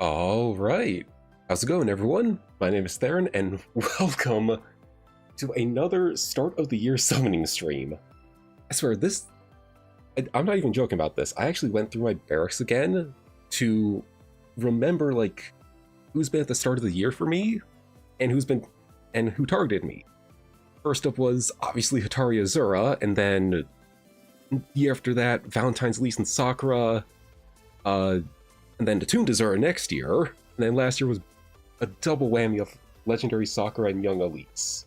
All right. How's it going, everyone? My name is Theron, and welcome to another start of the year summoning stream. I swear, I'm not even joking about this. I actually went through my barracks again to remember, like, who's been at the start of the year for me and who targeted me. First up was obviously Hatari Azura, and then the year after that, Valentine's Lee and Sakura, and then Detuned Azura next year, and then last year was a double whammy of Legendary Sakura and Young Elites.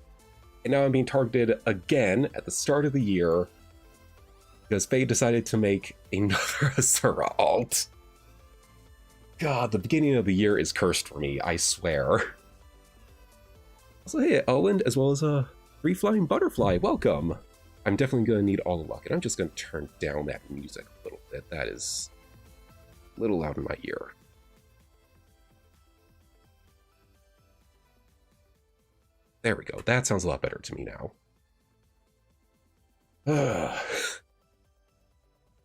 And now I'm being targeted again at the start of the year because Faye decided to make another Azura alt. God, the beginning of the year is cursed for me, I swear. Also, hey, Elwind, as well as a Free Flying Butterfly, welcome! I'm definitely going to need all the luck, and I'm just going to turn down that music a little bit. That is a little loud in my ear. There we go. That sounds a lot better to me now.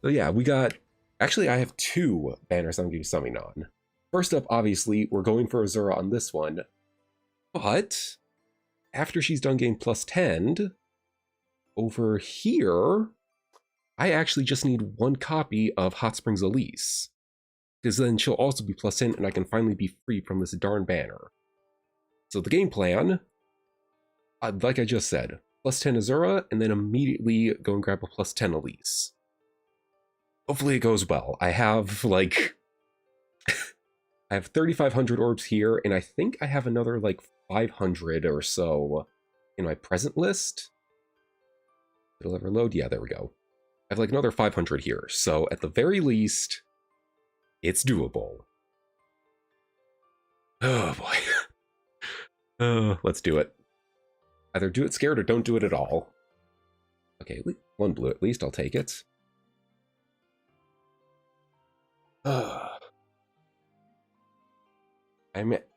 So yeah, we got... Actually, I have two banners I'm going to be summoning on. First up, obviously, we're going for Azura on this one. But after she's done getting plus 10, over here, I actually just need one copy of Hot Springs Elise. Because then she'll also be plus 10 and I can finally be free from this darn banner. So the game plan, like I just said, plus 10 Azura, and then immediately go and grab a plus 10 Elise. Hopefully it goes well. I have, like... I have 3,500 orbs here, and I think I have another, like, 500 or so in my present list. It'll ever load? Yeah, there we go. I have, like, another 500 here, so at the very least, it's doable. Oh, boy. Let's do it. Either do it scared or don't do it at all. Okay, one blue at least, I'll take it. I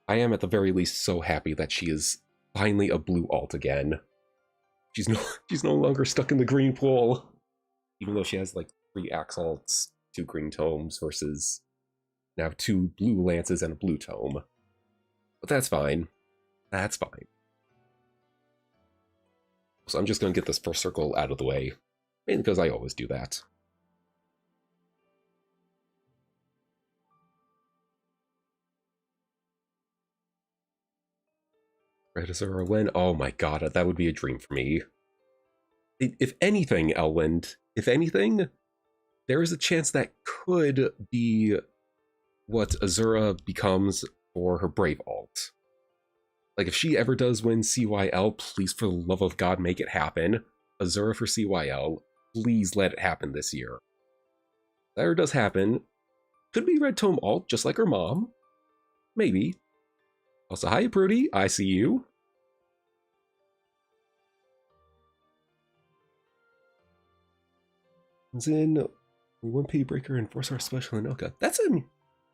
am at the very least so happy that she is finally a blue alt again. She's no longer stuck in the green pool, even though she has like 3 axe alts, 2 green tomes versus now 2 blue lances and a blue tome. But that's fine. That's fine. So I'm just gonna get this first circle out of the way, mainly because I always do that. Red Azura win? Oh my god, that would be a dream for me. If anything, Elwind, if anything, there is a chance that could be what Azura becomes for her Brave alt. Like, if she ever does win CYL, please, for the love of God, make it happen. Azura for CYL, please let it happen this year. If that ever does happen, could be Red Tome alt, just like her mom. Maybe. Also, hi, Prudy. I see you. And then we 1P Breaker and 4-star Special Anoka. That's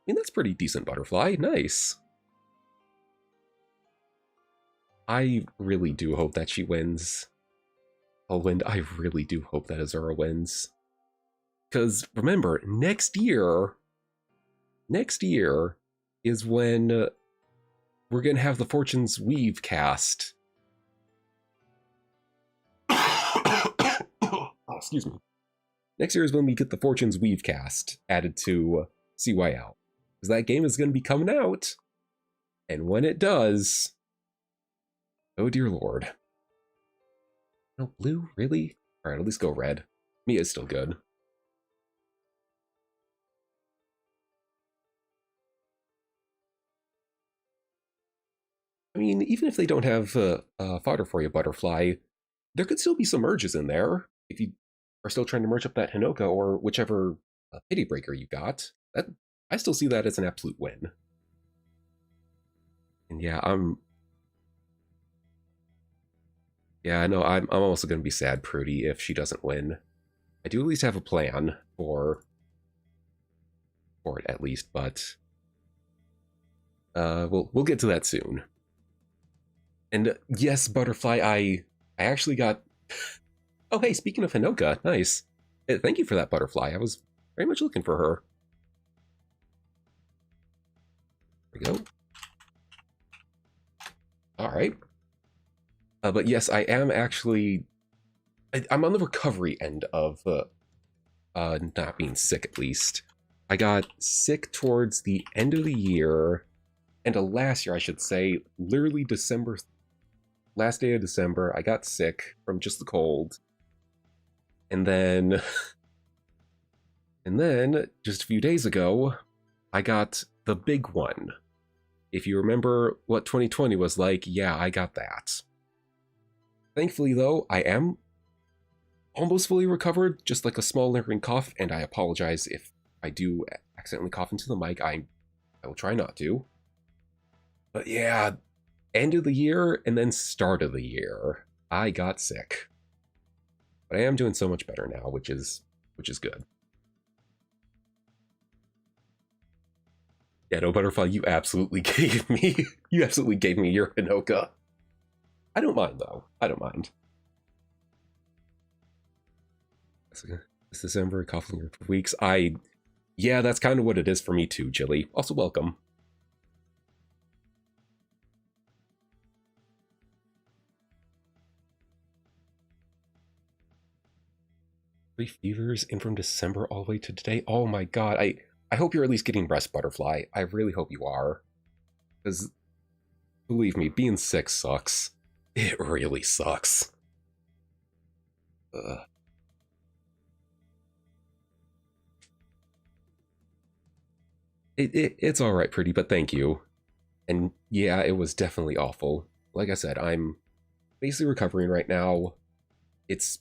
that's pretty decent Butterfly. Nice. I really do hope that she wins. Elwind, I really do hope that Azura wins. Because remember, next year is when we're going to have the Fortune's Weave cast. Oh, excuse me. Next year is when we get the Fortune's Weave cast added to CYL. Because that game is going to be coming out. And when it does... Oh dear lord. No, blue? Really? Alright, at least go red. Mia's still good. I mean, even if they don't have fodder for you, Butterfly, there could still be some merges in there. If you are still trying to merge up that Hinoka or whichever Pity Breaker you got, I still see that as an absolute win. And yeah, I know I'm also going to be sad, Prudy, if she doesn't win. I do at least have a plan for it, at least, but we'll get to that soon. And yes, Butterfly, I actually got... Oh, hey, speaking of Hinoka, nice. Thank you for that, Butterfly. I was very much looking for her. we go. All right. But yes, I am actually... I'm on the recovery end of not being sick, at least. I got sick towards the end of the year, and last year, I should say, literally December, last day of December, I got sick from just the cold. And then, just a few days ago, I got the big one. If you remember what 2020 was like, yeah, I got that. Thankfully, though, I am almost fully recovered, just like a small lingering cough, and I apologize if I do accidentally cough into the mic. I will try not to. But yeah, end of the year and then start of the year, I got sick. But I am doing so much better now, which is good. Yeah, no, Butterfly, you absolutely gave me your Hinoka. I don't mind, though. I don't mind. This December, coughing for weeks. Yeah, that's kind of what it is for me too, Jilly. Also, welcome. 3 fevers in from December all the way to today. Oh my god, I hope you're at least getting rest, Butterfly. I really hope you are. Because, believe me, being sick sucks. It really sucks. It's alright, pretty, but thank you. And yeah, it was definitely awful. Like I said, I'm basically recovering right now. It's,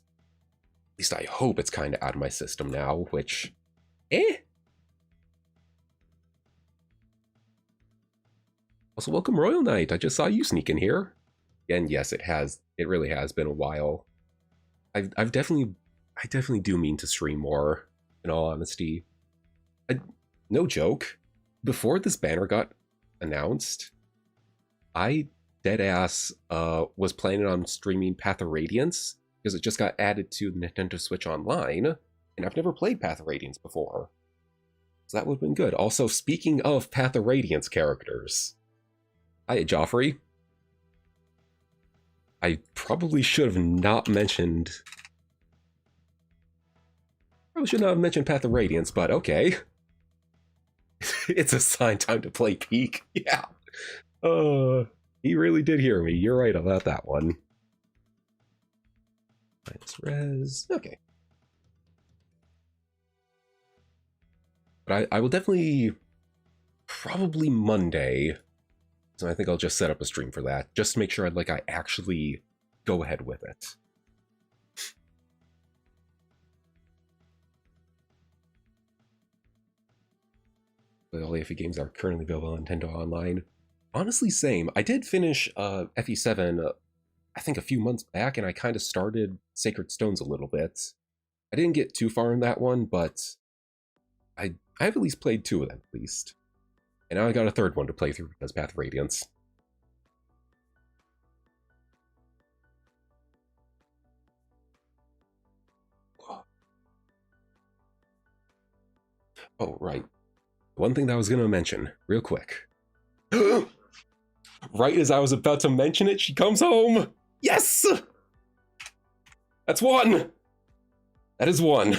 at least I hope it's kind of out of my system now, which, Also, welcome Royal Knight. I just saw you sneak in here. And yes, it really has been a while. I definitely do mean to stream more, in all honesty. No joke. Before this banner got announced, I deadass was planning on streaming Path of Radiance because it just got added to the Nintendo Switch Online, and I've never played Path of Radiance before. So that would have been good. Also, speaking of Path of Radiance characters, hi, Joffrey. I probably should have not mentioned... Probably should not have mentioned Path of Radiance, but okay. It's assigned time to play Peak. Yeah. He really did hear me. You're right about that one. Minus res. Okay. But I will definitely... Probably Monday. So I think I'll just set up a stream for that. Just to make sure I actually go ahead with it. But all the FE games are currently available on Nintendo Online. Honestly, same. I did finish FE7, I think a few months back, and I kind of started Sacred Stones a little bit. I didn't get too far in that one, but I've at least played 2 of them, at least. And now I got a 3rd one to play through because Path of Radiance. Oh, right. One thing that I was going to mention, real quick. Right as I was about to mention it, she comes home! Yes! That's 1! That is 1.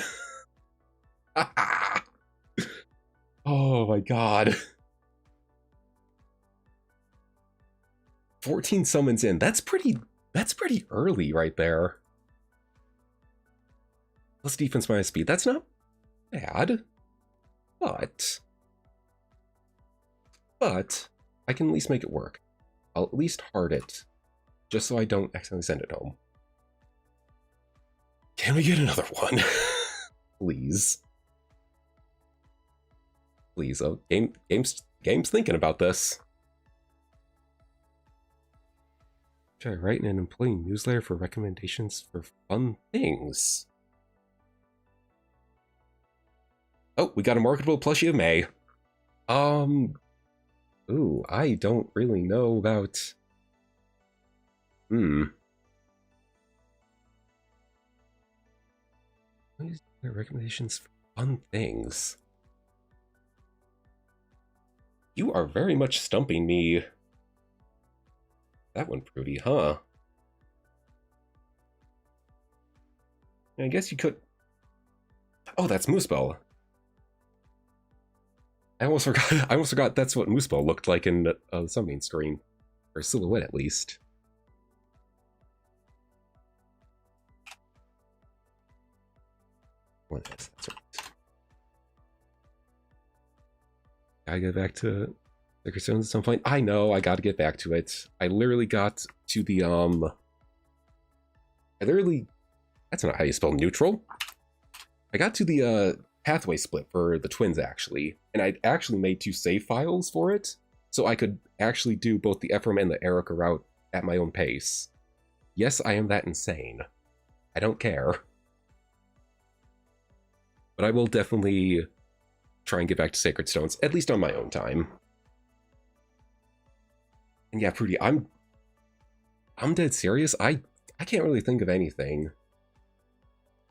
Oh my god. 14 summons in. That's pretty early right there. Plus defense minus speed. That's not bad. But I can at least make it work. I'll at least heart it, just so I don't accidentally send it home. Can we get another one? Please. Please, oh, game's thinking about this. Try writing an employee newsletter for recommendations for fun things. Oh, we got a marketable plushie of May. Ooh, I don't really know about... What is their recommendations for fun things? You are very much stumping me. That one pretty, huh? I guess you could... Oh, that's Moosebell. I almost forgot that's what Moosebell looked like in the summoning screen. Or silhouette, at least. What is that's right. Gotta get back to Sacred Stones at some point. I know, I gotta get back to it. I literally got to the, that's not how you spell neutral. I got to the, pathway split for the twins, actually. And I actually made 2 save files for it, so I could actually do both the Ephraim and the Erica route at my own pace. Yes, I am that insane. I don't care. But I will definitely try and get back to Sacred Stones, at least on my own time. And yeah, Prudy, I'm dead serious. I can't really think of anything.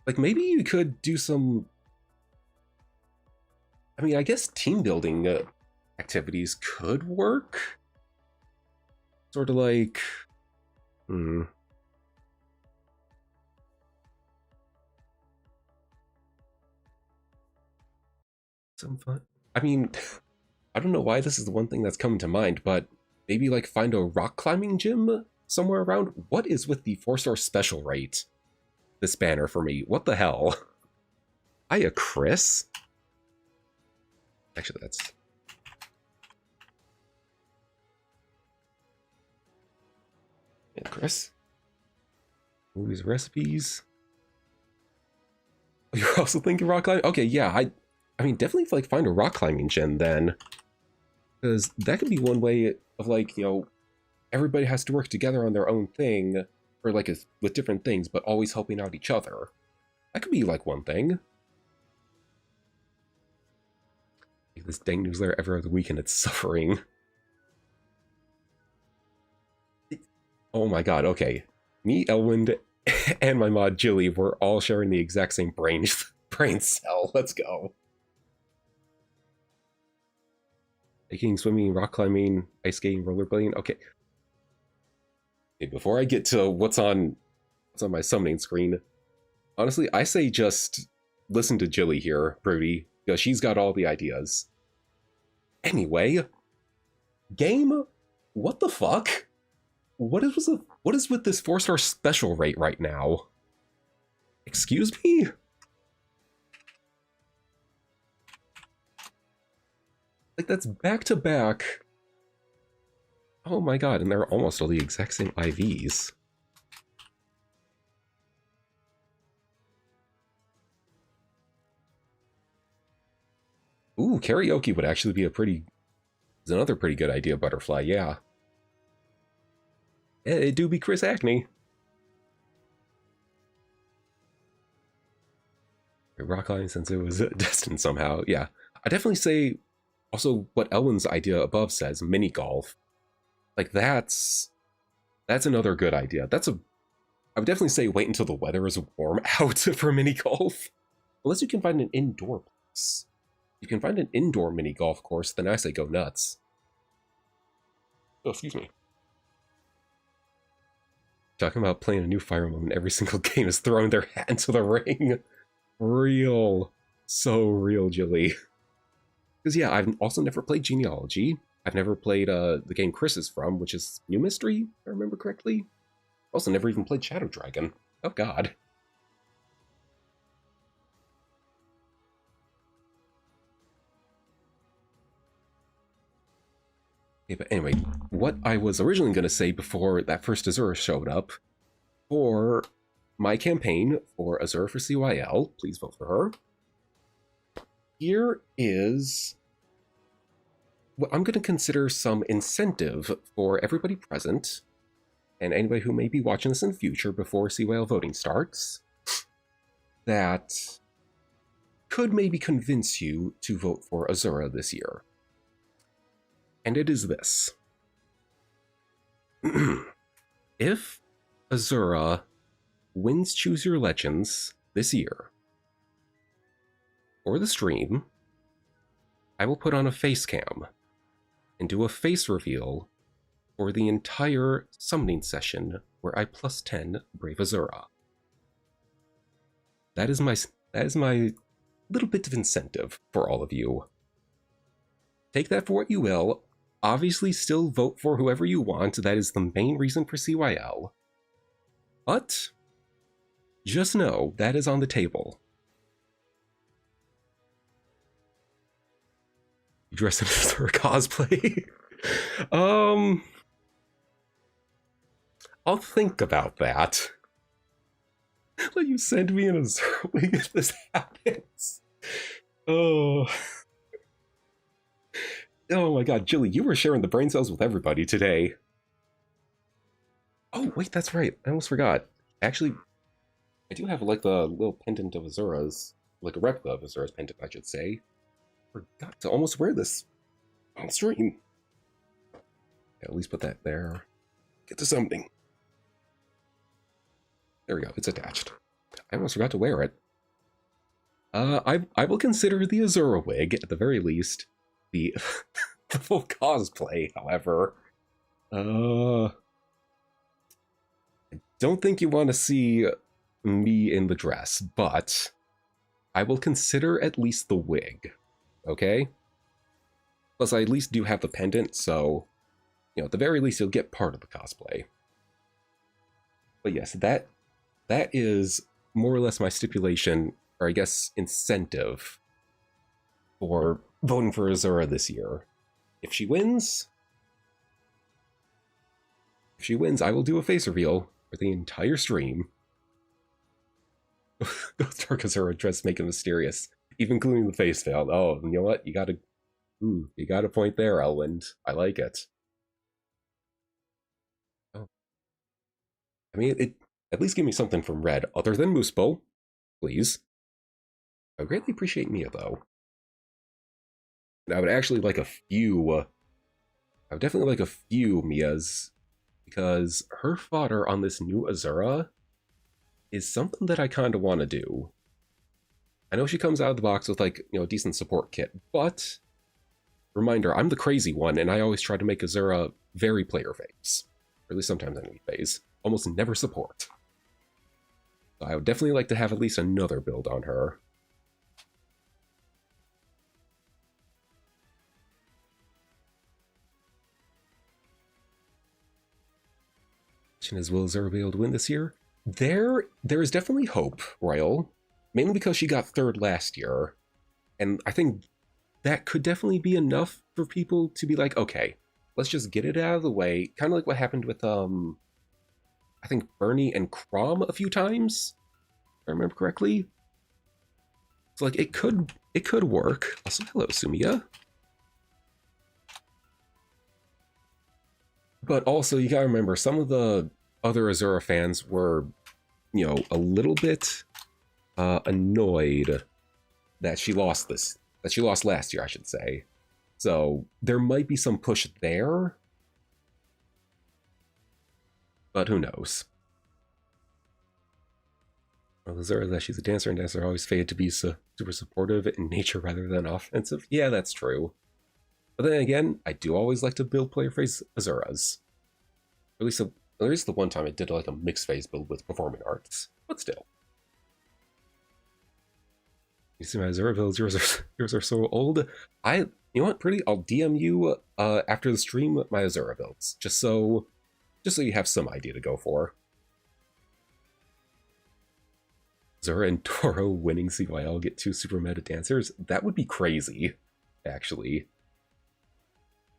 Like, maybe you could do some... I mean, I guess team building activities could work. Sort of like... Some fun... I mean, I don't know why this is the one thing that's coming to mind, but maybe like find a rock climbing gym somewhere around? What is with the 4-star special rate? This banner for me. What the hell? Hiya, Chris. Actually, that's... Yeah, Chris. Movies, recipes. Oh, you're also thinking rock climbing? Okay, yeah, I mean, definitely like find a rock climbing gym then. Because that could be one way of like, you know, everybody has to work together on their own thing, or like with different things, but always helping out each other. That could be like one thing. This dang newsletter every other week and it's suffering. Oh my god, okay. Me, Elwind, and my mod Jilly were all sharing the exact same brain cell. Let's go. Hiking, swimming, rock climbing, ice skating, rollerblading. Okay. Before I get to what's on my summoning screen, honestly, I say just listen to Jilly here, Brody, because she's got all the ideas. Anyway, game, what the fuck? What is with this 4-star special rate right now? Excuse me? Like, that's back to back. Oh my god, and they're almost all the exact same IVs. Ooh, karaoke would actually be another pretty good idea, Butterfly, yeah. It do be Chris Acne. Rock line, since it was destined somehow, yeah. I definitely say, also what Elwin's idea above says, mini golf. Like that's another good idea. I would definitely say wait until the weather is warm out for mini golf. Unless you can find an indoor place. If you can find an indoor mini golf course, then I say go nuts. Oh, excuse me. Talking about playing a new Fire Emblem in every single game is throwing their hat into the ring. Real. So real, Jilly. Because yeah, I've also never played Genealogy. I've never played the game Chris is from, which is New Mystery, if I remember correctly. Also never even played Shadow Dragon. Oh god. Okay, but anyway, what I was originally going to say before that first Azura showed up, for my campaign for Azura for CYL, please vote for her, here is what I'm going to consider some incentive for everybody present, and anybody who may be watching this in the future before CYL voting starts, that could maybe convince you to vote for Azura this year. And it is this. If Azura wins Choose Your Legends this year, for the stream, I will put on a face cam and do a face reveal for the entire summoning session where I plus 10 Brave Azura. That is my little bit of incentive for all of you. Take that for what you will. Obviously, still vote for whoever you want. That is the main reason for CYL. But just know that is on the table. You dress in Azura cosplay? I'll think about that. Let you send me an Azura wig if this happens. Oh. Oh my god, Jilly, you were sharing the brain cells with everybody today. Oh, wait, that's right. I almost forgot. Actually, I do have like the little pendant of Azura's, like a replica of Azura's pendant, I should say. Forgot to almost wear this on stream. Yeah, at least put that there. Get to something. There we go, it's attached. I almost forgot to wear it. I will consider the Azura wig, at the very least, the, the full cosplay, however. I don't think you want to see me in the dress, but I will consider at least the wig, okay? Plus, I at least do have the pendant, so, you know, at the very least, you'll get part of the cosplay. But yes, that is more or less my stipulation, or I guess incentive, for voting for Azura this year. If she wins, I will do a face reveal for the entire stream. Ghost Dark Azura dress make it mysterious, even including the face veil. Oh, you know what? You got a point there, Elwind. I like it. Oh, I mean, it at least give me something from Red other than Moosebo, please. I would greatly appreciate Mia though. And I would actually like a few. I would definitely like a few Mias, because her fodder on this new Azura is something that I kind of want to do. I know she comes out of the box with, like, you know, a decent support kit, but reminder, I'm the crazy one, and I always try to make Azura very player phase, or at least sometimes enemy phase, almost never support. So I would definitely like to have at least another build on her. As will Azura be able to win this year? There is definitely hope, Royal. Mainly because she got third last year. And I think that could definitely be enough for people to be like, okay, let's just get it out of the way. Kind of like what happened with, I think Bernie and Crom a few times, if I remember correctly. So like, it could work. Also, hello, Sumia. But also, you gotta remember, some of the other Azura fans were, you know, a little bit annoyed that she lost last year, I should say. So there might be some push there, but who knows? Well, Azura, that she's a dancer, and dancers are always fated to be super supportive in nature rather than offensive. Yeah, that's true. But then again, I do always like to build player phase Azuras. At least the one time I did like a mixed phase build with performing arts, but still. You see my Azura builds, yours are so old. You know what, Pretty? I'll DM you after the stream my Azura builds, just so you have some idea to go for. Azura and Toro winning CYL get 2 super meta dancers? That would be crazy, actually.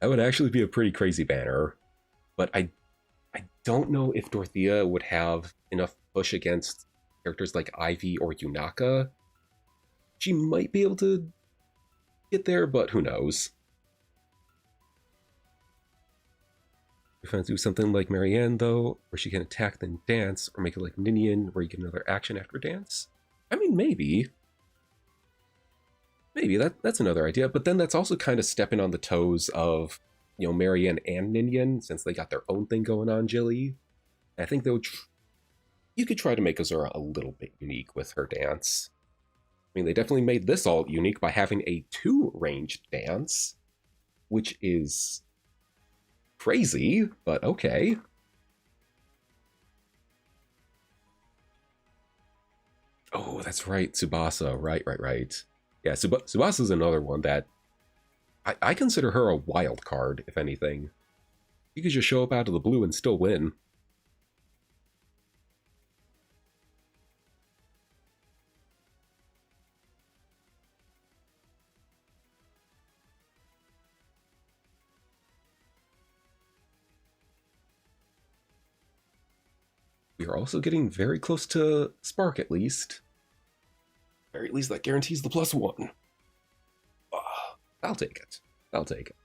That would actually be a pretty crazy banner, but I don't know if Dorothea would have enough push against characters like Ivy or Yunaka. She might be able to get there, but who knows? If I do something like Marianne, though, where she can attack then dance, or make it like Ninian, where you get another action after dance. I mean, maybe. Maybe that's another idea, but then that's also kind of stepping on the toes of, you know, Marianne and Ninian, since they got their own thing going on, Jilly. I think they would. You could try to make Azura a little bit unique with her dance. I mean, they definitely made this all unique by having a 2-ranged dance, which is crazy, but okay. Oh, that's right, Tsubasa. Right. Yeah, Tsubasa's another one that I consider her a wild card, if anything. You could just show up out of the blue and still win. We are also getting very close to Spark, at least. Or at least that guarantees the +1. I'll take it. I'll take it.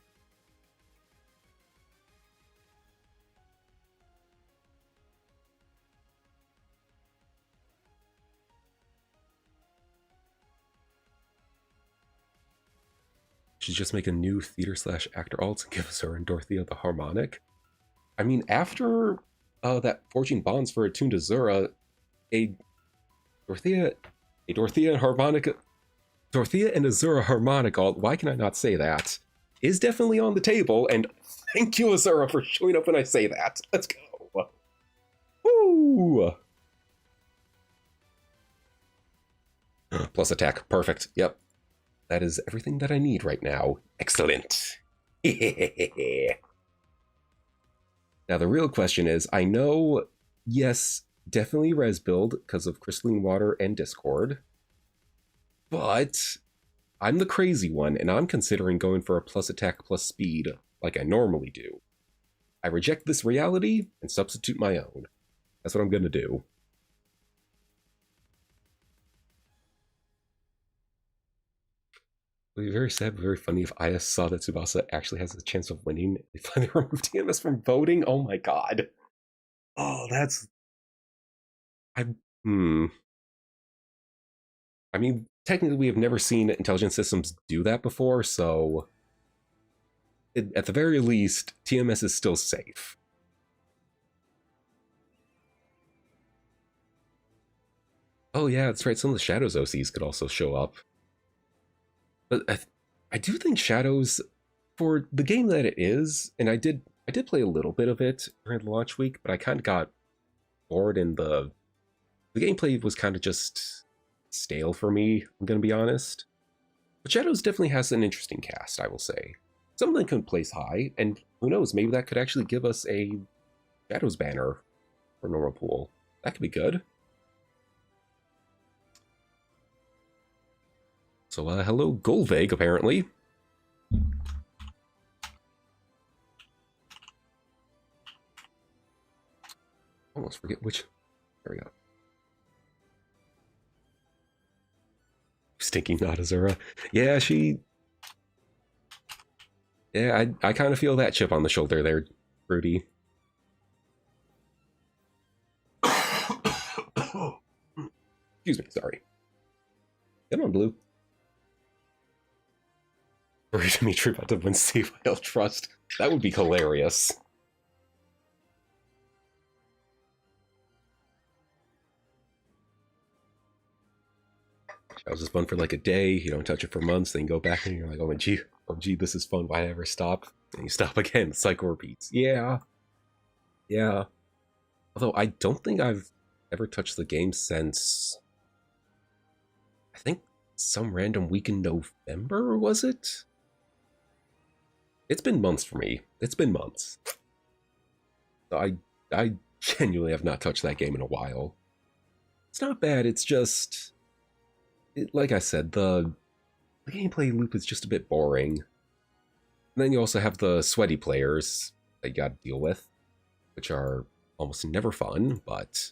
Should just make a new theater/actor alts and give Azura and Dorothea the harmonic. I mean, after that Forging Bonds for Attuned Azura, a Dorothea and harmonica, Dorothea and Azura harmonic alt, why can I not say that, is definitely on the table, and thank you, Azura, for showing up when I say that. Let's go. Woo! Plus attack, perfect, yep. That is everything that I need right now. Excellent. Now, the real question is, I know, yes, definitely res build because of Crystalline Water and Discord, but I'm the crazy one, and I'm considering going for a plus attack plus speed like I normally do. I reject this reality and substitute my own. That's what I'm going to do. It would be very sad, but very funny if IS saw that Tsubasa actually has a chance of winning. They finally removed TMS from voting. Oh my god. Oh, that's... I mean, technically we have never seen intelligent systems do that before, so... at the very least, TMS is still safe. Oh yeah, that's right, some of the Shadows OCs could also show up. But I do think Shadows, for the game that it is, and I did play a little bit of it during the launch week, but I kind of got bored, and the gameplay was kind of just stale for me, I'm going to be honest. But Shadows definitely has an interesting cast, I will say. Some of them can place high, and who knows, maybe that could actually give us a Shadows banner for normal pool. That could be good. So, hello, Golveg, apparently. Almost forget which... There we go. Stinking not Azura. Yeah, she... Yeah, I kind of feel that chip on the shoulder there, Rudy. Excuse me, sorry. Come on, Blue. Dimitri about to win Save I'll Trust. That would be hilarious. That was just fun for like a day. You don't touch it for months, then you go back and you're like, oh gee, this is fun. Why ever stop? And you stop again. The cycle repeats. Yeah. Although I don't think I've ever touched the game since, I think, some random week in November, was it? It's been months for me. It's been months. So I genuinely have not touched that game in a while. It's not bad, it's just... like I said, the gameplay loop is just a bit boring. And then you also have the sweaty players that you gotta deal with, which are almost never fun, but...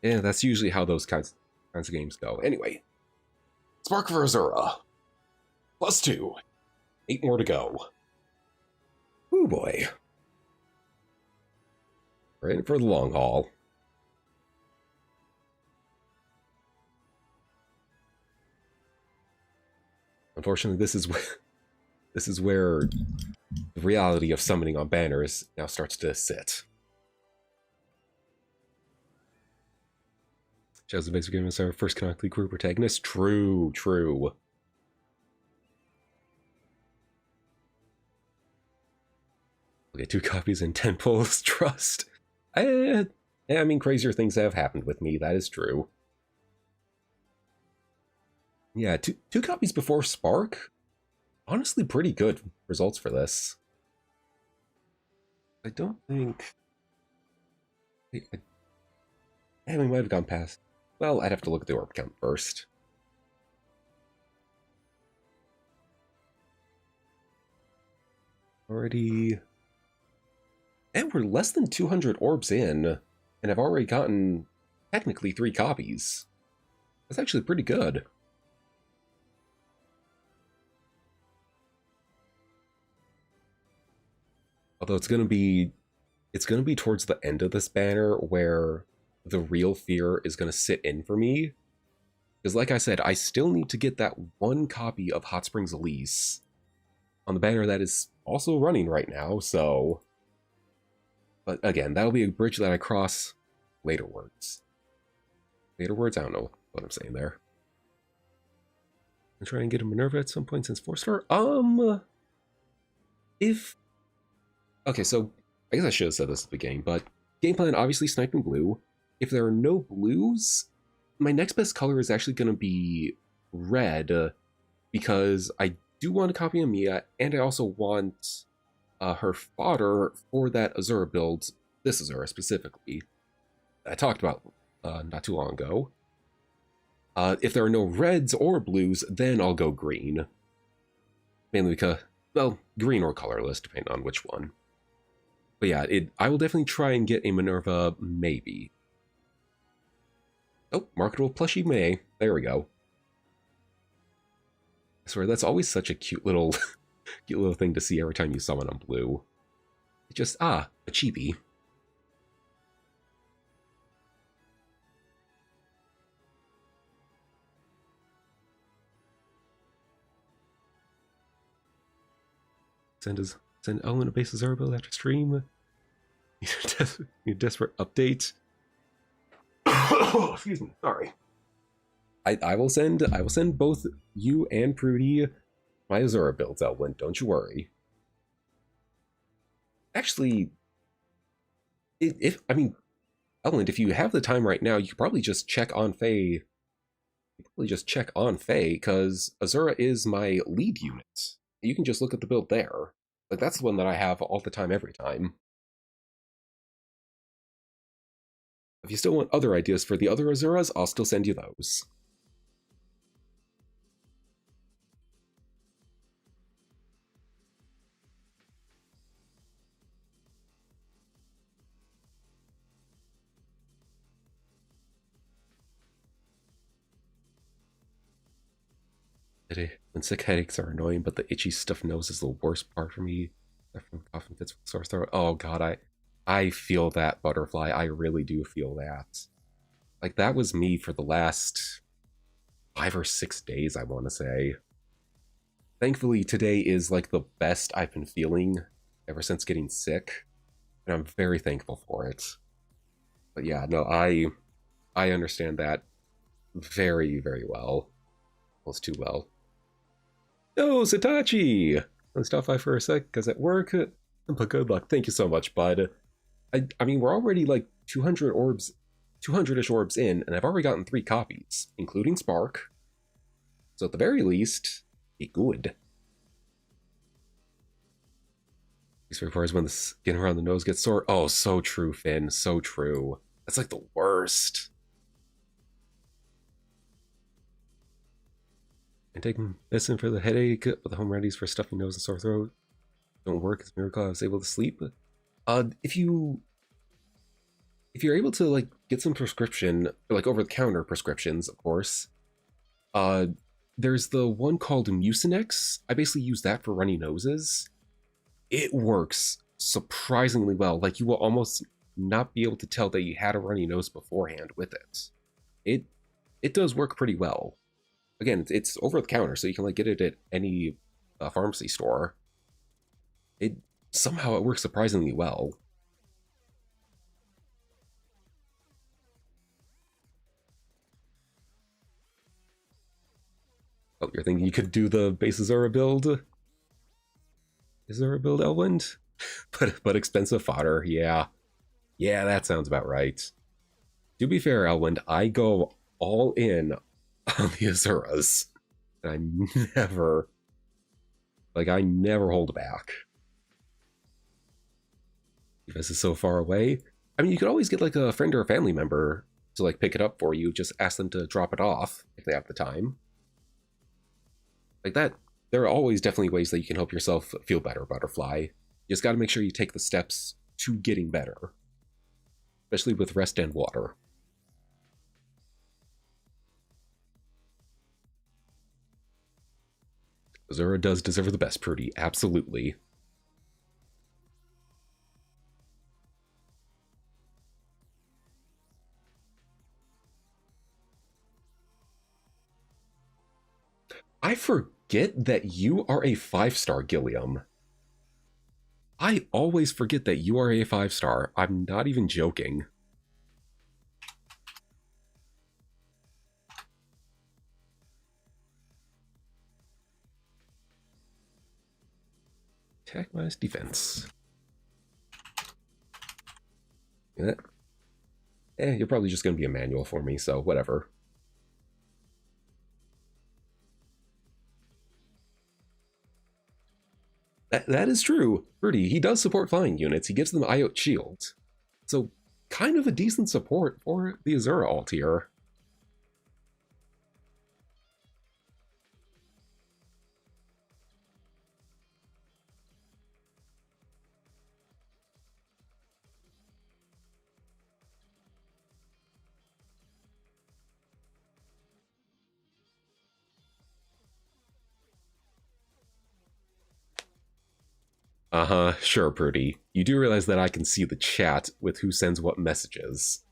yeah, that's usually how those kinds of games go. Anyway. Spark for Azura. +2. 8 more to go. Ooh boy. We're in for the long haul. Unfortunately, this is where the reality of summoning on banners now starts to sit. Joseph makes giving us our first canonically group protagonist. True. Okay, 2 copies and 10 pulls. Trust. I mean, crazier things have happened with me. That is true. Yeah, two copies before Spark. Honestly, pretty good results for this. I don't think... we might have gone past... Well, I'd have to look at the orb count first. Already... And we're less than 200 orbs in, and I've already gotten, technically, 3 copies. That's actually pretty good. Although it's gonna be towards the end of this banner where the real fear is gonna sit in for me. Because like I said, I still need to get that 1 copy of Hot Springs Elise on the banner that is also running right now, so... But again, that'll be a bridge that I cross laterwards. Laterwards? I don't know what I'm saying there. I'm trying to get a Minerva at some point since 4-star. Okay, so I guess I should have said this at the beginning, but game plan, obviously sniping blue. If there are no blues, my next best color is actually going to be red, because I do want to copy Amiya, and I also want her fodder for that Azura build, this Azura specifically, that I talked about not too long ago. If there are no reds or blues, then I'll go green. Mainly because, well, green or colorless, depending on which one. But yeah, I will definitely try and get a Minerva, maybe. Oh, marketable plushie May. There we go. I swear, that's always such a cute little thing to see every time you summon on blue. It's just, a chibi. Send Ellen a base Azura build after stream. Need a desperate update. Excuse me, sorry. I will send both you and Prudy my Azura builds, Elwyn, don't you worry. Actually, Elwyn, if you have the time right now, you could probably just check on Faye. Because Azura is my lead unit. You can just look at the build there. Like, that's the one that I have all the time, every time. If you still want other ideas for the other Azuras, I'll still send you those. When sick headaches are annoying, but the itchy stuffed nose is the worst part for me. From coughing fits with sore throat. Oh god, I feel that, Butterfly. I really do feel that. Like, that was me for the last 5 or 6 days, I want to say. Thankfully, today is like the best I've been feeling ever since getting sick, and I'm very thankful for it. But yeah, no, I understand that very, very well. Almost too well. No, Satachi! Let's stop by for a sec, because at work, but good luck. Thank you so much, bud. I mean, we're already like 200-ish orbs in, and I've already gotten 3 copies, including Spark. So at the very least, be good. As far as when the skin around the nose gets sore. Oh, so true, Finn. So true. That's like the worst. And taking medicine for the headache, but the home remedies for stuffy nose and sore throat don't work. It's a miracle I was able to sleep. If you're able to like get some prescription, like over-the-counter prescriptions, of course, there's the one called Mucinex. I basically use that for runny noses. It works surprisingly well. Like, you will almost not be able to tell that you had a runny nose beforehand with it. It does work pretty well. Again, it's over the counter, so you can like get it at any pharmacy store. Somehow it works surprisingly well. Oh, you're thinking you could do the base Azura build? Azura build, Elwind? but expensive fodder. Yeah, yeah, that sounds about right. To be fair, Elwind, I go all in on the Azuras. I never, I never hold back. Because it's so far away. I mean, you could always get like a friend or a family member to like pick it up for you. Just ask them to drop it off if they have the time. Like that, there are always definitely ways that you can help yourself feel better, Butterfly. You just got to make sure you take the steps to getting better, especially with rest and water. Azura does deserve the best, Prudy. Absolutely. I forget that you are a 5-star, Gilliam. I always forget that you are a 5-star. I'm not even joking. Attack minus defense. Yeah. You're probably just going to be a manual for me, so whatever. That is true. Rudy, he does support flying units. He gives them IOT shield. So, kind of a decent support for the Azura alt here. Uh-huh, sure, Prudy. You do realize that I can see the chat with who sends what messages.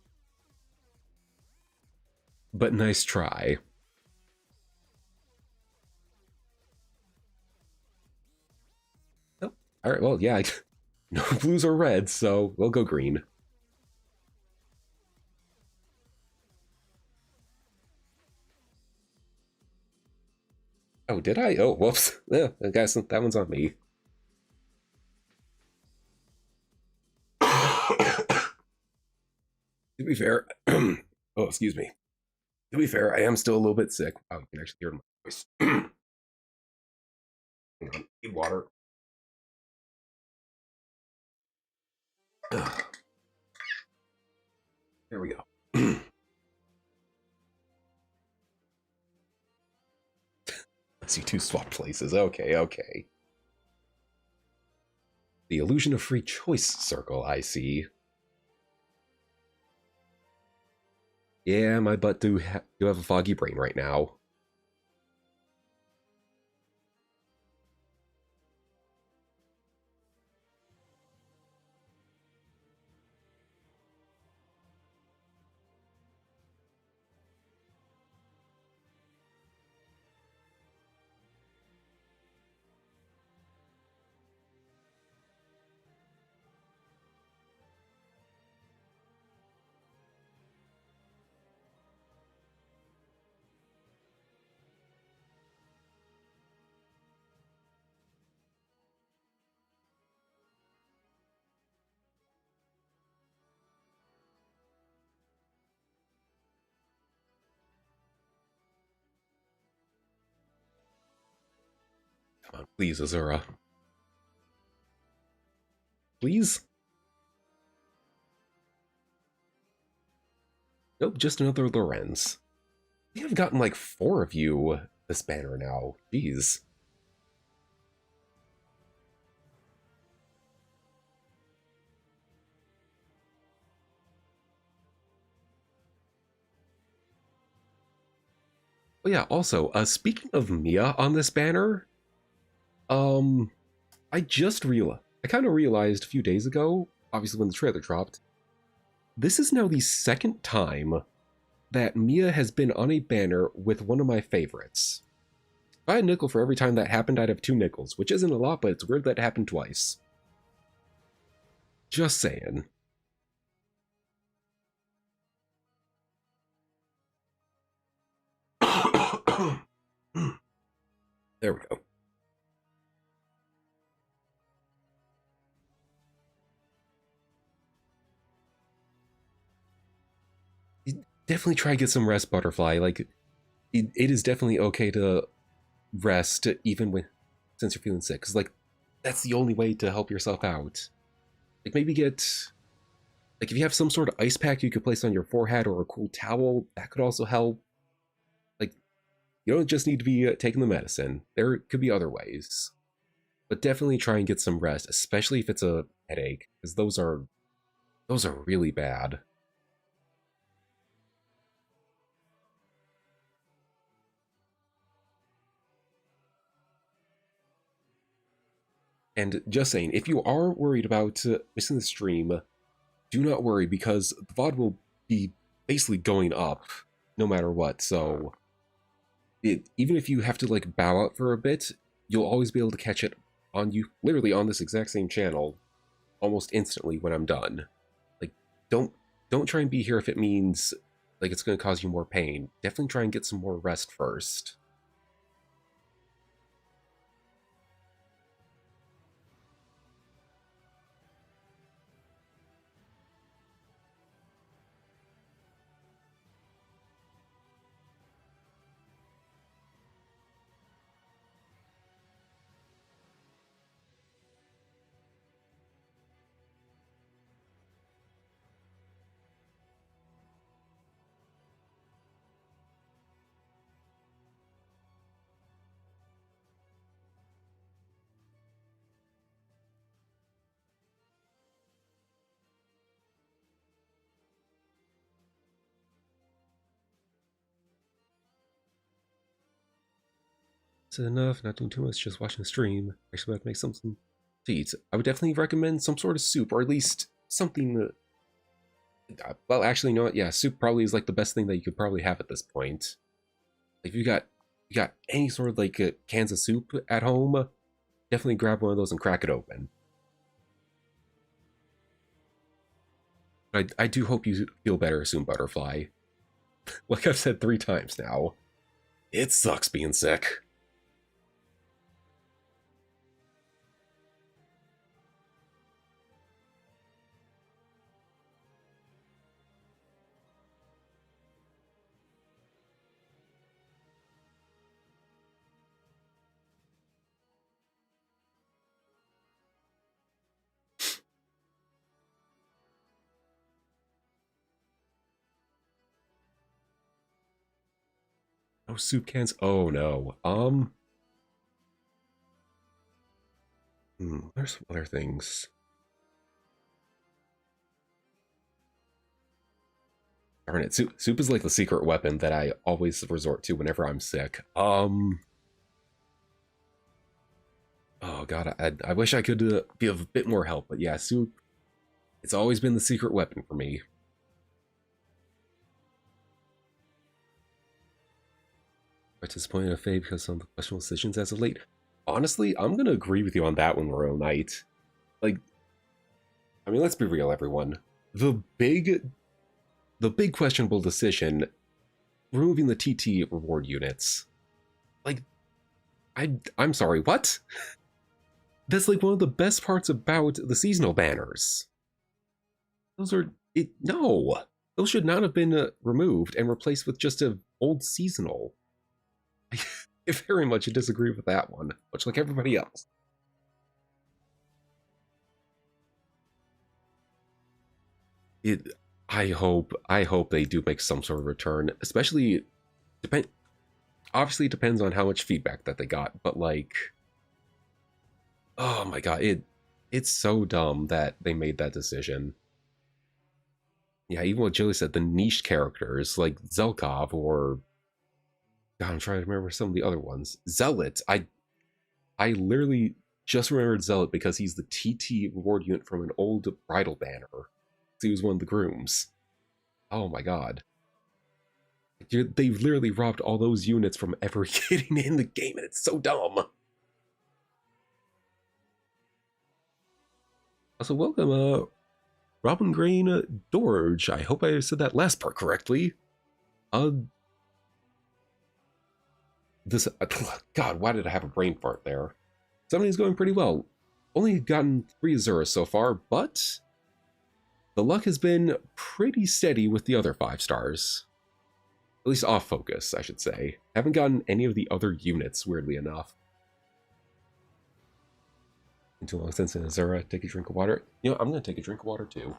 But nice try. Oh, alright, well, yeah, no blues or reds, so we'll go green. Oh, did I? Oh, whoops. Yeah, I guess that one's on me. To be fair, oh, excuse me. To be fair, I am still a little bit sick. Oh, you can actually hear my voice. Hang on, need water. There we go. Let's see, two swap places. Okay, okay. The illusion of free choice circle, I see. Yeah, my butt do have a foggy brain right now. Come on, please, Azura. Please? Nope, just another Lorenz. We have gotten like 4 of you this banner now. Jeez. Oh yeah, also, speaking of Mia on this banner, I just realized, I kind of realized a few days ago, obviously when the trailer dropped, this is now the second time that Mia has been on a banner with one of my favorites. If I had a nickel for every time that happened, I'd have 2 nickels, which isn't a lot, but it's weird that it happened twice. Just saying. There we go. definitely try to get some rest, Butterfly. Like, it is definitely okay to rest even when since you're feeling sick, because like that's the only way to help yourself out. Like maybe get like if you have some sort of ice pack you could place on your forehead or a cool towel, that could also help. Like you don't just need to be taking the medicine. There could be other ways, but definitely try and get some rest, especially if it's a headache, because those are really bad. And just saying, if you are worried about missing the stream, do not worry because the VOD will be basically going up no matter what. So even if you have to like bow out for a bit, you'll always be able to catch it on you literally on this exact same channel almost instantly when I'm done. Like don't don't try and be here if it means like it's going to cause you more pain. Definitely try and get some more rest first. Is it enough? Not doing too much, just watching the stream. Actually, I have to make something to eat. I would definitely recommend some sort of soup, or at least something that. Well, actually, you know what? Yeah, soup probably is like the best thing that you could probably have at this point. If you got any sort of like cans of soup at home, definitely grab one of those and crack it open. But I do hope you feel better soon, Butterfly. Like I've said 3 times now, it sucks being sick. No soup cans. Oh no. There's some other things. Darn it, soup is like the secret weapon that I always resort to whenever I'm sick. Oh god, I wish I could be of a bit more help, but yeah, soup. It's always been the secret weapon for me. Participating in a fade because of some questionable decisions as of late. Honestly, I'm gonna agree with you on that one, Royal Knight. Like, I mean, let's be real, everyone. The big questionable decision, removing the TT reward units. Like, I'm sorry, what? That's like one of the best parts about the seasonal banners. Those are it. No, those should not have been removed and replaced with just a old seasonal. I very much disagree with that one, much like everybody else. It. I hope they do make some sort of return, especially depend. Obviously, it depends on how much feedback that they got, but like, oh my god, it's so dumb that they made that decision. Yeah, even what Jilly said, the niche characters like Zelkov or God, I'm trying to remember some of the other ones. Zealot. I literally just remembered Zealot because he's the TT reward unit from an old bridal banner. He was one of the grooms. Oh my god. They've literally robbed all those units from ever getting in the game, and it's so dumb. Also, welcome, Robin Grain Dorge. I hope I said that last part correctly. Uh, this God, why did I have a brain fart there? Somebody's going pretty well. Only gotten 3 Azura so far, but the luck has been pretty steady with the other 5 stars. At least off focus, I should say. Haven't gotten any of the other units, weirdly enough. Been too long since Azura. Take a drink of water. You know, I'm gonna take a drink of water too.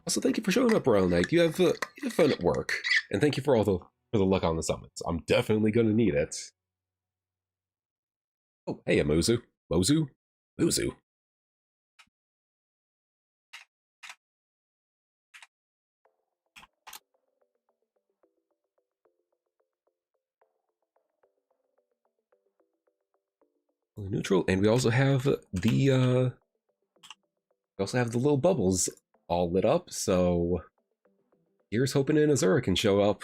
Also, thank you for showing up, Royal Knight. You have fun at work, and thank you for the luck on the summons. I'm definitely gonna need it. Oh, hey, Mozu, Mozu, Mozu. Neutral, and we also have the little bubbles all lit up. So here's hoping an Azura can show up.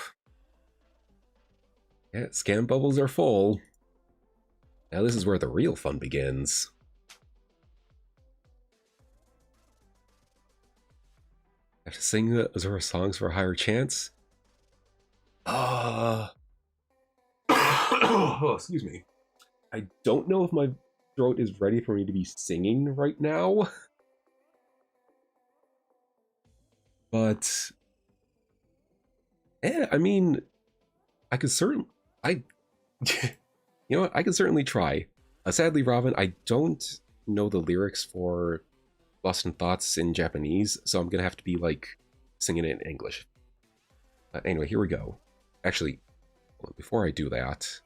Yeah, scan bubbles are full. Now this is where the real fun begins. Have to sing the Azura songs for a higher chance. Oh, excuse me. I don't know if my throat is ready for me to be singing right now. But yeah, I mean, I could certainly you know what, I could certainly try. Sadly, Robin, I don't know the lyrics for Lost in Thoughts in Japanese, so I'm gonna have to be like singing it in English. Anyway, here we go. Actually, before I do that,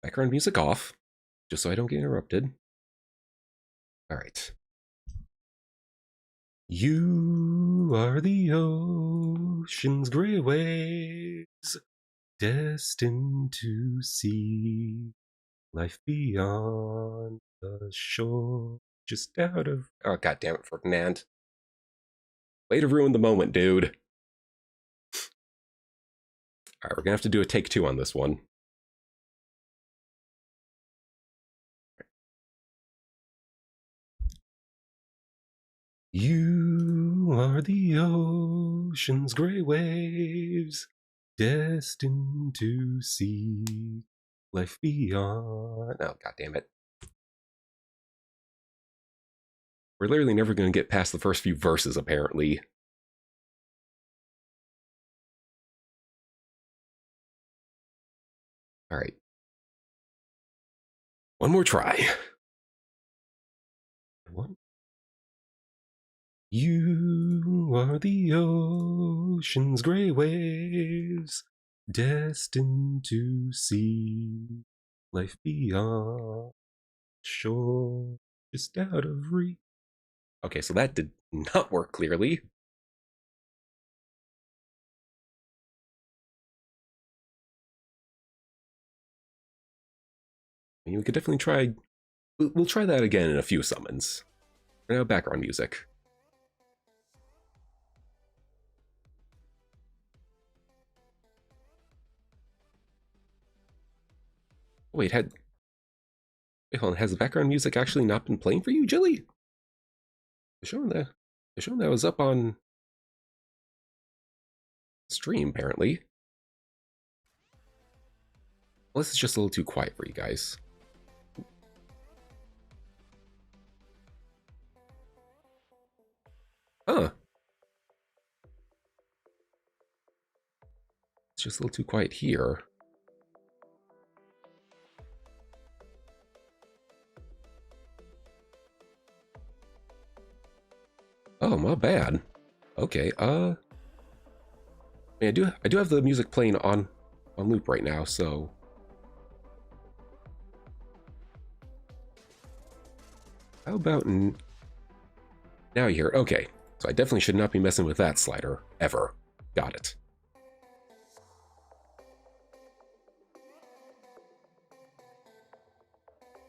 background music off, just so I don't get interrupted. All right. You are the ocean's gray waves, destined to see life beyond the shore, just out of... Oh, god damn it, Ferdinand. Way to ruin the moment, dude. Alright, we're gonna have to do a take two on this one. You are the ocean's gray waves, destined to see life beyond... Oh, god damn it. We're literally never going to get past the first few verses, apparently. Alright. One more try. One. You are the ocean's gray waves, destined to see life beyond shore, just out of reach. Okay, so that did not work clearly. I mean, we could definitely try... We'll try that again in a few summons. Now, background music. Wait, wait, hold on, has the background music actually not been playing for you, Jilly? They're showing that was up on stream, apparently. Unless it's just a little too quiet for you guys. Huh. It's just a little too quiet here. Oh, my bad. Okay, I do have the music playing on loop right now, so how about now you hear it? Okay, so I definitely should not be messing with that slider ever. Got it.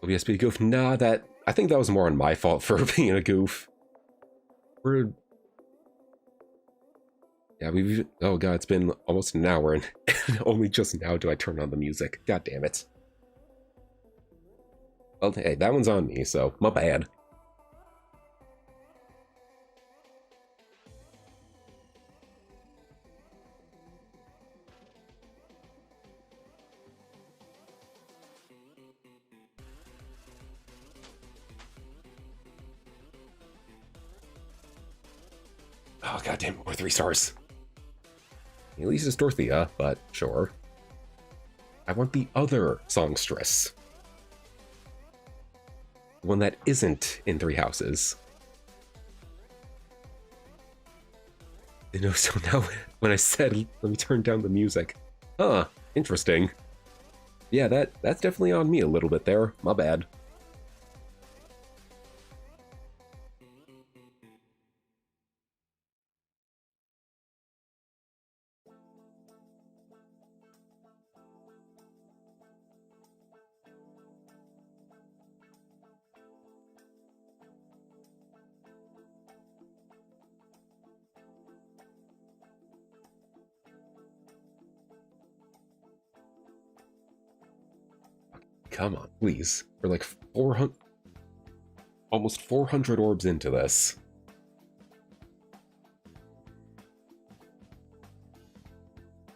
OBSP goof? Nah, I think that was more on my fault for being a goof. Yeah, oh god, it's been almost an hour and only just now do I turn on the music. God damn it. Well, hey, that one's on me, so my bad. Oh, goddamn, we're 3 stars. At least it's Dorothea, but sure. I want the other songstress. One that isn't in 3 houses. You know, so now when I said, let me turn down the music. Huh, interesting. Yeah, that's definitely on me a little bit there. My bad. Come on, please. We're like 400, almost 400 orbs into this.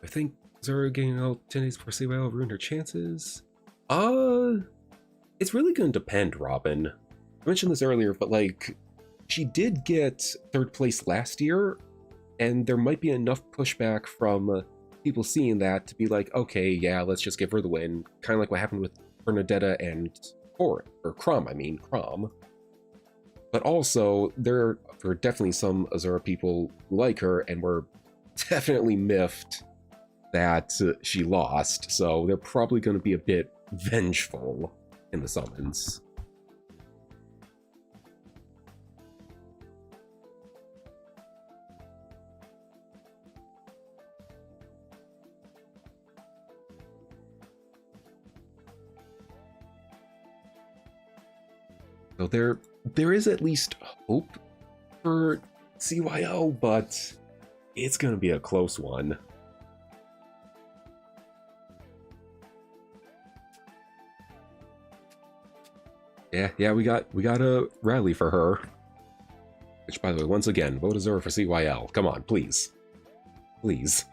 I think Azura getting all 10 days before CYL ruined her chances. It's really gonna depend, Robin. I mentioned this earlier, but like, she did get 3rd place last year, and there might be enough pushback from people seeing that to be like, okay, yeah, let's just give her the win. Kind of like what happened with Bernadetta and Crom, Crom. But also, there are definitely some Azura people who like her, and were definitely miffed that she lost, so they're probably going to be a bit vengeful in the summons. So there is at least hope for CYO, but it's going to be a close one. Yeah, we got a rally for her. Which, by the way, once again, vote Azura for CYL. Come on, please. Please.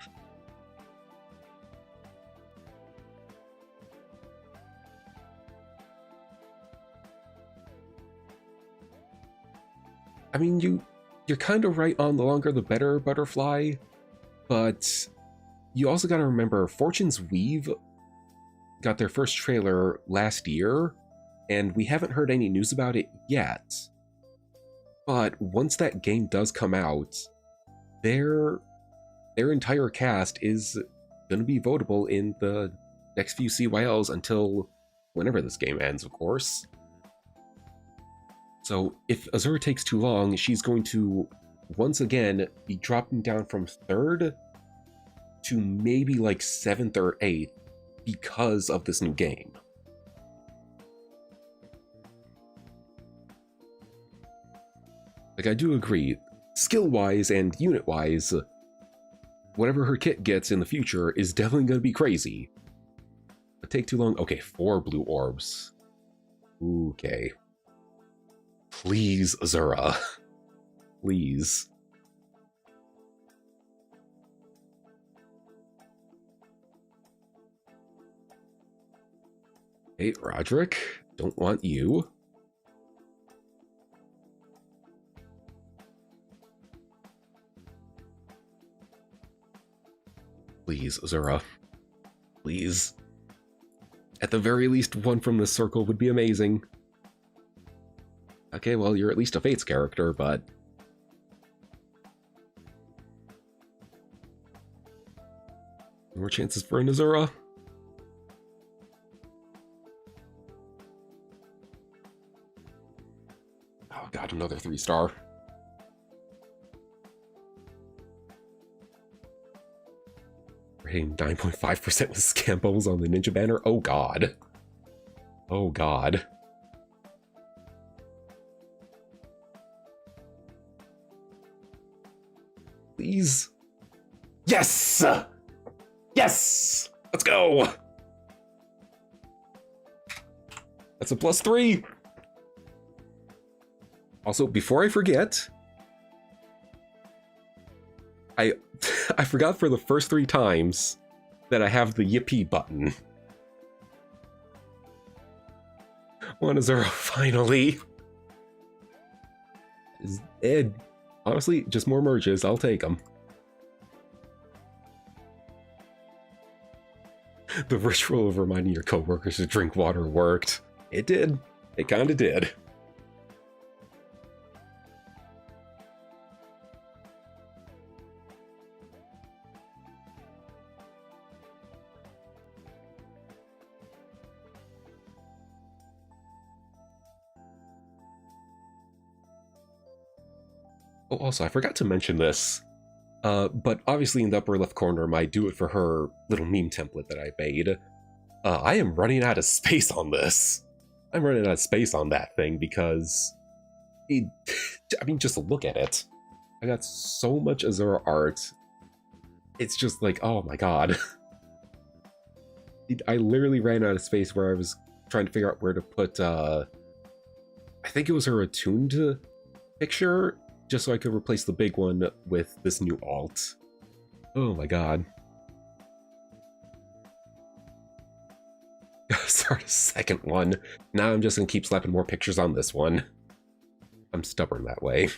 I mean, you're kind of right on the longer the better, Butterfly, but you also got to remember Fortune's Weave got their first trailer last year, and we haven't heard any news about it yet. But once that game does come out, their entire cast is going to be votable in the next few CYLs until whenever this game ends, of course. So if Azura takes too long, she's going to once again be dropping down from 3rd to maybe like 7th or 8th because of this new game. Like, I do agree, skill-wise and unit-wise, whatever her kit gets in the future is definitely going to be crazy. But take too long. Okay, 4 blue orbs. Okay. Please, Azura. Please. Hey, Roderick. Don't want you. Please, Azura. Please. At the very least, one from this circle would be amazing. Okay, well, you're at least a Fates character, but... more chances for an Azura? Oh god, another 3-star. We're hitting 9.5% with scam bubbles on the ninja banner? Oh god. Oh god. Please. Yes! Yes! Let's go! That's a +3! Also, before I forget, I forgot for the first 3 times that I have the Yippee button. One Azura, finally! Honestly, just more merges, I'll take them. The ritual of reminding your coworkers to drink water worked. It did. It kinda did. Oh, also, I forgot to mention this. But obviously in the upper left corner, my do it for her little meme template that I made. I am running out of space on this. I'm running out of space on that thing because I mean, just look at it. I got so much Azura art. It's just like, oh my god. I literally ran out of space where I was trying to figure out where to put, I think it was her attuned picture, just so I could replace the big one with this new alt. Oh my god. Start a second one. Now I'm just gonna keep slapping more pictures on this one. I'm stubborn that way.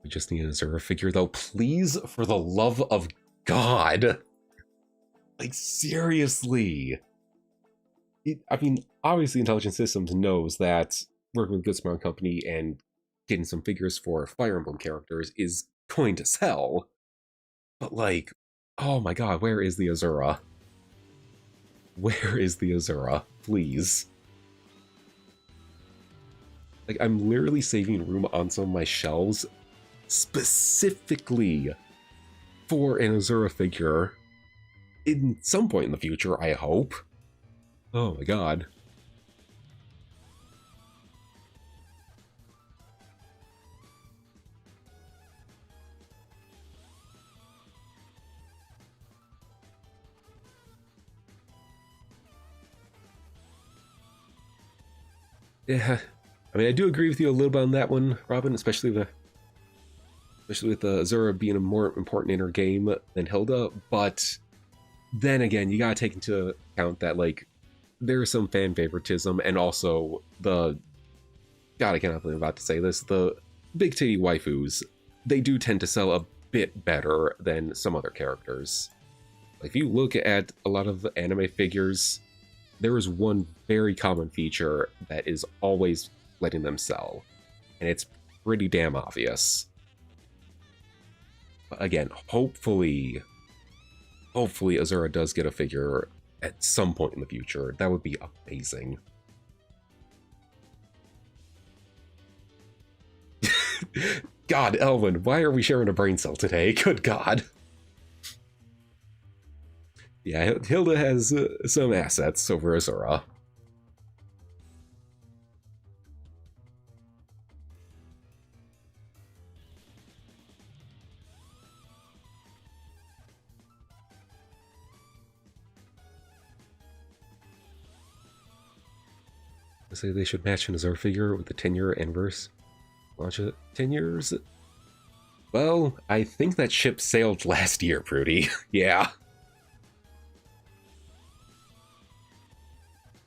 We just need an Azura figure though. Please, for the love of God. Like, seriously. I mean, obviously Intelligent Systems knows that working with Good Smile Company and getting some figures for Fire Emblem characters is going to sell. But like, oh my god, where is the Azura? Where is the Azura? Please. Like, I'm literally saving room on some of my shelves specifically for an Azura figure in some point in the future, I hope. Oh my god. Yeah, I mean, I do agree with you a little bit on that one, Robin, especially with Azura being a more important in her game than Hilda, but then again, you gotta take into account that, like, there's some fan favoritism, and also the... God, I cannot believe I'm about to say this. The big titty waifus, they do tend to sell a bit better than some other characters. Like, if you look at a lot of the anime figures, there is one very common feature that is always letting them sell, and it's pretty damn obvious. But again, hopefully Azura does get a figure at some point in the future. That would be amazing. God, Elwin, why are we sharing a brain cell today? Good God. Yeah, Hilda has some assets over Azura. I say they should match an Azura figure with the 10-year anniversary. Launch it 10 years? Well, I think that ship sailed last year, Prudy. Yeah.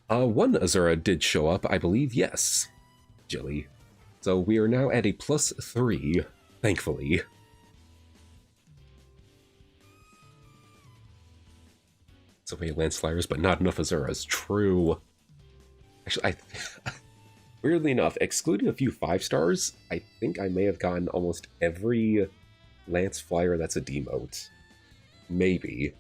One Azura did show up, I believe, yes. Jilly. So we are now at a +3, thankfully. So many Lance Flyers, but not enough Azuras. True. Actually, weirdly enough, excluding a few 5-stars, I think I may have gotten almost every Lance Flyer that's a demote. Maybe.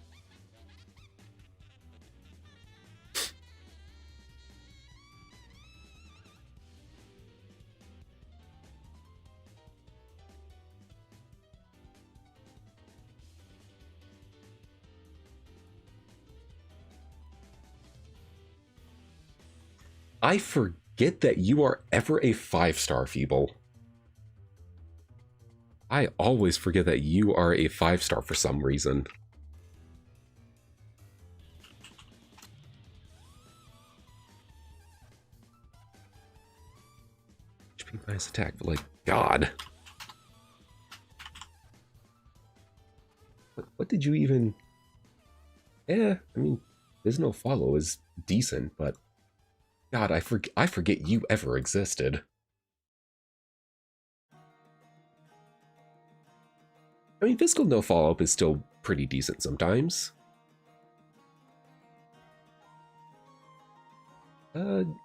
I forget that you are ever a 5-star, Feeble. I always forget that you are a 5-star for some reason. HP minus attack, but like, God. What did you even... I mean, there's no follow is decent, but... God, I forget you ever existed. I mean, physical no follow-up is still pretty decent sometimes. You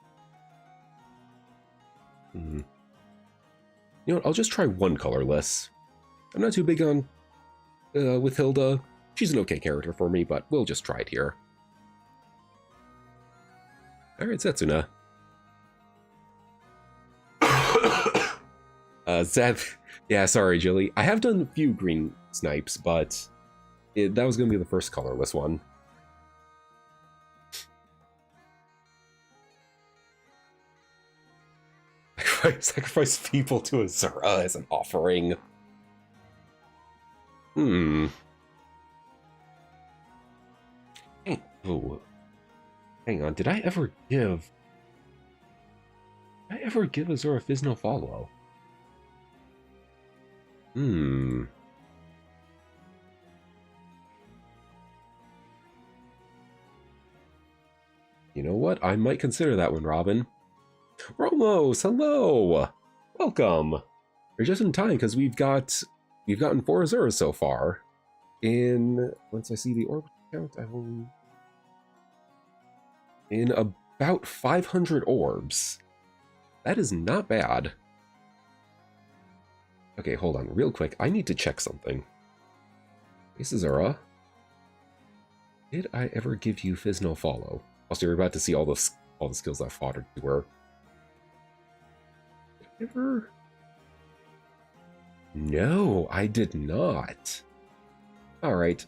know what, I'll just try one colorless. I'm not too big on with Hilda. She's an okay character for me, but we'll just try it here. Alright, Setsuna. Yeah, sorry, Jilly. I have done a few green snipes, but that was going to be the first colorless one. Sacrifice people to Azura as an offering. Oh. Hang on, did I ever give Azura Fizz no follow? You know what? I might consider that one, Robin. Romos, hello! Welcome! You're just in time, because we've gotten 4 Azuras so far. Once I see the orb count, I will... In about 500 orbs. That is not bad. Okay, hold on, real quick. I need to check something. This is Azura. Did I ever give you Fizz no follow? Also, you're about to see all the skills I fought to her. Did I ever? No, I did not. All right.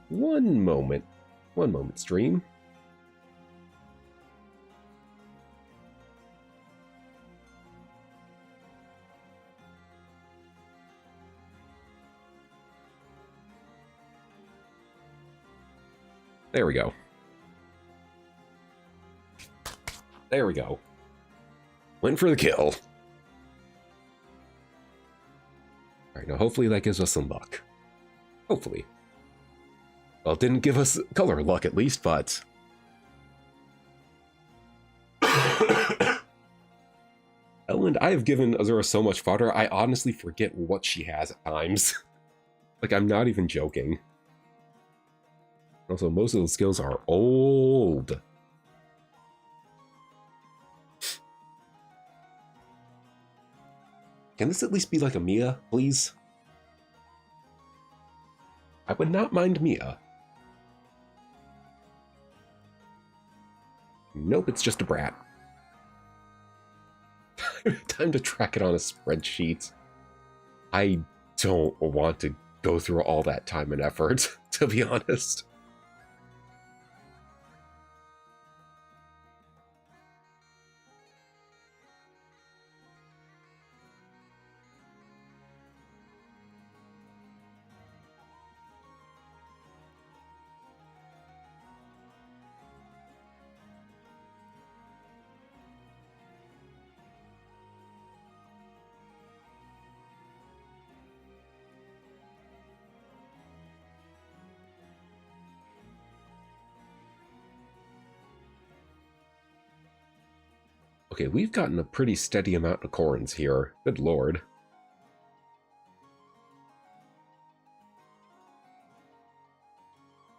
One moment, stream. There we go. There we go. Went for the kill. Alright, now hopefully that gives us some luck. Hopefully. Well, it didn't give us color luck at least, but... Ellen, I have given Azura so much fodder, I honestly forget what she has at times. Like, I'm not even joking. Also, most of the skills are old. Can this at least be like a Mia, please? I would not mind Mia. Nope, it's just a brat. Time to track it on a spreadsheet. I don't want to go through all that time and effort, to be honest. Okay, we've gotten a pretty steady amount of corns here. Good lord.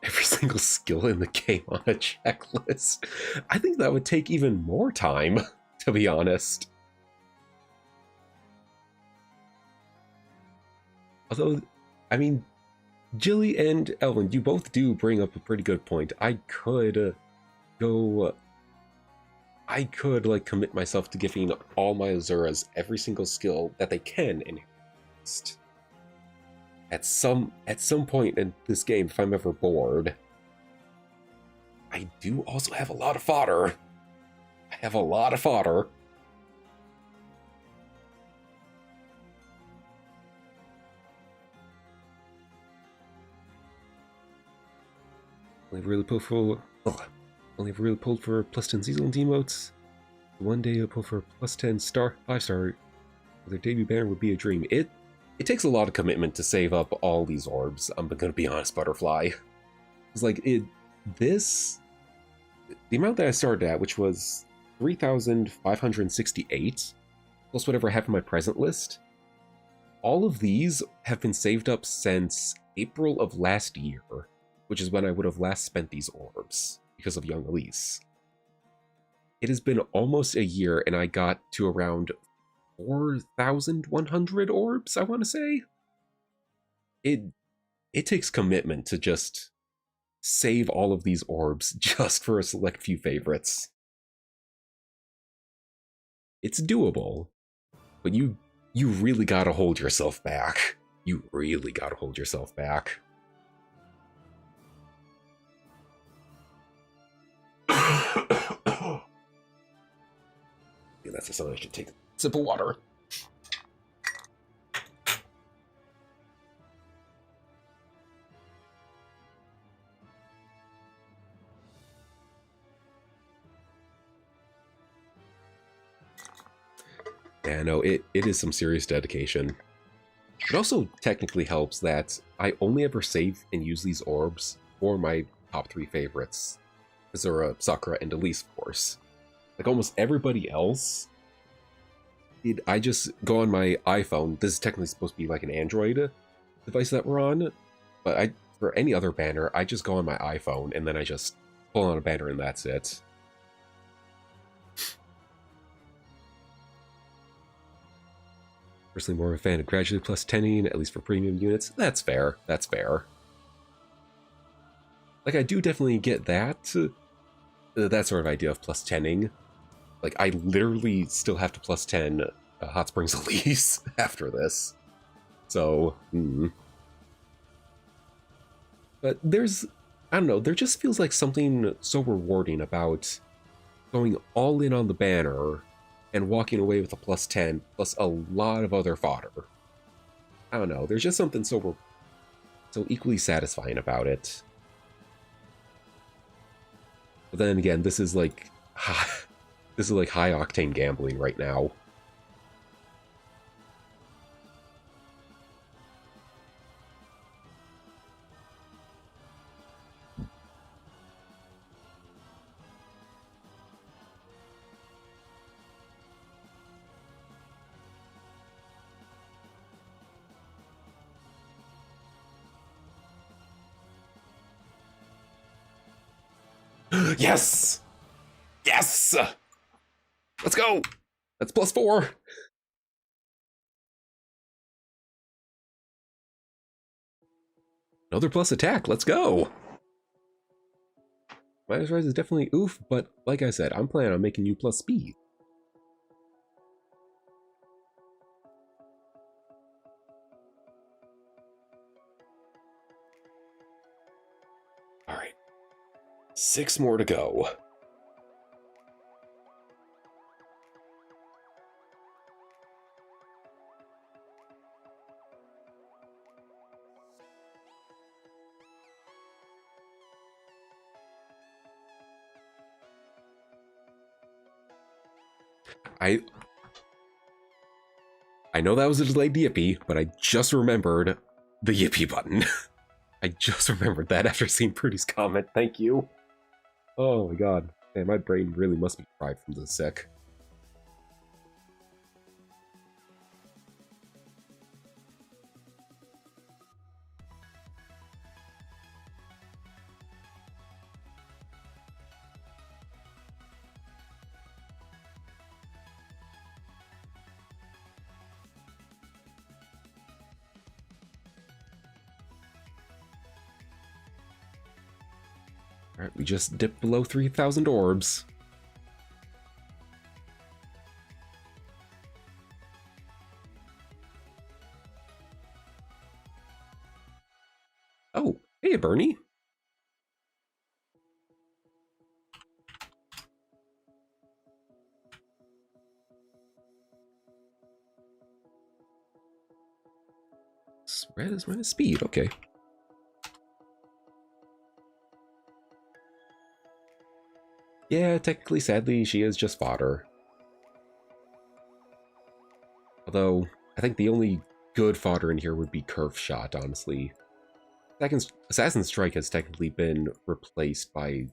Every single skill in the game on a checklist. I think that would take even more time, to be honest. Although, I mean, Jilly and Elvin, you both do bring up a pretty good point. I could like commit myself to giving all my Azuras every single skill that they can enhance. At some point in this game, if I'm ever bored. I do also have a lot of fodder. I have a lot of fodder. Only really pulled for plus 10 seasonal emotes. One day I pull for plus 10 5-star. Their debut banner would be a dream. It takes a lot of commitment to save up all these orbs. I'm gonna be honest, Butterfly. It's like the amount that I started at, which was 3,568, plus whatever I have in my present list. all of these have been saved up since April of last year, which is when I would have last spent these orbs because of Young Elise. It has been almost a year, and I got to around 4,100 orbs, I want to say. It takes commitment to just save all of these orbs just for a select few favorites. It's doable, but you really gotta hold yourself back. You really gotta hold yourself back. Yeah, that's something I should take a sip of water. Yeah, no, it is some serious dedication. It also technically helps that I only ever save and use these orbs for my top 3 favorites. Azura, Sakura, and Elise, of course. Like almost everybody else, I just go on my iPhone. This is technically supposed to be like an Android device that we're on, but for any other banner, I just go on my iPhone and then I just pull on a banner and that's it. Personally more of a fan of gradually plus 10ing, at least for premium units. That's fair. That's fair. Like, I do definitely get that sort of idea of plus 10ing. Like, I literally still have to plus 10 Hot Springs Elise after this. So, But there's, I don't know, there just feels like something so rewarding about going all in on the banner and walking away with a plus 10, plus a lot of other fodder. I don't know, there's just something so equally satisfying about it. But then again, this is like high octane gambling right now. Yes! Yes! Let's go! That's plus 4! Another plus attack, let's go! Minus rise is definitely oof, but like I said, I'm planning on making you plus speed. Alright. 6 more to go. I know that was a delayed Yippee, but I just remembered the Yippee button. I just remembered that after seeing Prudy's comment. Thank you. Oh my god. Man, my brain really must be fried from the sick. Alright, we just dipped below 3,000 orbs. Oh, hey, Bernie. Red is minus speed, okay. Yeah, technically, sadly, she is just fodder. Although, I think the only good fodder in here would be Curve Shot, honestly. Assassin's Strike has technically been replaced by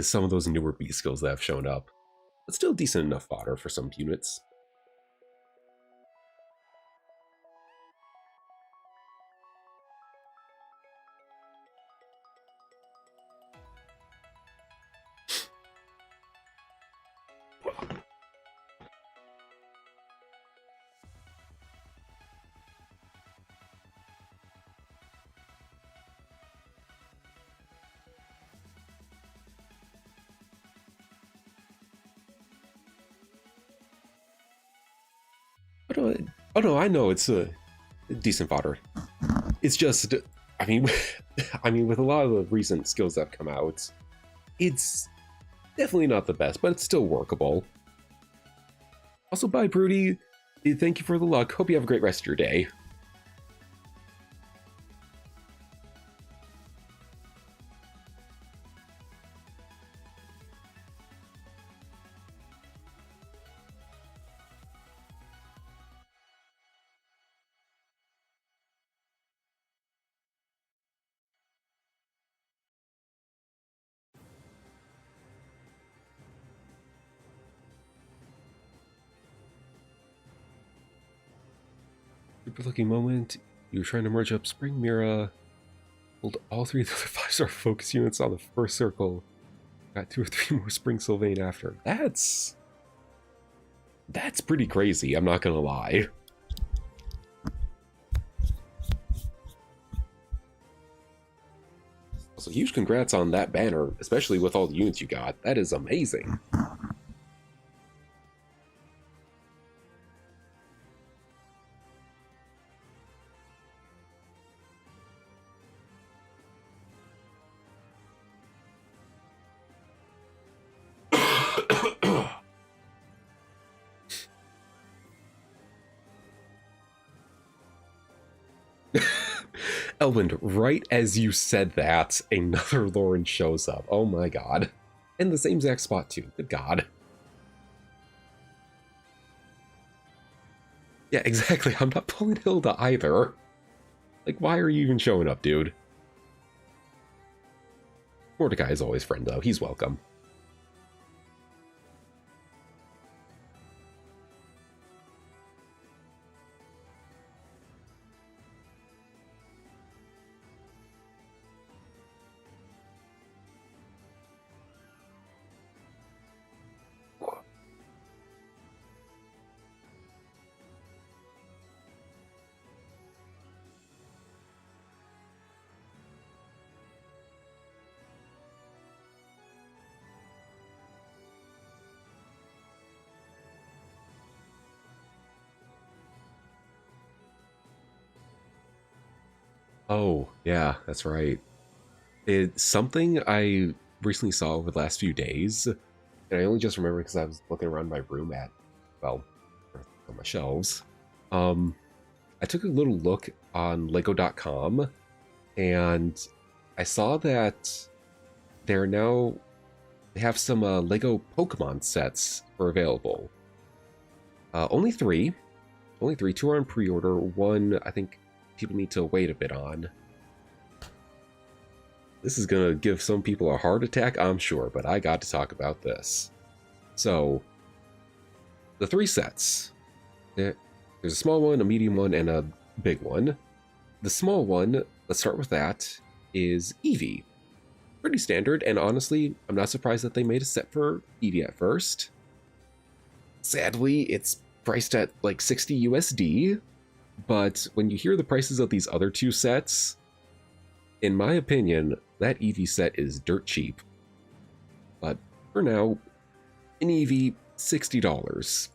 some of those newer B skills that have shown up. But still decent enough fodder for some units. Oh no, I know it's a decent fodder. It's just, I mean, I mean, with a lot of the recent skills that have come out, it's definitely not the best, but it's still workable. Also, bye, Broody. Thank you for the luck. Hope you have a great rest of your day. Super lucky moment. You're trying to merge up Spring Mira. Hold all 3 of the other 5-star focus units on the first circle. Got 2 or 3 more Spring Sylvain after. That's pretty crazy, I'm not gonna lie. So huge congrats on that banner, especially with all the units you got. That is amazing. Elvind, right as you said that, another Lauren shows up. Oh my god. In the same exact spot too. Good god. Yeah, exactly. I'm not pulling Hilda either. Like, why are you even showing up, dude? Mordecai is always friend, though. He's welcome. Oh, yeah, that's right. It's something I recently saw over the last few days, and I only just remember because I was looking around my room at, well, on my shelves. I took a little look on Lego.com, and I saw that they have some Lego Pokemon sets for available. Only three. 2 are on pre-order. 1, I think people need to wait a bit on. This is gonna give some people a heart attack, I'm sure, but I got to talk about this. So, the 3 sets. There's a small one, a medium one, and a big one. The small one, let's start with that, is Eevee. Pretty standard, and honestly, I'm not surprised that they made a set for Eevee at first. Sadly, it's priced at like 60 USD, but when you hear the prices of these other 2 sets, in my opinion, that Eevee set is dirt cheap. But for now, an Eevee, $60.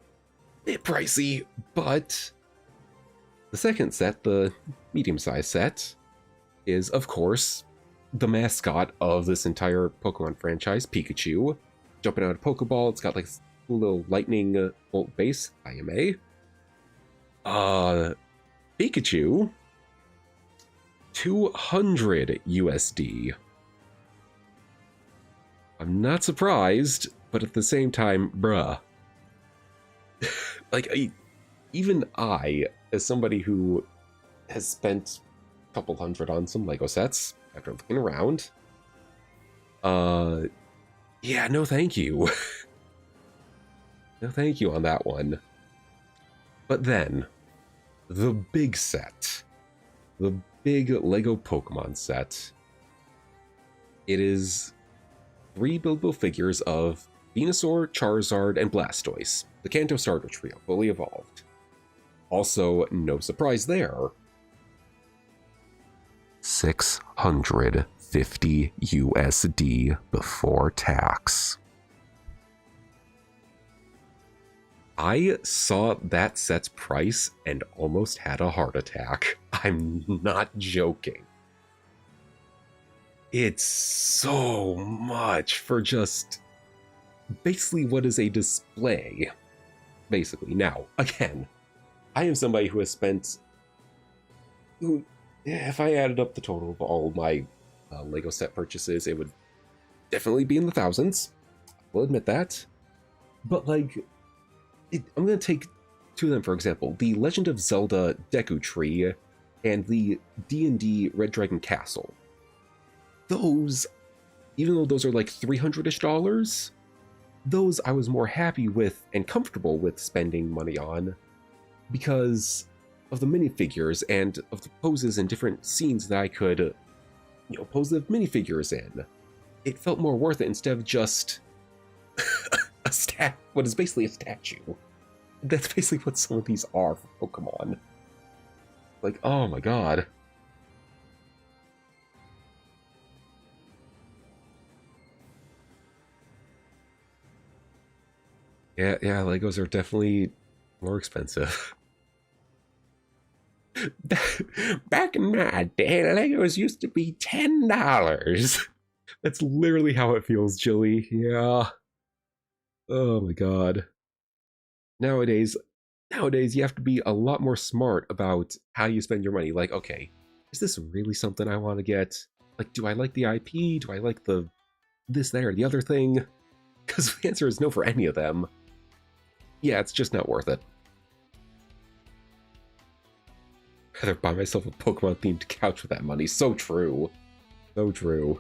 Bit pricey, but the second set, the medium-sized set, is, of course, the mascot of this entire Pokemon franchise, Pikachu. Jumping out of a Pokeball, it's got like a little lightning bolt base, IMA. Pikachu, 200 USD. I'm not surprised, but at the same time, bruh. Like, even I, as somebody who has spent a couple hundred on some Lego sets after looking around, yeah, no thank you. No thank you on that one. But then, the big set. The big Lego Pokemon set. It is 3 buildable figures of Venusaur, Charizard, and Blastoise, the Kanto Starter Trio, fully evolved. Also, no surprise there, 650 USD before tax. I saw that set's price and almost had a heart attack. I'm not joking. It's so much for just basically what is a display. Basically. Now, again, I am somebody who has spent, if I added up the total of all my Lego set purchases, it would definitely be in the thousands. We'll admit that. But like, I'm going to take two of them for example. The Legend of Zelda Deku Tree and the D&D Red Dragon Castle. Those, even though those are like $300-ish, those I was more happy with and comfortable with spending money on because of the minifigures and of the poses and different scenes that I could, pose the minifigures in. It felt more worth it instead of just what is basically a statue. That's basically what some of these are for Pokemon. Like, oh my god. Yeah, Legos are definitely more expensive. Back in my day, Legos used to be $10. That's literally how it feels, Jilly. Yeah. Oh my god. Nowadays you have to be a lot more smart about how you spend your money. Like, okay, is this really something I want to get? Like, do I like the IP? Do I like the this, that, or the other thing? Because the answer is no for any of them. Yeah, it's just not worth it. I'd rather buy myself a Pokemon-themed couch with that money. So true. So true.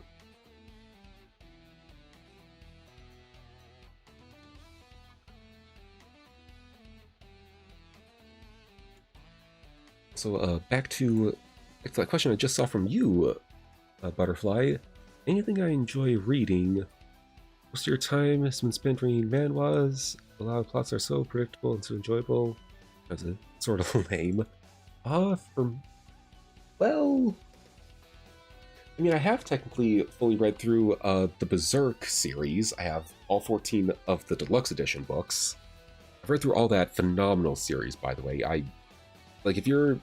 So, back to that question I just saw from you, Butterfly. Anything I enjoy reading? Most of your time has been spent reading manhwas. A lot of plots are so predictable and so enjoyable. That's sort of lame. Well, I mean, I have technically fully read through the Berserk series. I have all 14 of the deluxe edition books. I've read through all that phenomenal series, by the way. Like, if you're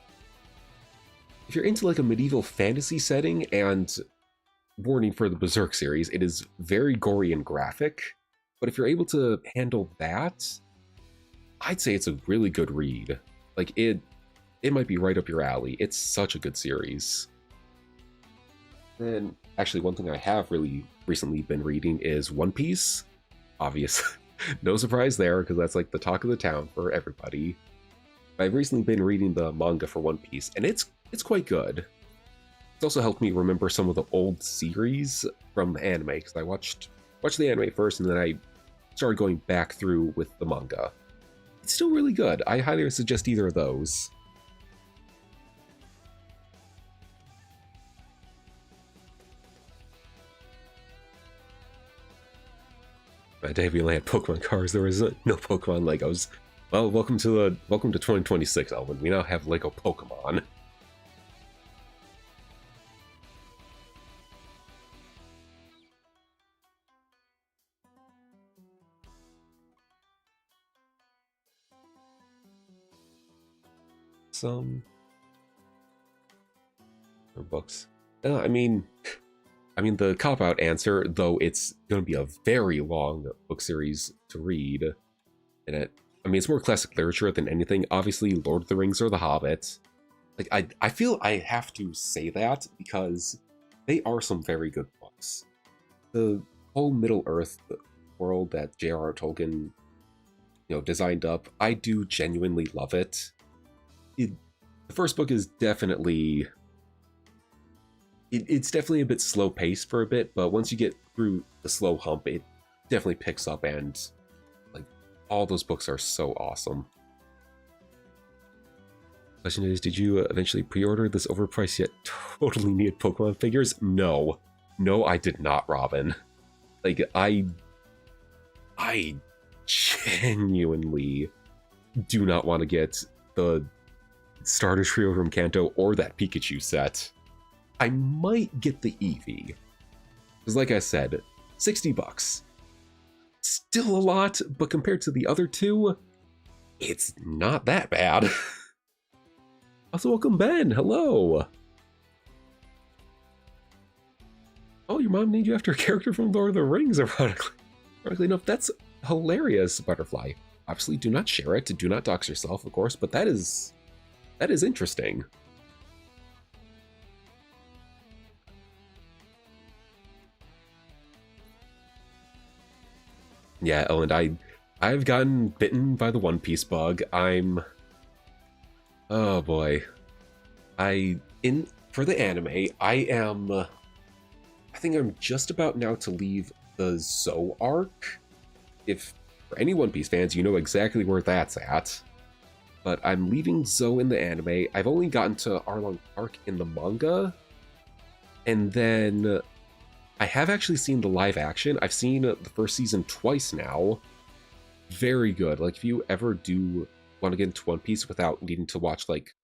into like a medieval fantasy setting, and warning for the Berserk series, it is very gory and graphic. But if you're able to handle that, I'd say it's a really good read. Like, it might be right up your alley. It's such a good series. And actually, one thing I have really recently been reading is One Piece. Obvious. No surprise there, because that's like the talk of the town for everybody. I've recently been reading the manga for One Piece, and it's quite good. It's also helped me remember some of the old series from anime, because I watched the anime first, and then I started going back through with the manga. It's still really good. I highly suggest either of those. That day we only had Pokemon cards. There was no Pokemon Legos. Well, welcome to 2026, Elvin. We now have Lego Pokemon. Some books. I mean, the cop-out answer, though it's going to be a very long book series to read, and it's more classic literature than anything. Obviously, Lord of the Rings or The Hobbit. Like, I feel I have to say that because they are some very good books. The whole Middle-earth world that J.R.R. Tolkien, designed up, I do genuinely love it. The first book is definitely... It's definitely a bit slow-paced for a bit, but once you get through the slow hump, it definitely picks up, and like, all those books are so awesome. Question is, did you eventually pre-order this overpriced yet totally needed Pokemon figures? No, I did not, Robin. Like, I genuinely do not want to get the starter trio from Kanto or that Pikachu set. I might get the Eevee. Because like I said, $60. Still a lot, but compared to the other two, It's not that bad. Also, welcome Ben. Hello. Oh, your mom named you after a character from Lord of the Rings, ironically. Ironically enough, that's hilarious, Butterfly. Obviously, do not share it. Do not dox yourself, of course, but that is interesting. Yeah, oh, and I've gotten bitten by the One Piece bug. Oh boy. For the anime, I think I'm just about now to leave the Zoe arc. If, for any One Piece fans, you know exactly where that's at. But I'm leaving Zoe in the anime. I've only gotten to Arlong Park in the manga. And then I have actually seen the live action. I've seen the first season twice now. Very good. Like, if you ever do want to get into One Piece without needing to watch, like,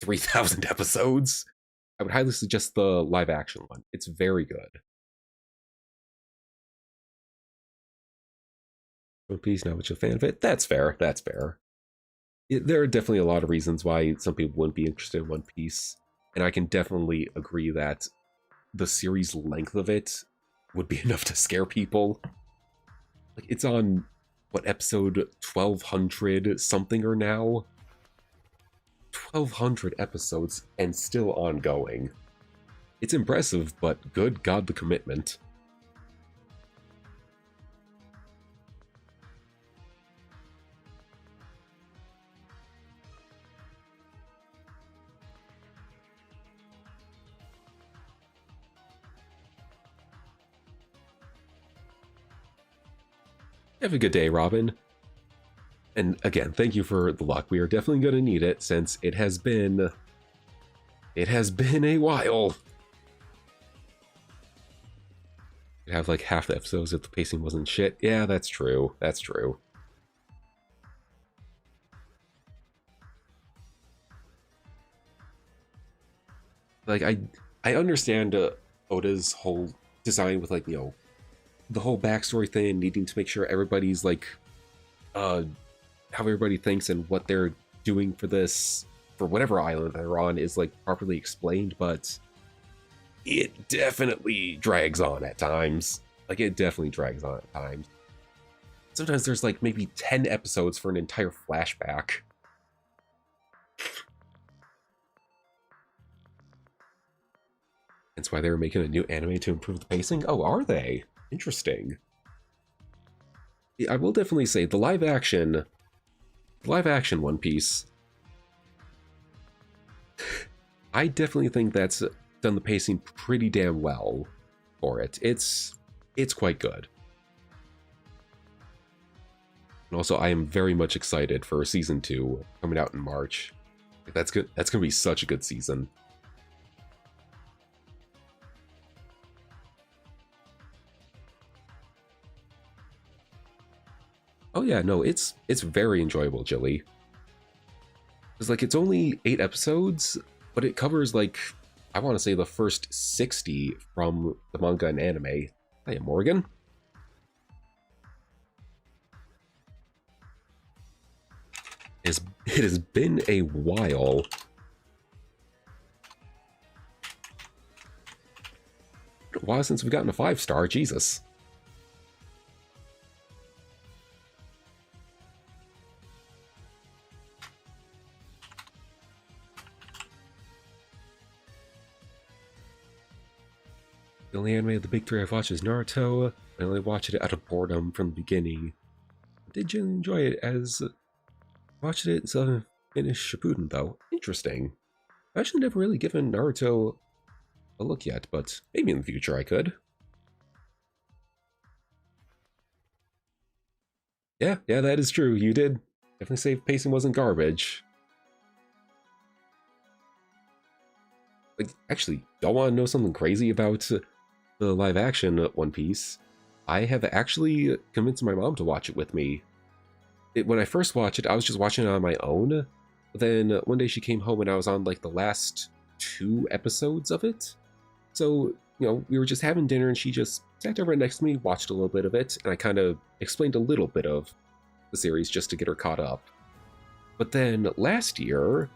3,000 episodes, I would highly suggest the live action one. It's very good. One Piece, not much of a fan of it. That's fair. That's fair. There are definitely a lot of reasons why some people wouldn't be interested in One Piece. And I can definitely agree that the series length of it would be enough to scare people. Like, it's on, what, episode 1200 something or now? 1200 episodes and still ongoing. It's impressive, but good God, the commitment. Have a good day, Robin. And again, thank you for the luck. We are definitely going to need it since it has been a while. You'd have like half the episodes if the pacing wasn't shit. Yeah, that's true. That's true. Like, I understand Oda's whole design with, like, you know, the whole backstory thing, needing to make sure everybody's like how everybody thinks and what they're doing for this, for whatever island they're on, is like properly explained, but it definitely drags on at times. Like, it definitely drags on at times. Sometimes there's like maybe 10 episodes for an entire flashback. That's why they were making a new anime to improve the pacing. Oh, are they? Interesting. Yeah, I will definitely say the live action One Piece, I definitely think that's done the pacing pretty damn well for it. It's quite good. And also, I am very much excited for season 2 coming out in March. That's good. That's gonna be such a good season. Oh yeah, no, it's very enjoyable, Jilly. It's like, it's only 8 episodes, but it covers, like, I want to say the first 60 from the manga and anime. Hey, Morgan. It has been a while. A while since we've gotten a 5-star, Jesus. The only anime of the big 3 I've watched is Naruto. I only watched it out of boredom from the beginning. I did enjoy it as watched it until I finished Shippuden, though. Interesting. I've actually never really given Naruto a look yet, but maybe in the future I could. Yeah, that is true. You did definitely say pacing wasn't garbage. Like, actually, y'all want to know something crazy about the live action One Piece? I have actually convinced my mom to watch it with me. When I first watched it, I was just watching it on my own. But then one day she came home and I was on like the last 2 episodes of it. So, you know, we were just having dinner and she just sat down right next to me, watched a little bit of it, and I kind of explained a little bit of the series just to get her caught up. But then last year,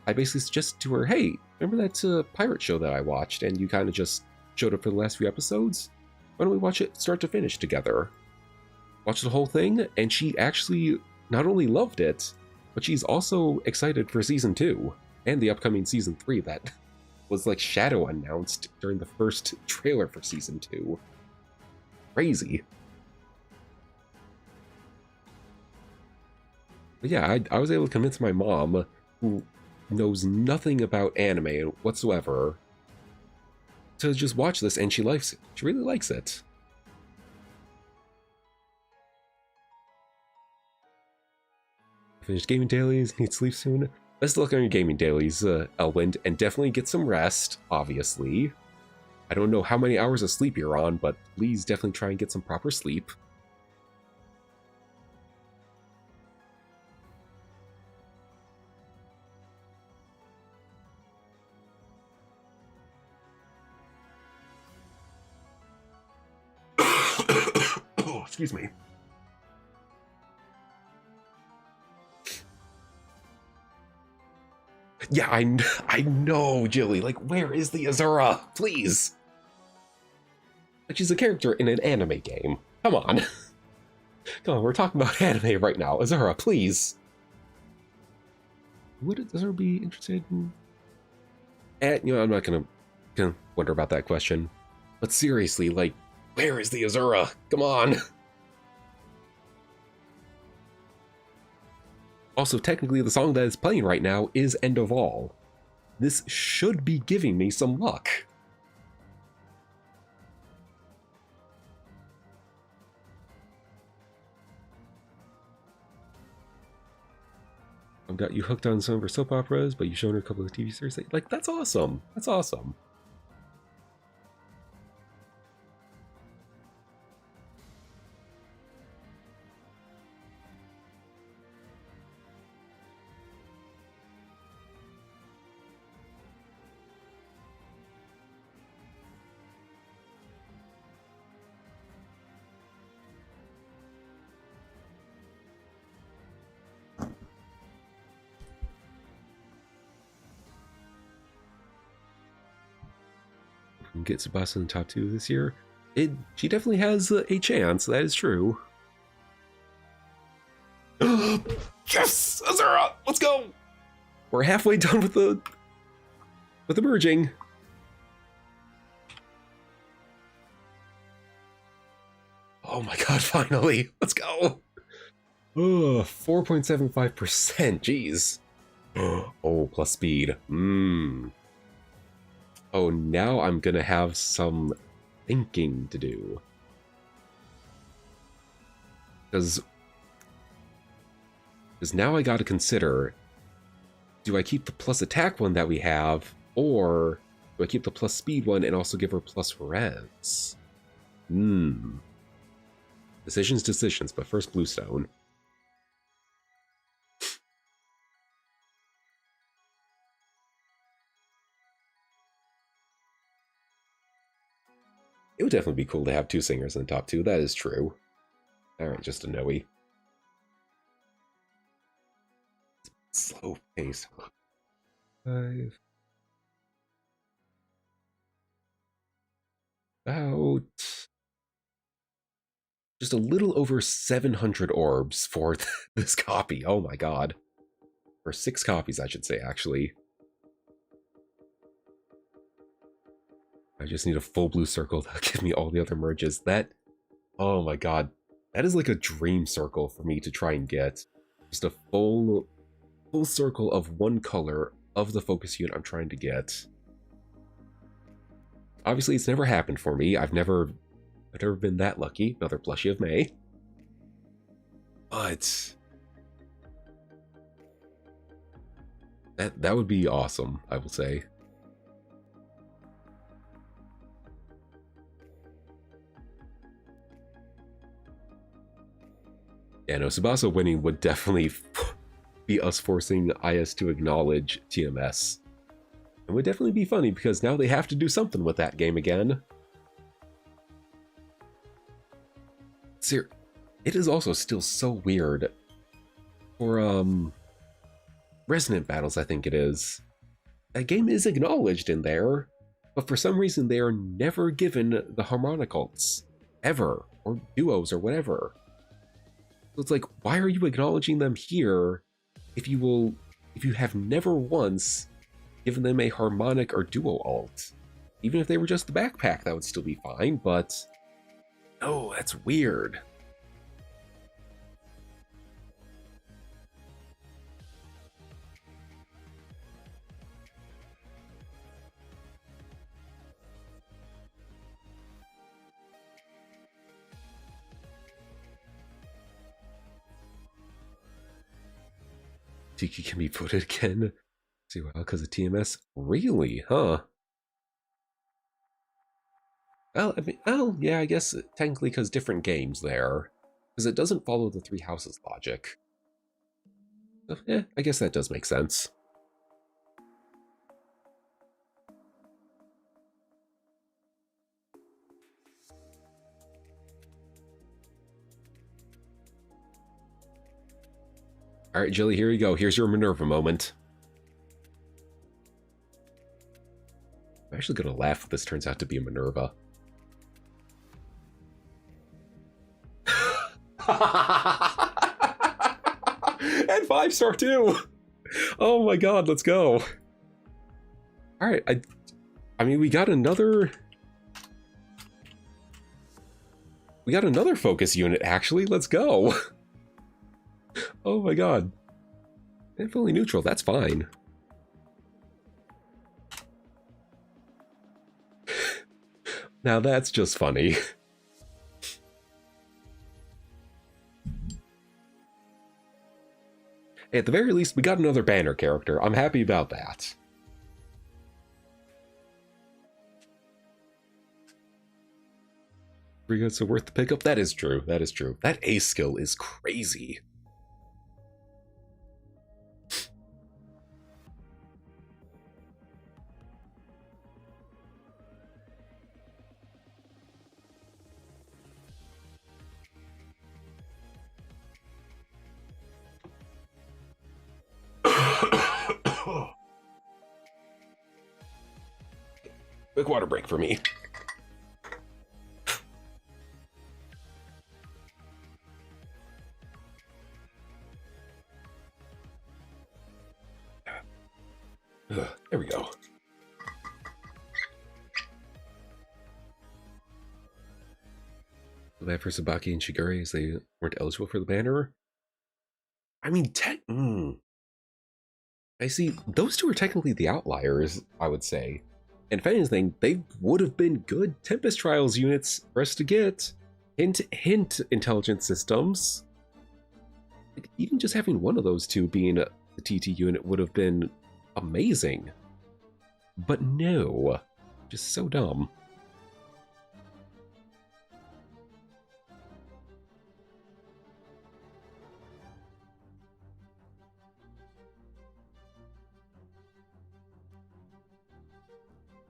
I basically suggested to her, hey, remember that pirate show that I watched and you kind of just showed up for the last few episodes? Why don't we watch it start to finish together? Watched the whole thing, and she actually not only loved it, but she's also excited for season 2 and the upcoming season 3 that was like shadow announced during the first trailer for season 2. Crazy. But yeah, I was able to convince my mom, who knows nothing about anime whatsoever, to just watch this, and she likes it. She really likes it. Finished gaming dailies, need sleep soon. Best of luck on your gaming dailies, Elwind, and definitely get some rest, obviously. I don't know how many hours of sleep you're on, but please definitely try and get some proper sleep. Oh, excuse me. Yeah, I know, Jilly. Like, where is the Azura? Please. Like, she's a character in an anime game. Come on. Come on, we're talking about anime right now. Azura, please. Would Azura be interested in... you know, I'm not gonna wonder about that question. But seriously, like, where is the Azura? Come on. Also, technically, the song that is playing right now is End of All. This should be giving me some luck. I've got you hooked on some of her soap operas, but you've shown her a couple of TV series. Like, that's awesome. That's awesome. Get Tsubasa in the top 2 this year. She definitely has a chance, that is true. Yes! Azura! Let's go! We're halfway done with the merging. Oh my god, finally! Let's go! 4.75%, jeez. Oh, plus speed. Oh, now I'm gonna have some thinking to do. Because now I gotta consider, do I keep the plus attack one that we have, or do I keep the plus speed one and also give her plus res? Decisions, but first Bluestone. It would definitely be cool to have 2 singers in the top 2, that is true. Alright, just a no-y. Slow pace. 5. About just a little over 700 orbs for this copy. Oh my god. For 6 copies, I should say, actually. I just need a full blue circle that'll give me all the other merges. That, oh my god. That is like a dream circle for me to try and get. Just a full circle of one color of the focus unit I'm trying to get. Obviously, it's never happened for me. I've never been that lucky. Another plushie of May. But that would be awesome, I will say. Yeah, no, Tsubasa winning would definitely be us forcing IS to acknowledge TMS. It would definitely be funny because now they have to do something with that game again. It is also still so weird for Resonant Battles, I think it is. That game is acknowledged in there, but for some reason they are never given the harmonicals. Ever. Or duos or whatever. So it's like, why are you acknowledging them here if you have never once given them a harmonic or duo alt? Even if they were just the backpack, that would still be fine, but oh, that's weird. Tiki can be voted again. See, well, because of TMS? Really? Huh? Well, I mean, well, yeah, I guess technically because different games there. Because it doesn't follow the Three Houses logic. So, yeah, I guess that does make sense. Alright, Jilly, here you go. Here's your Minerva moment. I'm actually gonna laugh if this turns out to be a Minerva. And 5-star too! Oh my god, let's go. Alright, I mean, we got another focus unit, actually. Let's go. Oh my god. And fully neutral, that's fine. Now that's just funny. At the very least, we got another banner character. I'm happy about that. Pretty good, so worth the pickup? That is true, that is true. That ace skill is crazy. Quick water break for me. There we go. Bad for Sabaki and Shigure as they weren't eligible for the banner. I mean, I see, those two are technically the outliers, I would say. And if anything, they would have been good Tempest Trials units for us to get. Hint intelligence systems. Like, even just having one of those two being the TT unit would have been amazing. But no, just so dumb.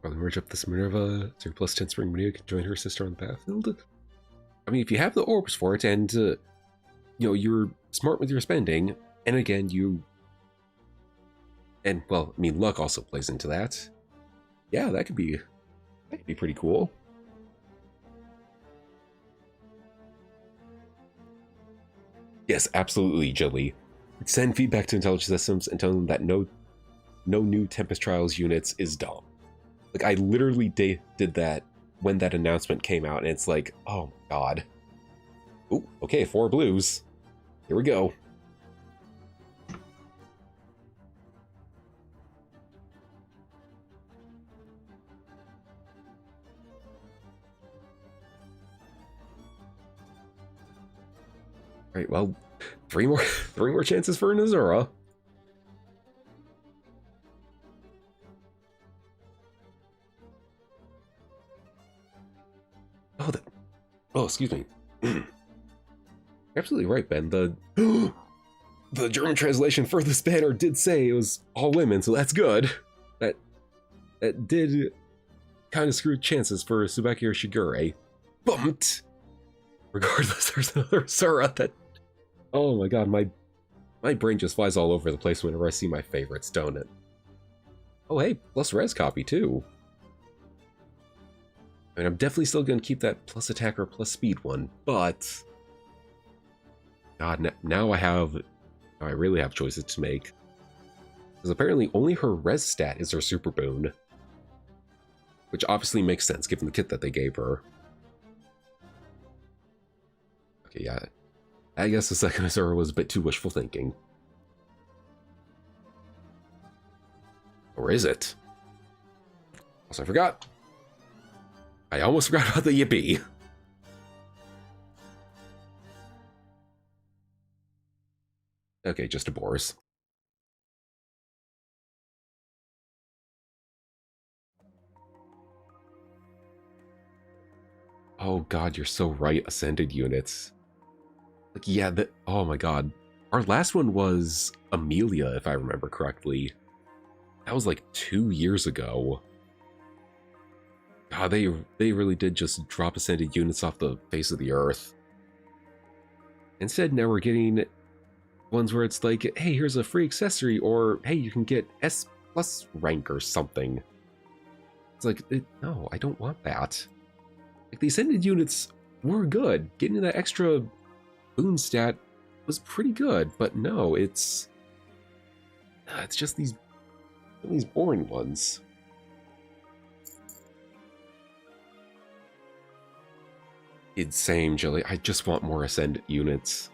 Probably merge up this Minerva to plus 10 Spring Maria can join her sister on the battlefield. I mean, if you have the orbs for it and, you know, you're smart with your spending, and again, and, well, I mean, luck also plays into that. Yeah, that could be pretty cool. Yes, absolutely, Jilly. Send feedback to intelligence systems and tell them that no new Tempest Trials units is dumb. Like, I literally did that when that announcement came out, and it's like, oh my god. Ooh, okay, 4 blues. Here we go. Right, well, three more chances for an Azura. Oh, excuse me. You're absolutely right, Ben. The German translation for this banner did say it was all women, so that's good. That did kind of screw chances for Tsubaki or Shigure. Bumped. Regardless, there's another Azura that. Oh my god, my My brain just flies all over the place whenever I see my favorites, don't it? Oh hey, plus res copy too. I mean, I'm definitely still going to keep that plus attacker plus speed one, but... God, now I really have choices to make. Because apparently only her res stat is her super boon. Which obviously makes sense given the kit that they gave her. Okay, yeah. I guess the second Azura was a bit too wishful thinking. Or is it? Also, I forgot. I almost forgot about the Yippee. Okay, just a Boris. Oh god, you're so right, Ascended units. Like, yeah, oh my god. Our last one was Amelia, if I remember correctly. That was like 2 years ago. God, they really did just drop Ascended units off the face of the earth. Instead, now we're getting ones where it's like, hey, here's a free accessory, or hey, you can get S+ rank or something. It's like, no, I don't want that. Like, the Ascended units were good. Getting that extra boon stat was pretty good, but no, it's just these boring ones. It's same, Jilly. I just want more Ascended units.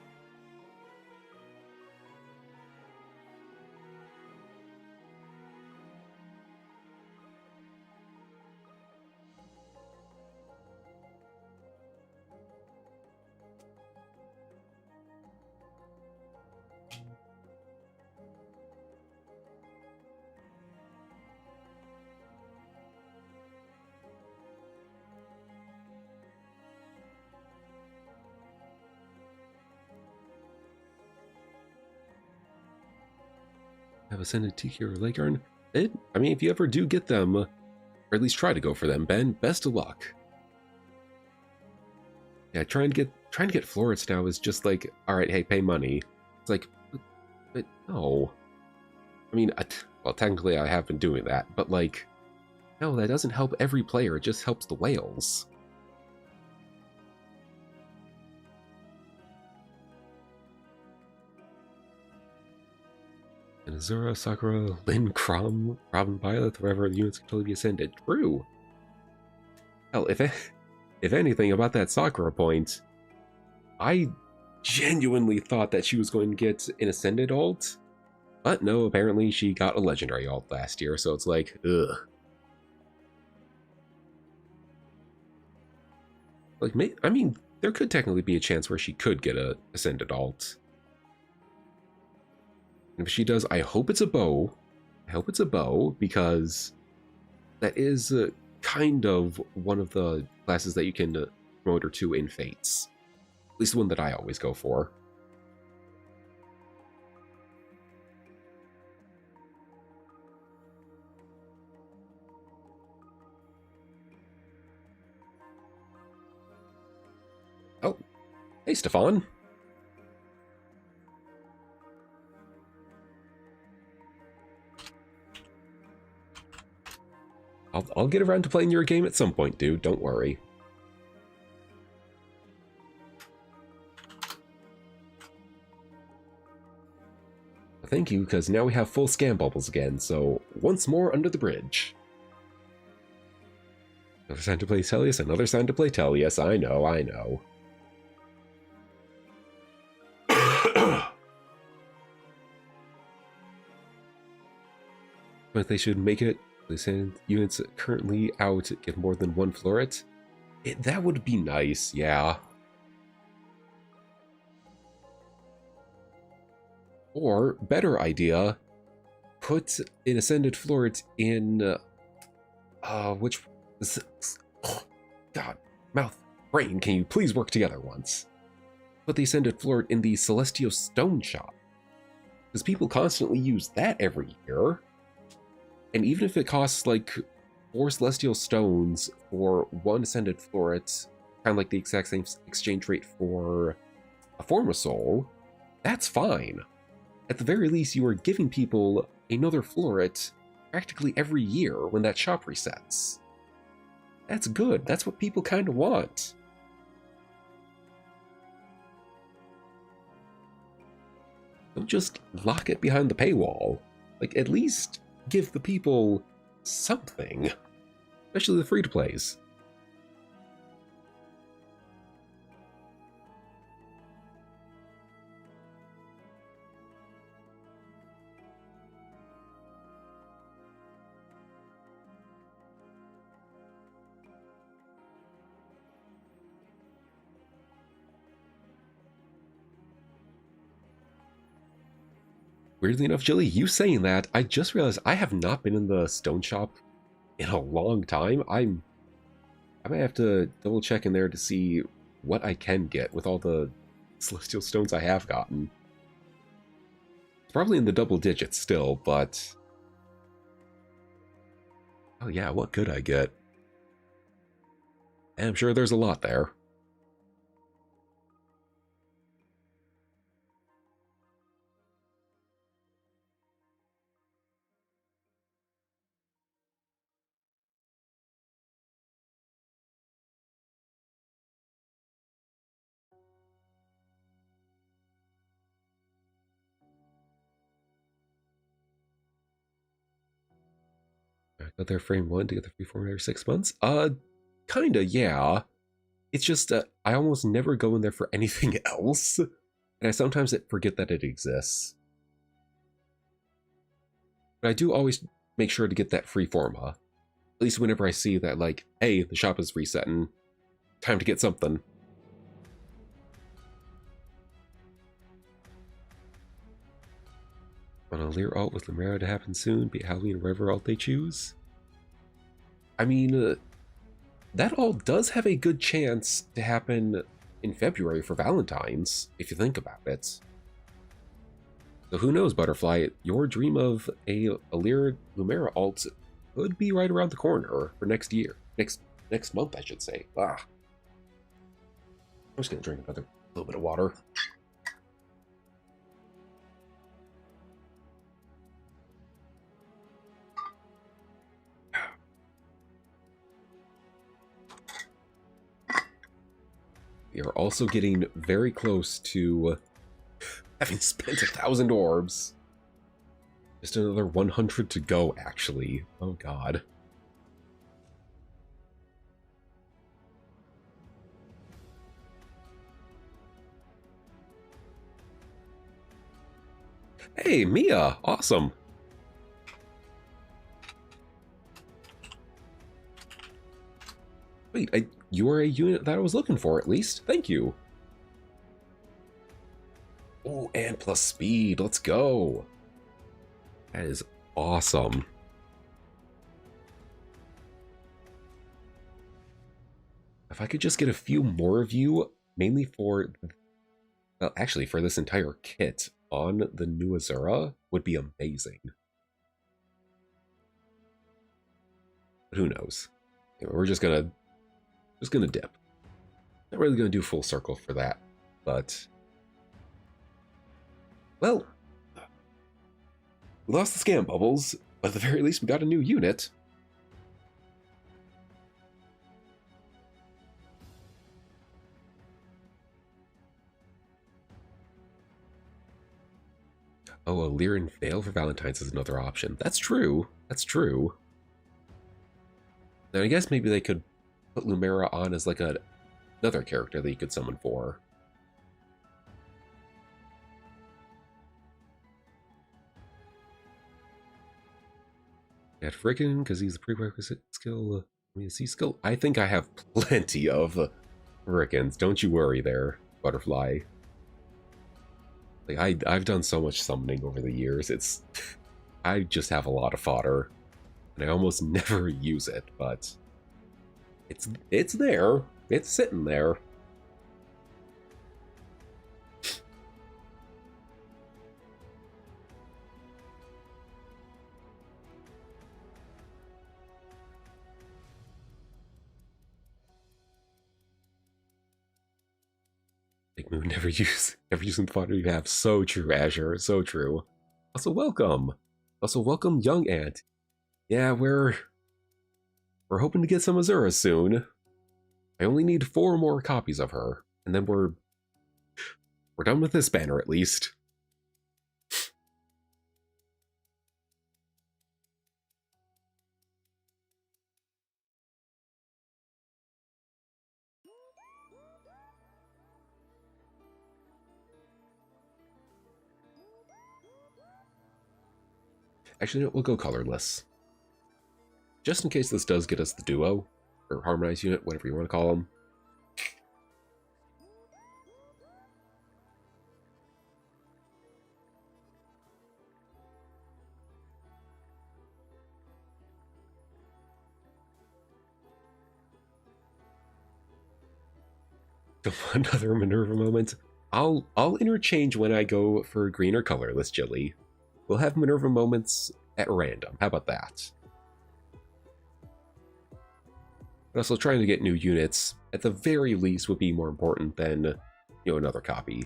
Have Ascended Tiki or Leghorn? I mean, if you ever do get them, or at least try to go for them, Ben, best of luck. Yeah, trying to get Florets now is just like, all right, hey, pay money. It's like, but no. I mean, well, technically I have been doing that, but like, no, that doesn't help every player. It just helps the whales. And Azura, Sakura, Lin, Crom, Robin, Violet, wherever the units can totally be ascended. True. Hell, if anything about that Sakura point, I genuinely thought that she was going to get an Ascended ult, but no, apparently she got a Legendary ult last year, so it's like, ugh. Like, I mean, there could technically be a chance where she could get a Ascended ult. And if she does, I hope it's a bow. I hope it's a bow, because that is kind of one of the classes that you can promote her to in Fates. At least the one that I always go for. Oh, hey, Stefan. I'll get around to playing your game at some point, dude. Don't worry. Thank you, because now we have full scam bubbles again, so once more under the bridge. Another sign to play Tellius, another sign to play Tellius. I know, I know. But they should make it. They send units currently out get more than one floret. That would be nice, yeah. Or, better idea, put an Ascended floret in, which, God, mouth, brain, can you please work together once? Put the Ascended floret in the Celestial Stone shop, because people constantly use that every year. And even if it costs like 4 Celestial Stones for 1 Ascended floret, kind of like the exact same exchange rate for a Form of Soul, that's fine. at the very least, you are giving people another floret practically every year when that shop resets. That's good. That's what people kind of want. Don't just lock it behind the paywall. Like, at least give the people something. Especially the free-to-plays. Weirdly enough, Jilly, you saying that, I just realized I have not been in the stone shop in a long time. I might have to double check in there to see what I can get with all the celestial stones I have gotten. It's probably in the double digits still, but... oh yeah, what could I get? And I'm sure there's a lot there. I got there frame 1 to get the free form every 6 months? Kinda, yeah. It's just, I almost never go in there for anything else. And I sometimes forget that it exists. But I do always make sure to get that free forma. At least whenever I see that, like, hey, the shop is resetting. Time to get something. On a Lear alt with Lumera to happen soon, be it Halloween or whatever alt they choose. I mean, that alt does have a good chance to happen in February for Valentine's, if you think about it. So who knows, Butterfly, your dream of a Lear Lumera alt could be right around the corner for next year. Next month, I should say. I'm just gonna drink another little bit of water. We are also getting very close to having spent 1,000 orbs. Just another 100 to go, actually. Oh god. Hey, Mia! Awesome! Wait, you are a unit that I was looking for, at least. Thank you. Oh, and plus speed. Let's go. That is awesome. If I could just get a few more of you, mainly for... well, actually, for this entire kit on the new Azura, would be amazing. But who knows? Anyway, we're just gonna dip. Not really gonna do full circle for that, but... well, we lost the scam bubbles, but at the very least we got a new unit. Oh, a Lyran Veil for Valentine's is another option. That's true. That's true. Now, I guess maybe they could put Lumera on as like another character that you could summon for. Got Frickin, because he's a prerequisite skill. I mean, C skill. I think I have plenty of Frickins. Don't you worry there, Butterfly. Like I've done so much summoning over the years. It's I just have a lot of fodder, and I almost never use it. But it's there. It's sitting there. Big move, never using the fodder you have. So true, Azure, so true. Also welcome. Also welcome, young ant. Yeah, we're hoping to get some Azura soon. I only need 4 more copies of her, and then we're done with this banner at least. Actually, no, we'll go colorless. Just in case this does get us the duo, or harmonized unit, whatever you want to call them. Another Minerva moment. I'll interchange when I go for green or colorless Jilly. We'll have Minerva moments at random. How about that? But also trying to get new units, at the very least, would be more important than, another copy.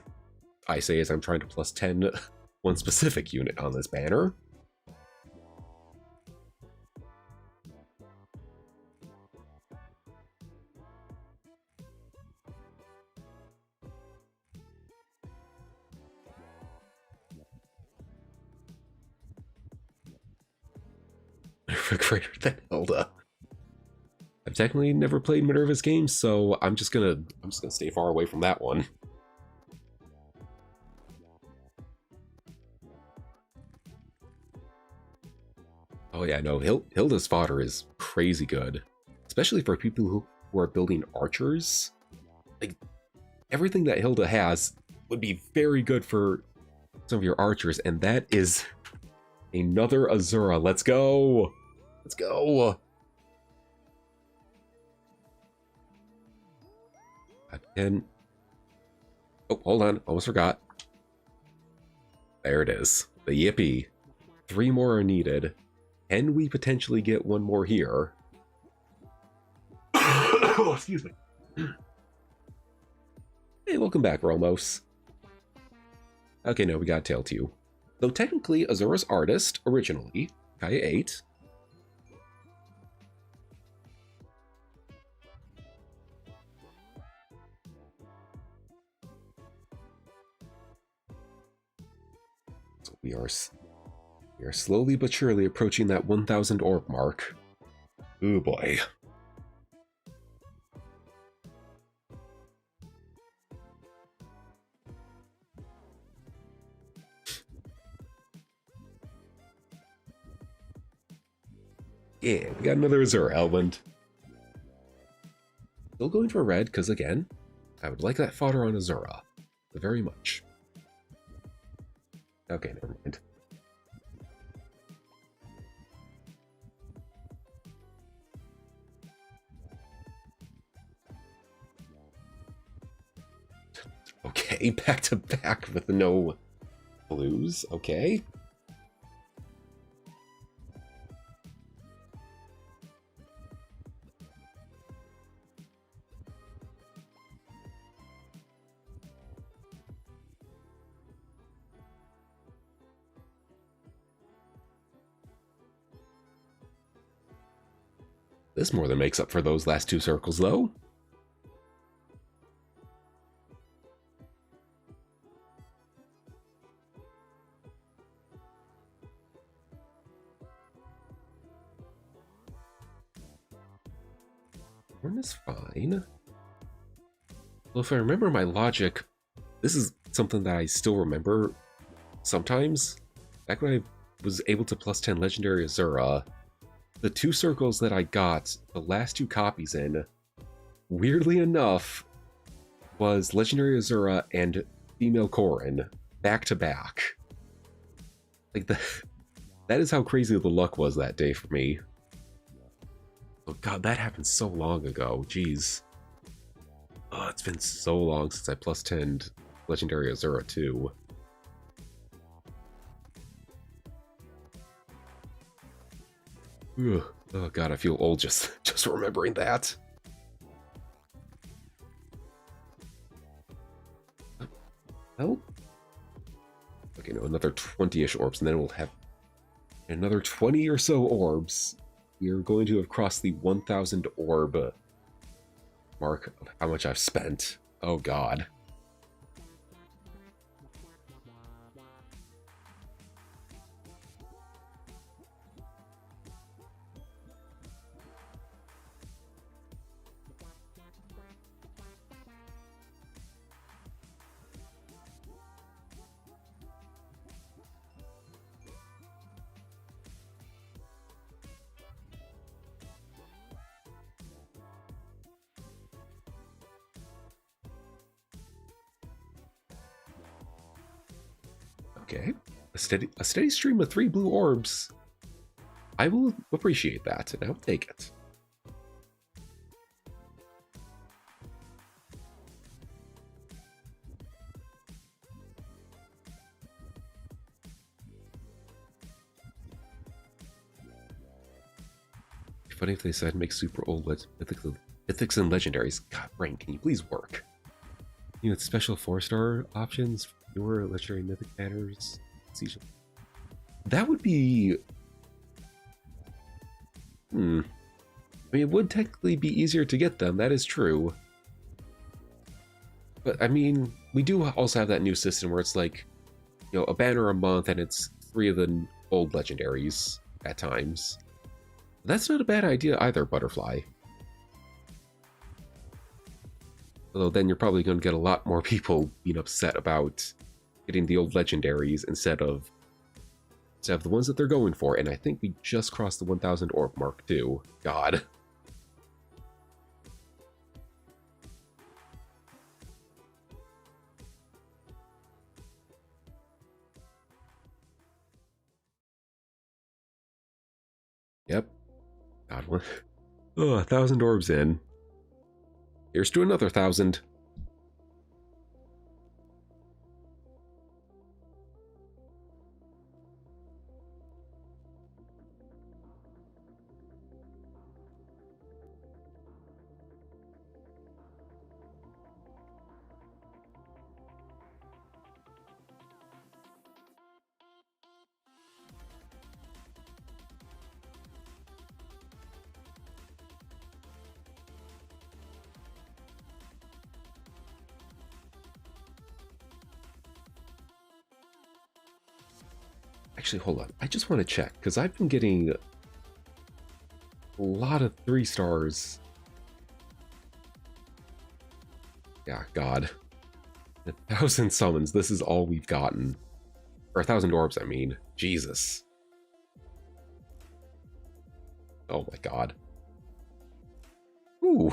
I say as I'm trying to plus 10 one specific unit on this banner. Greater than Hilda. I've technically never played Minerva's games, so I'm just gonna stay far away from that one. Oh yeah, no, Hilda's fodder is crazy good, especially for people who are building archers. Like, everything that Hilda has would be very good for some of your archers, and that is another Azura. Let's go! Let's go! 10. Oh, hold on. Almost forgot. There it is. The Yippee. 3 more are needed. Can we potentially get 1 more here? Oh, excuse me. Hey, welcome back, Romos. Okay, no, we got Tail 2. Though technically, Azura's artist, originally, Kaya 8. So we are slowly but surely approaching that 1,000 orb mark. Oh boy. Yeah, we got another Azura Elvind. Still going for red, because again, I would like that fodder on Azura. Very much. Okay, never mind. Okay, back to back with no blues. Okay. This more than makes up for those last 2 circles, though. One is fine. Well, if I remember my logic, this is something that I still remember sometimes. Back when I was able to plus 10 Legendary Azura, the 2 circles that I got, the last 2 copies in, weirdly enough, was Legendary Azura and Female Corrin, back to back. Like, that is how crazy the luck was that day for me. Oh god, that happened so long ago, jeez. Oh, it's been so long since I plus 10'd Legendary Azura too. Ugh. Oh god, I feel old just remembering that. Well, okay, no, another 20-ish orbs, and then we'll have another 20 or so orbs. We're going to have crossed the 1,000 orb mark of how much I've spent. Oh god. Okay, a steady stream of 3 blue orbs. I will appreciate that, and I'll take it. It'd be funny if they decided to make super old mythics and legendaries. God, Brain, can you please work? You know, it's special 4-star options, fewer legendary mythic banners. That would be... I mean, it would technically be easier to get them, that is true. But, I mean, we do also have that new system where it's like, you know, a banner a month and it's 3 of the old legendaries at times. That's not a bad idea either, Butterfly. Although then you're probably going to get a lot more people being upset about getting the old legendaries instead of the ones that they're going for. And I think we just crossed the 1,000 orb mark too. God. Yep. God, what? Oh, 1,000 orbs in. Here's to another 1,000. Actually, hold on. I just want to check, because I've been getting a lot of 3 stars. Yeah, God. 1,000 summons, this is all we've gotten. Or 1,000 orbs, I mean. Jesus. Oh my god. Ooh.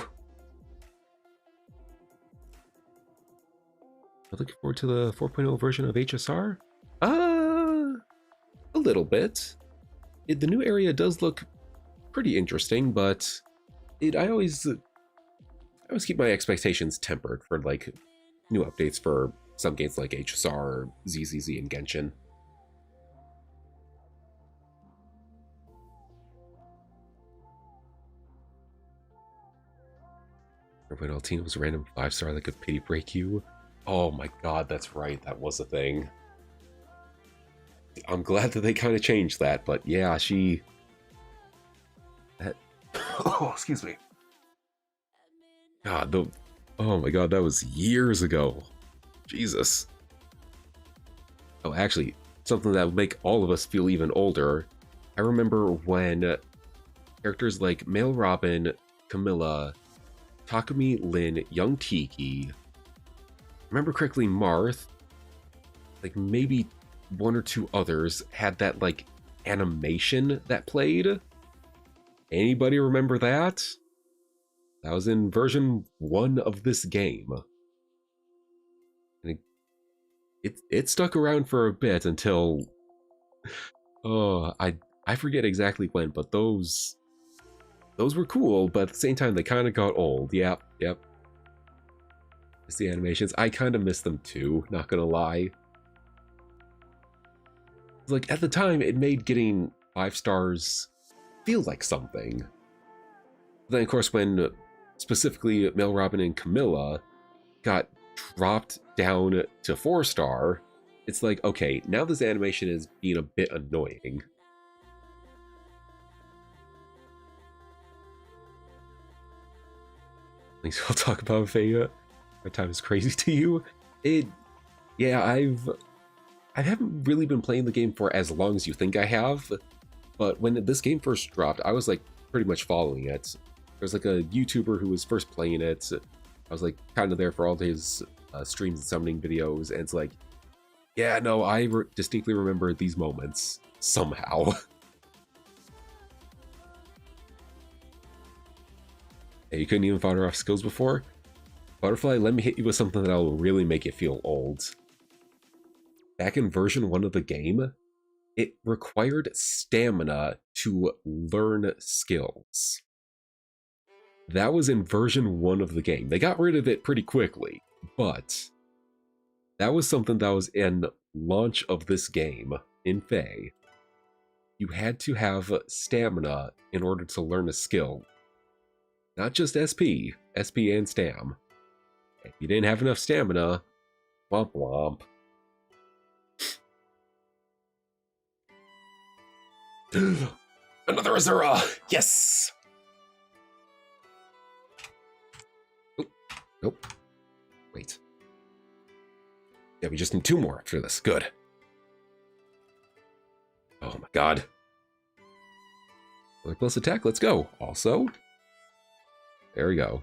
I'm looking forward to the 4.0 version of HSR. A little bit. The new area does look pretty interesting, but I always keep my expectations tempered for like new updates for some games like HSR, ZZZ, and Genshin. When Altina was a random 5-star that could pity break you. Oh my god, that's right, that was a thing. I'm glad that they kind of changed that, but yeah, oh, excuse me. God, oh my god, that was years ago. Jesus. Oh, actually, something that would make all of us feel even older. I remember when characters like Male Robin, Camilla, Takumi, Lin, Young Tiki, remember correctly, Marth, like maybe 1 or 2 others had that like animation that played. Anybody remember that? That was in version 1 of this game. And it stuck around for a bit until I forget exactly when, but those were cool, but at the same time they kind of got old. Yep. It's the animations. I kind of miss them too, not gonna lie. Like, at the time, it made getting 5 stars feel like something. Then, of course, when specifically Male Robin and Camilla got dropped down to 4-star, it's like, okay, now this animation is being a bit annoying. At least I'll talk about Vega. My time is crazy to you. Yeah, I haven't really been playing the game for as long as you think I have, but when this game first dropped, I was like pretty much following it. There's like a YouTuber who was first playing it. I was like kind of there for all his streams and summoning videos, and it's like, yeah, no, I distinctly remember these moments somehow. Hey, you couldn't even fire off skills before? Butterfly, let me hit you with something that'll really make you feel old. Back in version 1 of the game, it required stamina to learn skills. That was in version 1 of the game. They got rid of it pretty quickly, but that was something that was in launch of this game in Fae. You had to have stamina in order to learn a skill. Not just SP and stam. If you didn't have enough stamina, womp womp. Another Azura! Yes! Oh, nope. Wait. Yeah, we just need 2 more after this. Good. Oh my god. Plus attack, let's go. Also, there we go.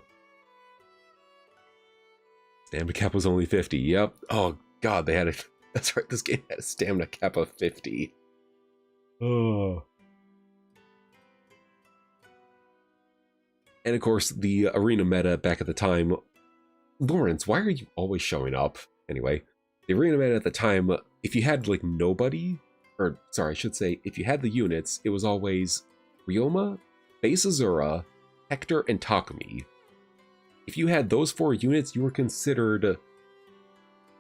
Stamina cap was only 50. Yep. Oh god, they had a... That's right, this game had a stamina cap of 50. Oh. And of course, the arena meta back at the time... Lawrence, why are you always showing up? Anyway, the arena meta at the time, if you had, like, nobody... Or, sorry, I should say, if you had the units, it was always Ryoma, Base Azura, Hector, and Takumi. If you had those 4 units, you were considered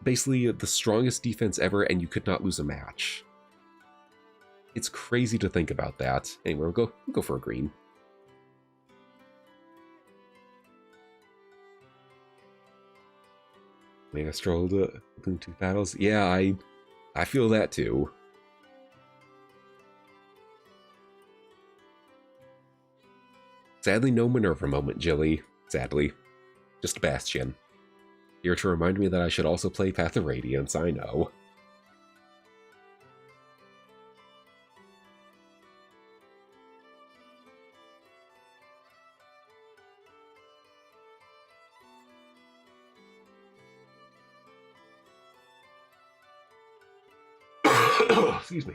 basically the strongest defense ever, and you could not lose a match. It's crazy to think about that. Anyway, we'll go for a green. Mega strolled between 2 battles. Yeah, I feel that too. Sadly, no Minerva moment, Jilly. Sadly. Just a Bastion. Here to remind me that I should also play Path of Radiance, I know. Excuse me.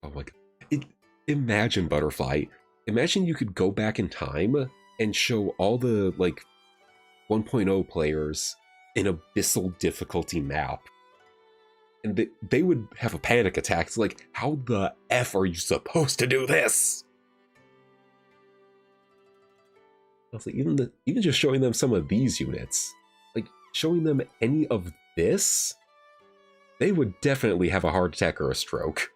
Oh my god. Imagine, Butterfly. Imagine you could go back in time and show all the, like, 1.0 players an abyssal difficulty map. And they would have a panic attack. It's like, how the F are you supposed to do this? Also, even just showing them some of these units, like showing them any of this, they would definitely have a heart attack or a stroke.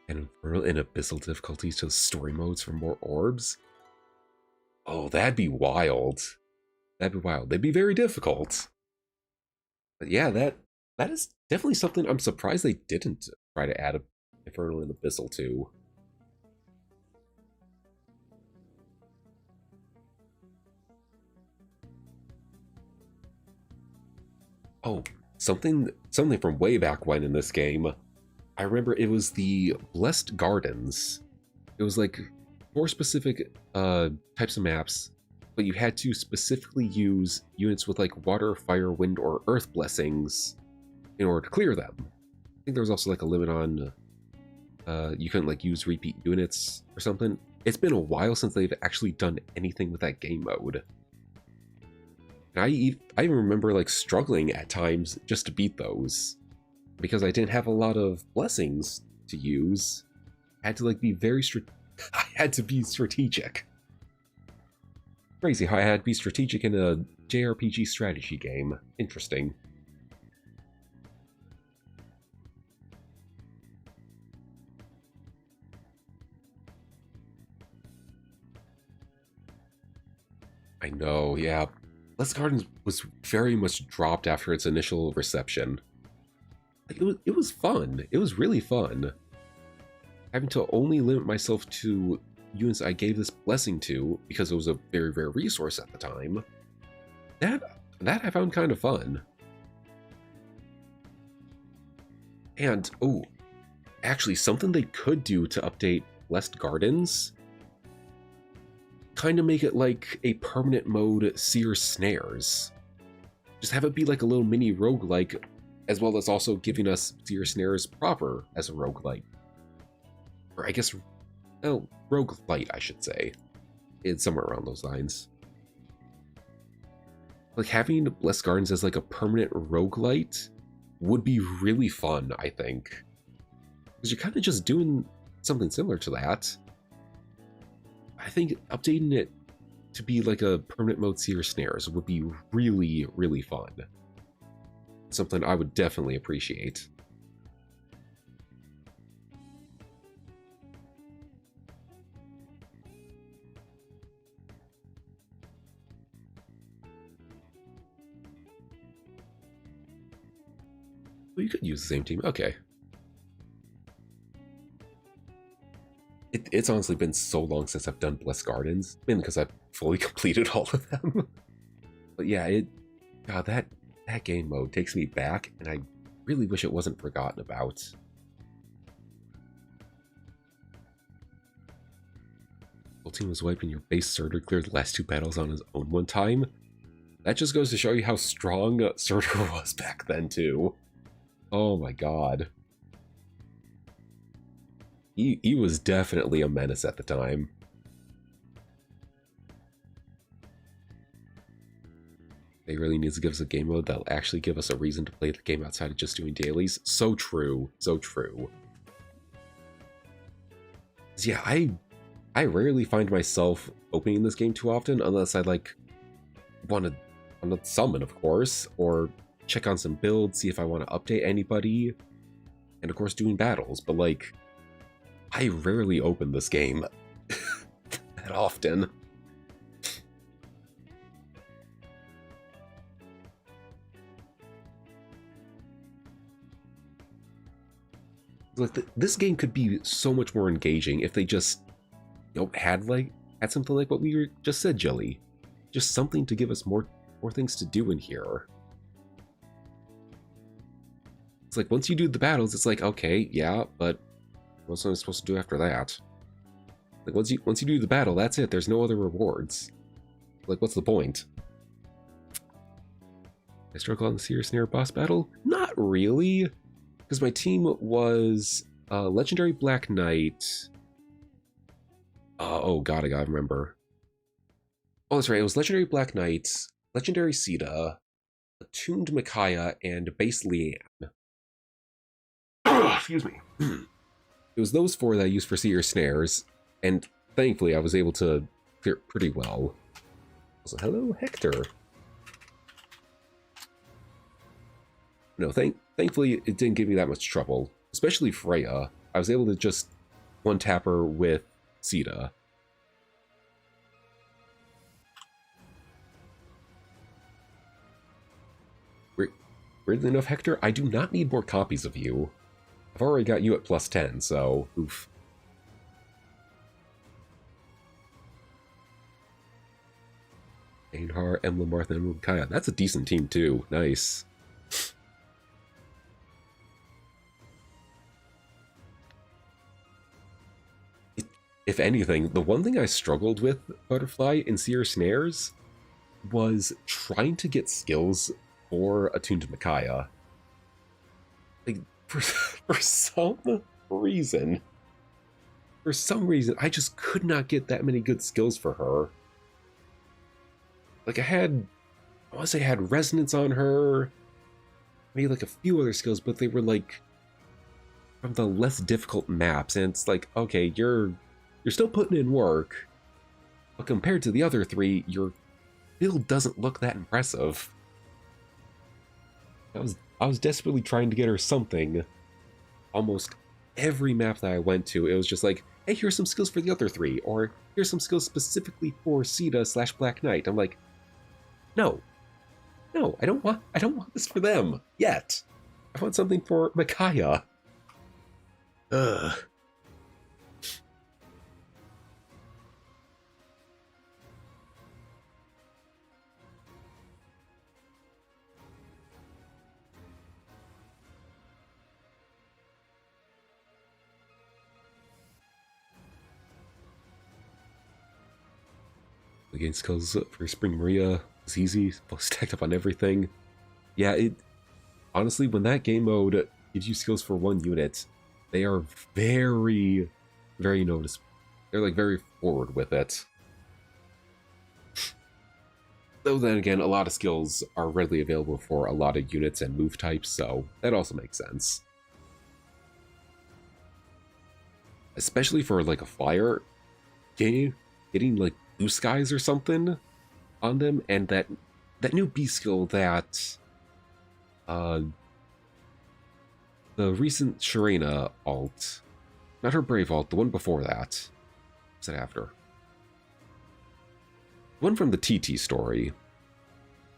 And Infernal and Abyssal difficulties to story modes for more orbs? Oh, that'd be wild. That'd be wild. They'd be very difficult. But yeah, that is definitely something I'm surprised they didn't try to add Infernal and Abyssal to. Oh, something from way back when in this game. I remember it was the Blessed Gardens. It was like 4 specific types of maps, but you had to specifically use units with like water, fire, wind, or earth blessings in order to clear them. I think there was also like a limit on you couldn't like use repeat units or something. It's been a while since they've actually done anything with that game mode. And I even remember like struggling at times just to beat those, because I didn't have a lot of blessings to use. I had to like be I had to be strategic. Crazy how I had to be strategic in a JRPG strategy game. Interesting. I know, yeah. Blessed Gardens was very much dropped after its initial reception. Like, it was fun. It was really fun. Having to only limit myself to units I gave this blessing to because it was a very rare resource at the time. That I found kind of fun. And oh, actually something they could do to update Blessed Gardens, kind of make it like a permanent mode Seer Snares. Just have it be like a little mini roguelike, as well as also giving us Seer Snares proper as a roguelike. Or I guess, oh, roguelite, I should say. It's somewhere around those lines. Like having Blessed Gardens as like a permanent roguelite would be really fun, I think. Because you're kind of just doing something similar to that. I think updating it to be like a permanent mode Seer Snares would be really, really fun. Something I would definitely appreciate. Well, you could use the same team. Okay. It's honestly been so long since I've done Blessed Gardens, mainly because I've fully completed all of them. But yeah, God, that game mode takes me back, and I really wish it wasn't forgotten about. Whole team was wiping your base Surtur cleared the last 2 battles on his own one time. That just goes to show you how strong Surtur was back then too. Oh my god. He was definitely a menace at the time. They really need to give us a game mode that'll actually give us a reason to play the game outside of just doing dailies. So true. So true. Yeah, I rarely find myself opening this game too often unless I like want to summon, of course, or check on some builds, see if I want to update anybody, and of course doing battles, but like I rarely open this game that often. Like this game could be so much more engaging if they just, you know, had something like what we just said, Jelly. Just something to give us more things to do in here. It's like once you do the battles, it's like, okay, yeah, but what's I supposed to do after that? Like once you do the battle, that's it. There's no other rewards. Like, what's the point? I struggle on the Seer Snare boss battle? Not really, because my team was Legendary Black Knight. Oh god, I gotta remember. Oh, that's right. It was Legendary Black Knight, Legendary Sita, Attuned Micaiah, and Base Ilian. Excuse me. It was those 4 that I used for Seer Snares, and thankfully I was able to clear it pretty well. So, hello, Hector. No, thankfully it didn't give me that much trouble, especially Freya. I was able to just one-tap her with Sita. Weirdly enough, Hector, I do not need more copies of you. I've already got you at +10, so oof. Ainhar, Emblem, Martha, and Kaya. That's a decent team too. Nice. If anything, the one thing I struggled with, Butterfly, in Seer Snares was trying to get skills for Attuned Micaiah. Like, for some reason, I just could not get that many good skills for her. Like, I want to say I had Resonance on her, maybe like a few other skills, but they were like from the less difficult maps, and it's like, okay, you're still putting in work, but compared to the other 3, your build doesn't look that impressive. I was desperately trying to get her something. Almost every map that I went to, it was just like, hey, here's some skills for the other three, or here's some skills specifically for Sita/Black Knight. I'm like, no, no, I don't want this for them yet. I want something for Micaiah. Ugh. Again, skills for Spring Maria is easy, both stacked up on everything. Yeah, it honestly, when that game mode gives you skills for one unit, they are very, very noticeable. They're like very forward with it. Though then again, a lot of skills are readily available for a lot of units and move types, so that also makes sense. Especially for like a flyer, getting like blue skies or something on them, and that new B skill that the recent Sharena alt, not her Brave alt, the one before that. What's it after? One from the TT story.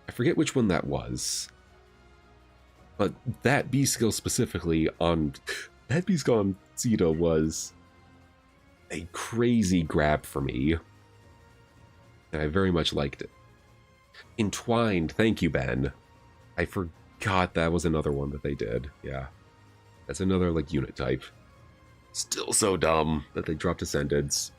I forget which one that was. But that B skill specifically on that B skill on Sita was a crazy grab for me. And I very much liked it. Entwined, thank you, Ben. I forgot that was another one that they did. Yeah. That's another like unit type. Still so dumb that they dropped Ascendants.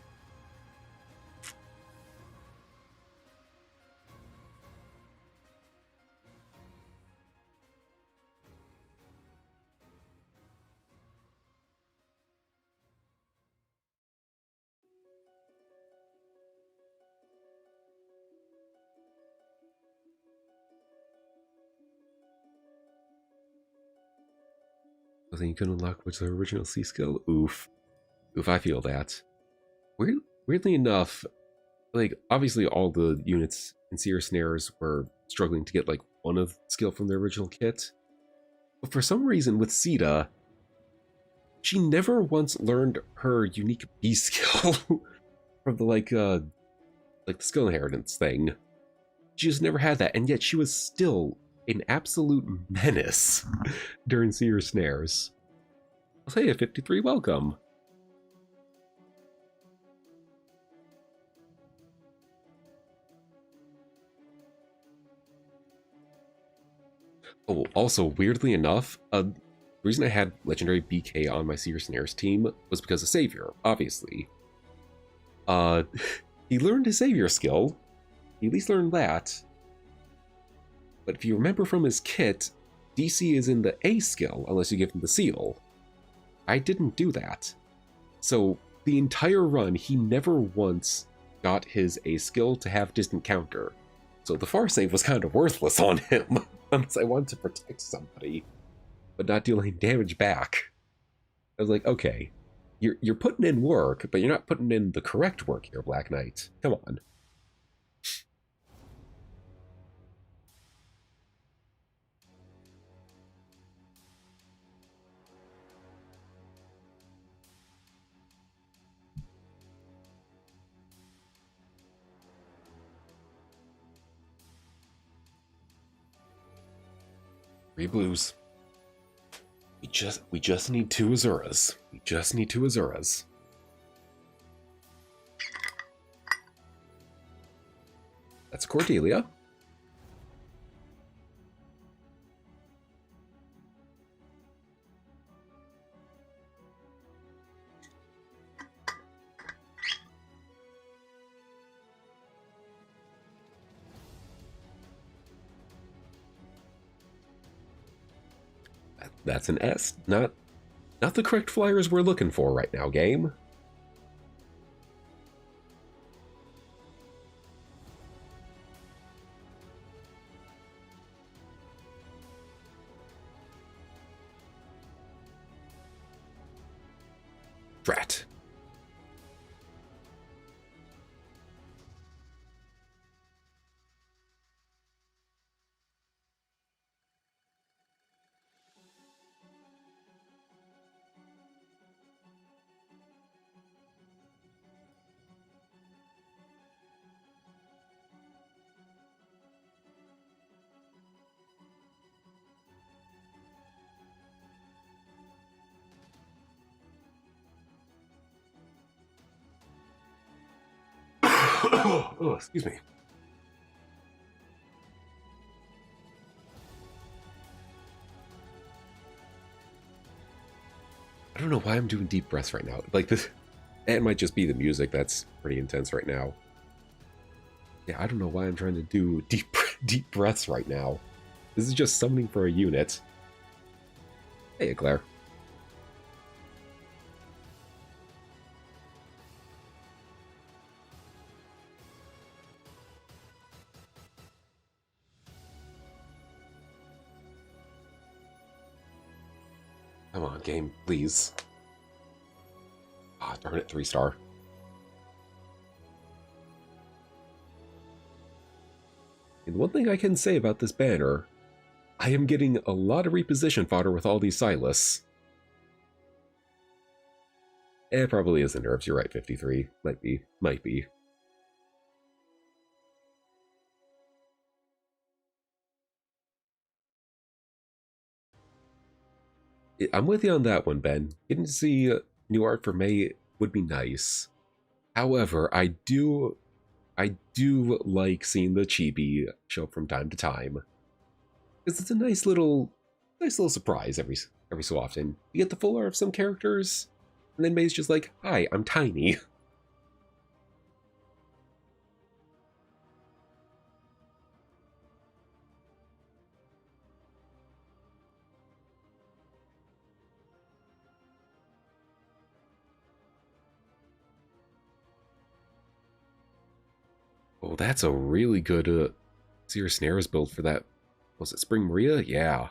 I think you can unlock which the original C skill. Oof. Oof, I feel that. Weirdly enough, like, obviously all the units in Seer Snares were struggling to get, like, one of skill from the original kit. But for some reason, with Sita, she never once learned her unique B skill from the, like the skill inheritance thing. She just never had that, and yet she was still an absolute menace during Seer Snares. I'll say a 53 welcome. Oh, also, weirdly enough, the reason I had Legendary BK on my Seer Snares team was because of Savior, obviously. He learned his Savior skill. He at least learned that. But if you remember from his kit, DC is in the A skill unless you give him the seal. I didn't do that. So the entire run, he never once got his A skill to have distant counter. So the far save was kind of worthless on him, unless I wanted to protect somebody, but not dealing damage back. I was like, okay, you're putting in work, but you're not putting in the correct work here, Black Knight. Come on. Three blues. We just need two Azuras. We just need two Azuras. That's Cordelia. That's an S. Not the correct flyers we're looking for right now, game. Drat. Oh, excuse me. I don't know why I'm doing deep breaths right now. Like this, it might just be the music that's pretty intense right now. Yeah, I don't know why I'm trying to do deep breaths right now. This is just summoning for a unit. Hey, Claire. Come on, game, please. Ah, darn it, 3-star. And one thing I can say about this banner, I am getting a lot of reposition fodder with all these Silas. It probably is the nerves, you're right, 53. Might be. Might be. I'm with you on that one, Ben. Getting to see new art for May would be nice. However, I do like seeing the chibi show up from time to time. Because it's a nice little surprise every so often. You get the full art of some characters, and then May's just like, hi, I'm tiny. Oh, that's a really good Seer Snares build for that. Was it Spring Maria? Yeah.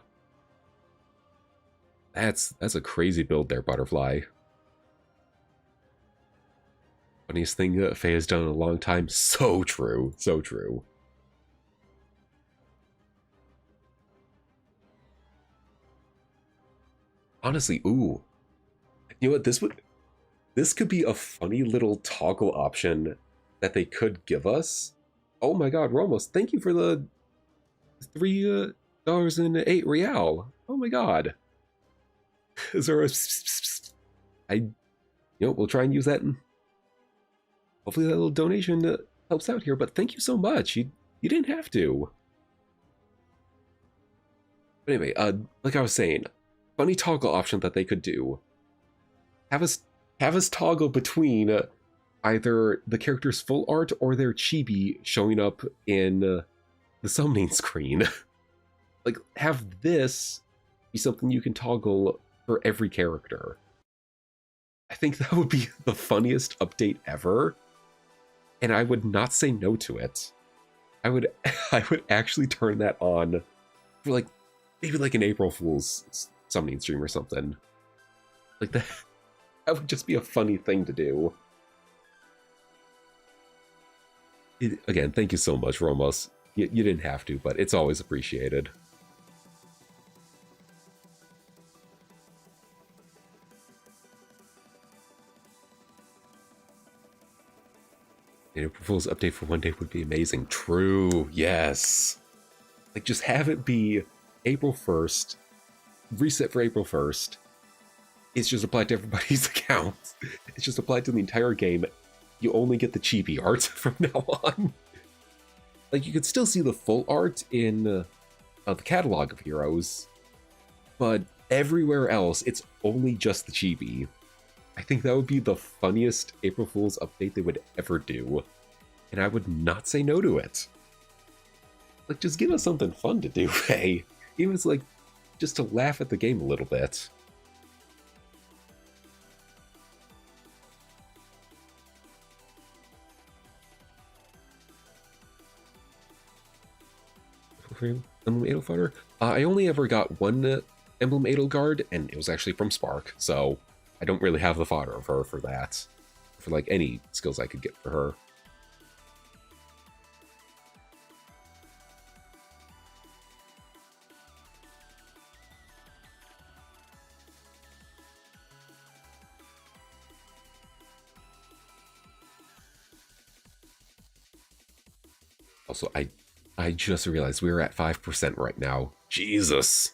That's a crazy build there, Butterfly. Funniest thing Faye has done in a long time. So true. So true. Honestly, ooh. You know what? This could be a funny little toggle option that they could give us. Oh my god, Ramos, thank you for the $3.08 real. Oh my god. Azura, we'll try and use that. Hopefully that little donation helps out here, but thank you so much. You didn't have to. But anyway, like I was saying, funny toggle option that they could do. Have us toggle between either the character's full art or their chibi showing up in the summoning screen. Like, have this be something you can toggle for every character. I think that would be the funniest update ever, and I would not say no to it. I would I would actually turn that on for like maybe like an April Fool's summoning stream or something. Like that would just be a funny thing to do. Again, thank you so much, Ramos. You didn't have to, but it's always appreciated. April Fool's update for one day would be amazing. True, yes. Like, just have it be April 1st, reset for April 1st. It's just applied to everybody's accounts. It's just applied to the entire game. You only get the chibi art from now on. Like, you could still see the full art in the catalog of heroes, but everywhere else, it's only just the chibi. I think that would be the funniest April Fool's update they would ever do, and I would not say no to it. Like, just give us something fun to do, hey? Even if it's like, just to laugh at the game a little bit. Emblem Edelfighter? I only ever got one Emblem Edelgard, and it was actually from Spark, so I don't really have the fodder of her for that. For, like, any skills I could get for her. Also, I just realized we're at 5% right now. Jesus!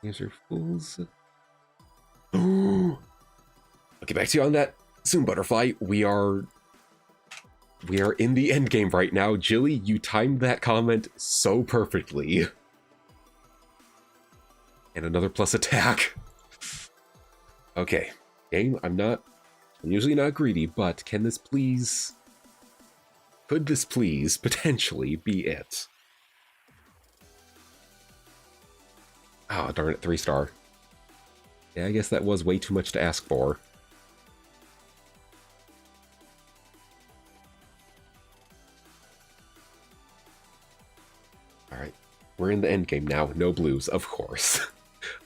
Games are fools. I'll get back to you on that soon, Butterfly. We are in the end game right now. Jilly, you timed that comment so perfectly. And another plus attack. Okay, game, I'm usually not greedy, but can this please... Could this please potentially be it? Oh, darn it, 3-star. Yeah, I guess that was way too much to ask for. Alright, we're in the end game now. No blues, of course.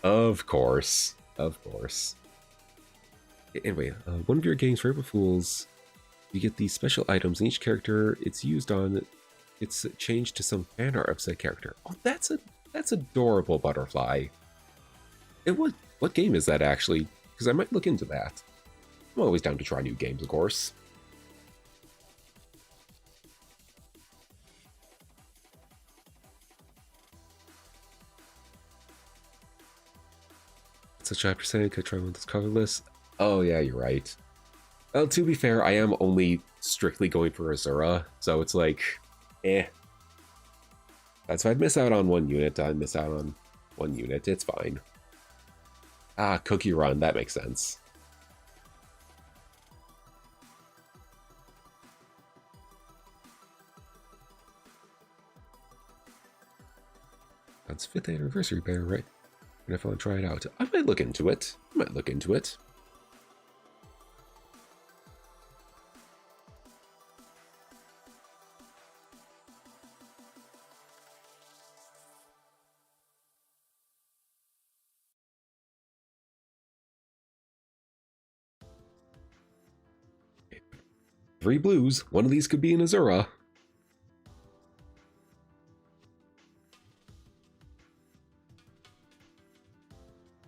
Of course. Of course. Anyway, one of your game's favorite fools, you get these special items, and each character it's used on, it's changed to some fan art of said character. Oh, that's adorable, Butterfly. And what game is that, actually? Because I might look into that. I'm always down to try new games, of course. Such a percentage could try one that's colorless. Oh yeah, you're right. Well, to be fair, I am only strictly going for Azura, so it's like, eh. That's if I'd miss out on one unit, I'd miss out on one unit. It's fine. Ah, Cookie Run, that makes sense. That's 5th anniversary banner, right? And if I want to try it out, I might look into it. Okay. 3 blues. One of these could be an Azura.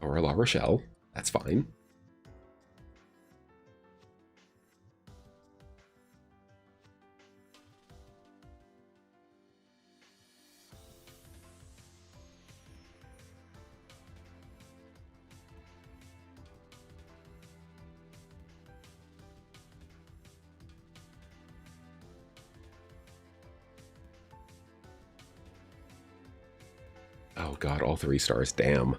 Or a La Rochelle. That's fine. Oh god, all 3 stars, damn.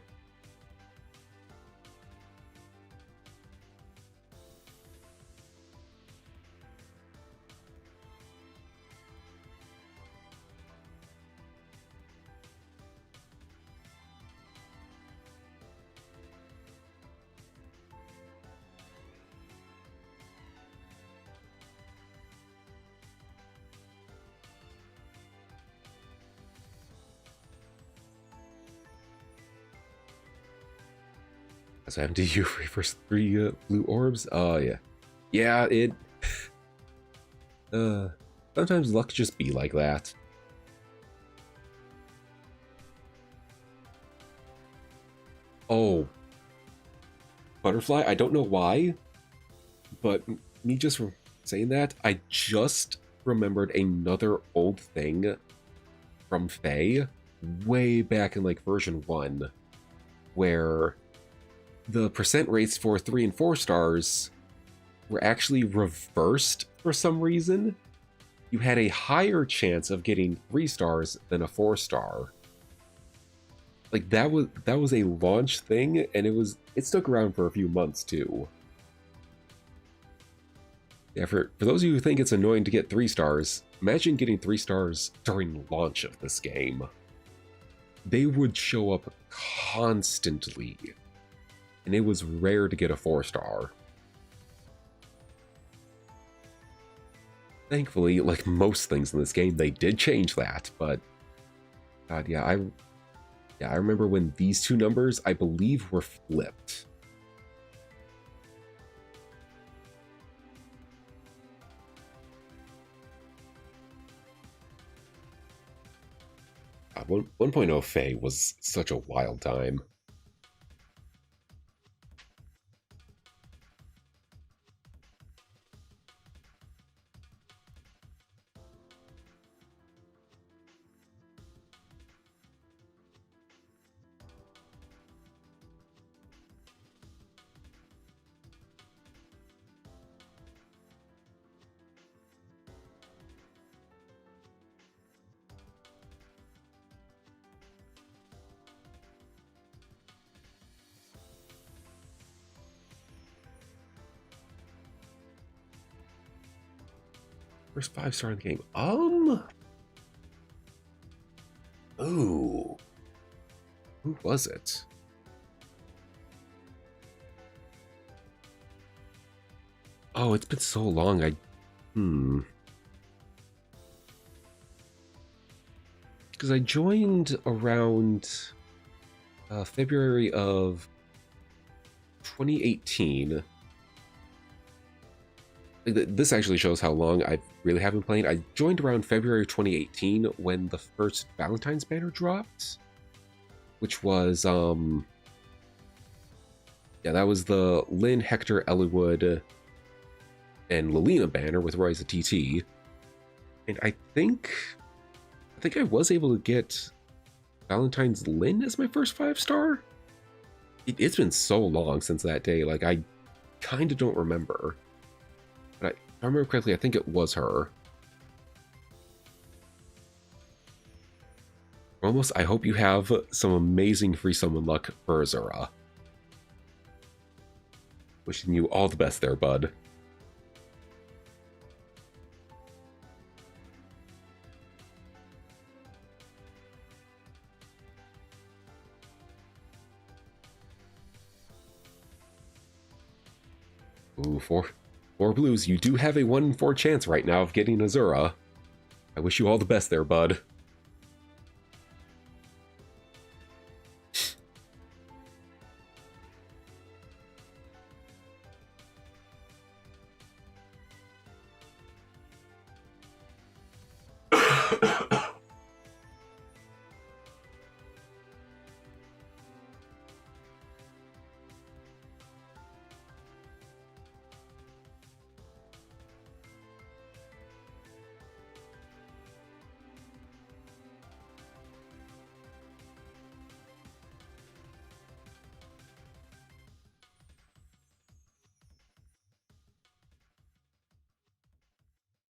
So I have to you first 3 blue orbs. Oh yeah. Yeah, it sometimes luck just be like that. Oh, Butterfly, I don't know why, but me just saying that, I just remembered another old thing from Faye way back in like version 1, where the percent rates for 3 and 4 stars were actually reversed for some reason. You had a higher chance of getting 3 stars than a 4-star. Like that was a launch thing, and it stuck around for a few months too. Yeah, for those of you who think it's annoying to get 3 stars, imagine getting 3 stars during launch of this game. They would show up constantly, and it was rare to get a 4-star. Thankfully, like most things in this game, they did change that, but God, yeah, I remember when these 2 numbers, I believe, were flipped. God, 1.0 Faye was such a wild time. First 5-star in the game. Ooh. Who was it? Oh, it's been so long. Because I joined around February of 2018. This actually shows how long I really have been playing. I joined around February 2018 when the first Valentine's banner dropped, which was yeah, that was the Lynn, Hector, Eliwood, and Lilina banner with Roy's a TT. And I think I was able to get Valentine's Lynn as my first 5-star. It's been so long since that day. Like, I kind of don't remember. But if I remember correctly, I think it was her. Almost, I hope you have some amazing free summon luck for Azura. Wishing you all the best there, bud. Ooh, four blues. You do have a 1 in 4 chance right now of getting Azura. I wish you all the best there, bud.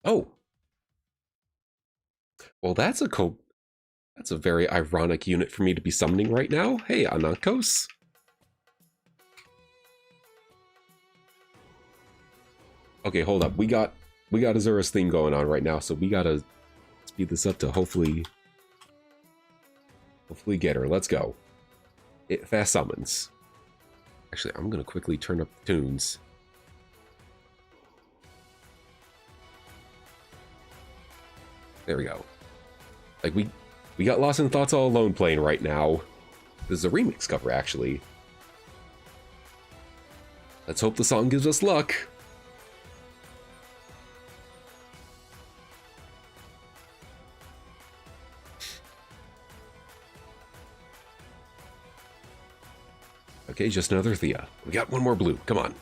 Oh. Well, that's a very ironic unit for me to be summoning right now. Hey, Anankos. Okay, hold up. We got Azura's theme going on right now, so we gotta speed this up to hopefully get her. Let's go. Fast summons. Actually, I'm gonna quickly turn up the tunes. There we go. Like, we got Lost in Thoughts All Alone playing right now. This is a remix cover, actually. Let's hope the song gives us luck. Okay, just another Thea. We got one more blue. Come on.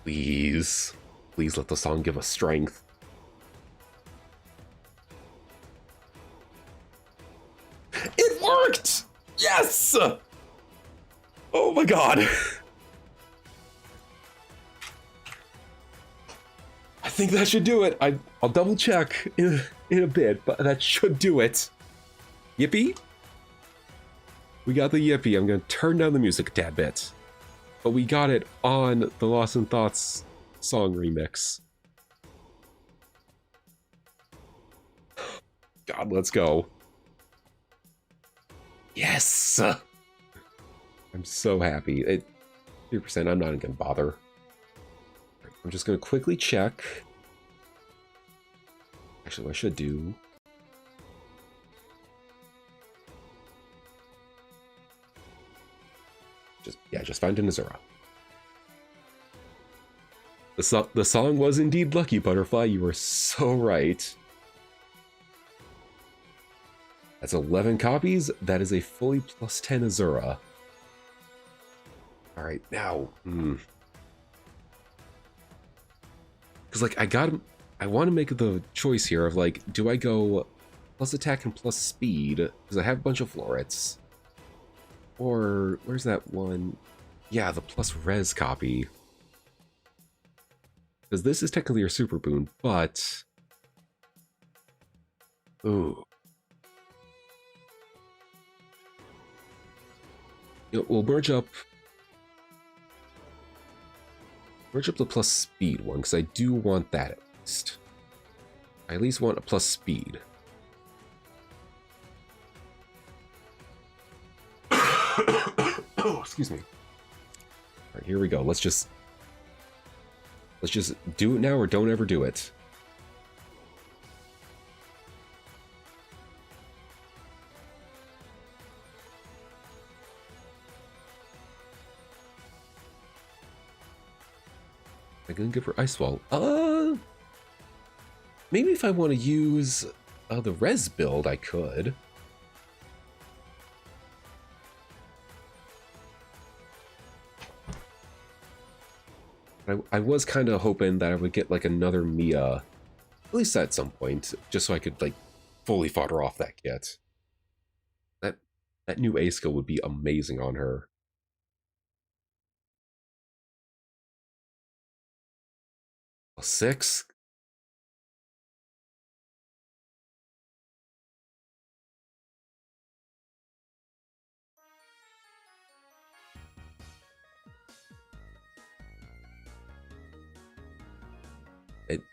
Please. Please let the song give us strength. It worked! Yes! Oh my god. I think that should do it. I'll double check in a bit, but that should do it. Yippee? We got the yippee. I'm going to turn down the music a tad bit. But we got it on the Lost in Thoughts song remix. God, let's go. Yes! I'm so happy. 3%, I'm not even going to bother. I'm just going to quickly check. Actually, what I should do... Just find an Azura. The song was indeed Lucky Butterfly. You were so right. That's 11 copies. That is a fully plus 10 Azura. Alright, now... Because, like, I want to make the choice here of, like, do I go plus attack and plus speed? Because I have a bunch of florets. Or, where's that one? Yeah, the plus res copy. Because this is technically your super boon, but... Ooh. We'll merge up the plus speed one, because I do want that at least. I at least want a plus speed. Oh, excuse me. All right, here we go. Let's just do it now or don't ever do it. Am I gonna give her Ice Wall? Maybe if I want to use the res build, I could. I was kind of hoping that I would get like another Mia, at least at some point, just so I could like fully fodder off that kit. That new A skill would be amazing on her. A 6?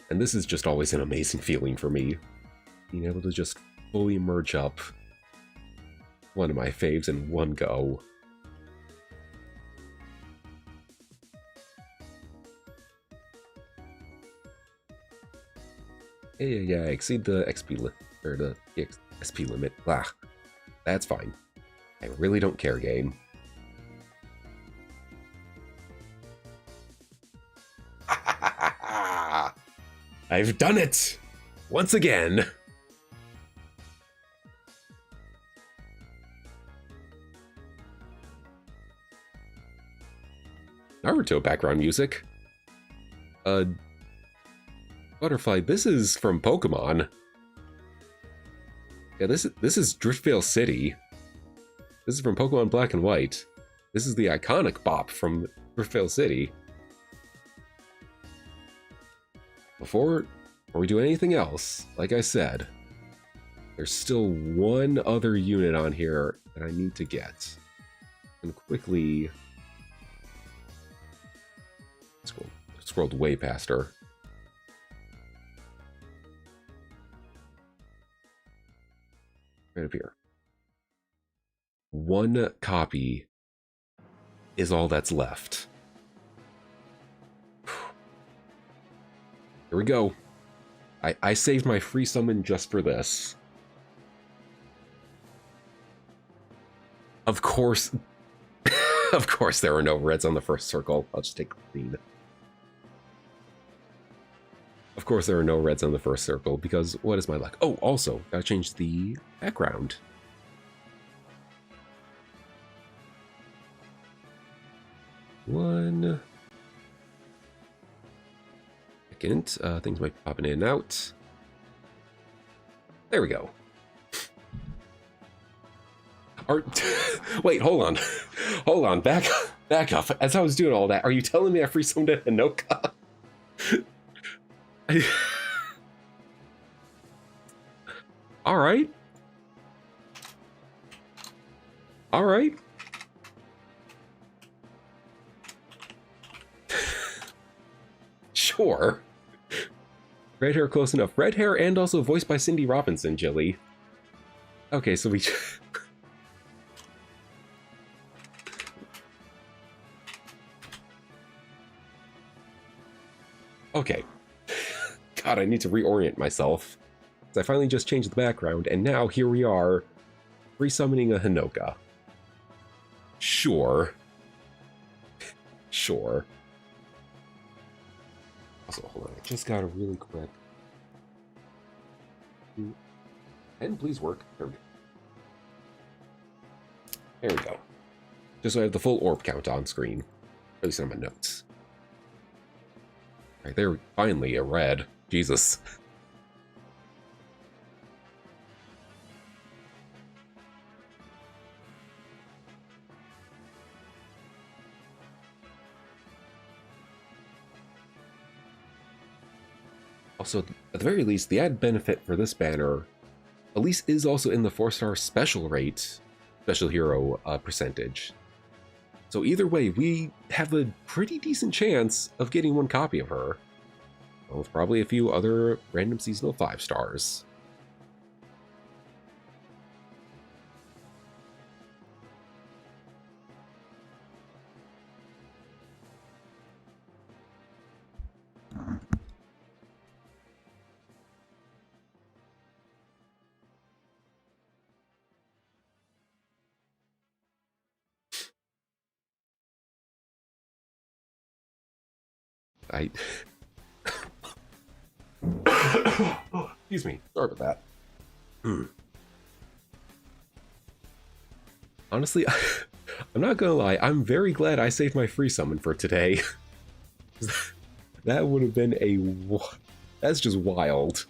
And this is just always an amazing feeling for me. Being able to just fully merge up one of my faves in one go. Yeah, exceed the XP or the SP limit. Blah. That's fine. I really don't care, game. I've done it! Once again! Naruto background music. Butterfly, this is from Pokemon. Yeah, this is Driftvale City. This is from Pokemon Black and White. This is the iconic bop from Driftvale City. Before we do anything else, like I said, there's still one other unit on here that I need to get. And quickly... Scrolled way past her. Right up here. One copy is all that's left. Here we go. I saved my free summon just for this. Of course, of course there are no reds on the first circle. I'll just take clean. Of course there are no reds on the first circle, because what is my luck? Oh, also, gotta change the background. One second, things might be popping in and out. There we go. Wait, hold on. Hold on, back up. As I was doing all that, are you telling me I free summoned a Hinoka? All right. All right. Sure. Red hair close enough. Red hair and also voiced by Cindy Robinson, Jilly. Okay, so we... Okay. God, I need to reorient myself. So I finally just changed the background, and now here we are, resummoning a Hinoka. Sure. Sure. Also, hold on, I just got a really quick... And please work. There we go. There we go. Just so I have the full orb count on screen. At least on my notes. Right there, finally a red. Jesus. Also, at the very least, the added benefit for this banner, at least, is also in the 4-star special rate, special hero percentage. So either way, we have a pretty decent chance of getting one copy of her. Well, with probably a few other random seasonal 5 stars. I... Excuse me. Sorry about that. Honestly, I'm not gonna lie. I'm very glad I saved my free summon for today. That would have been a... That's just wild.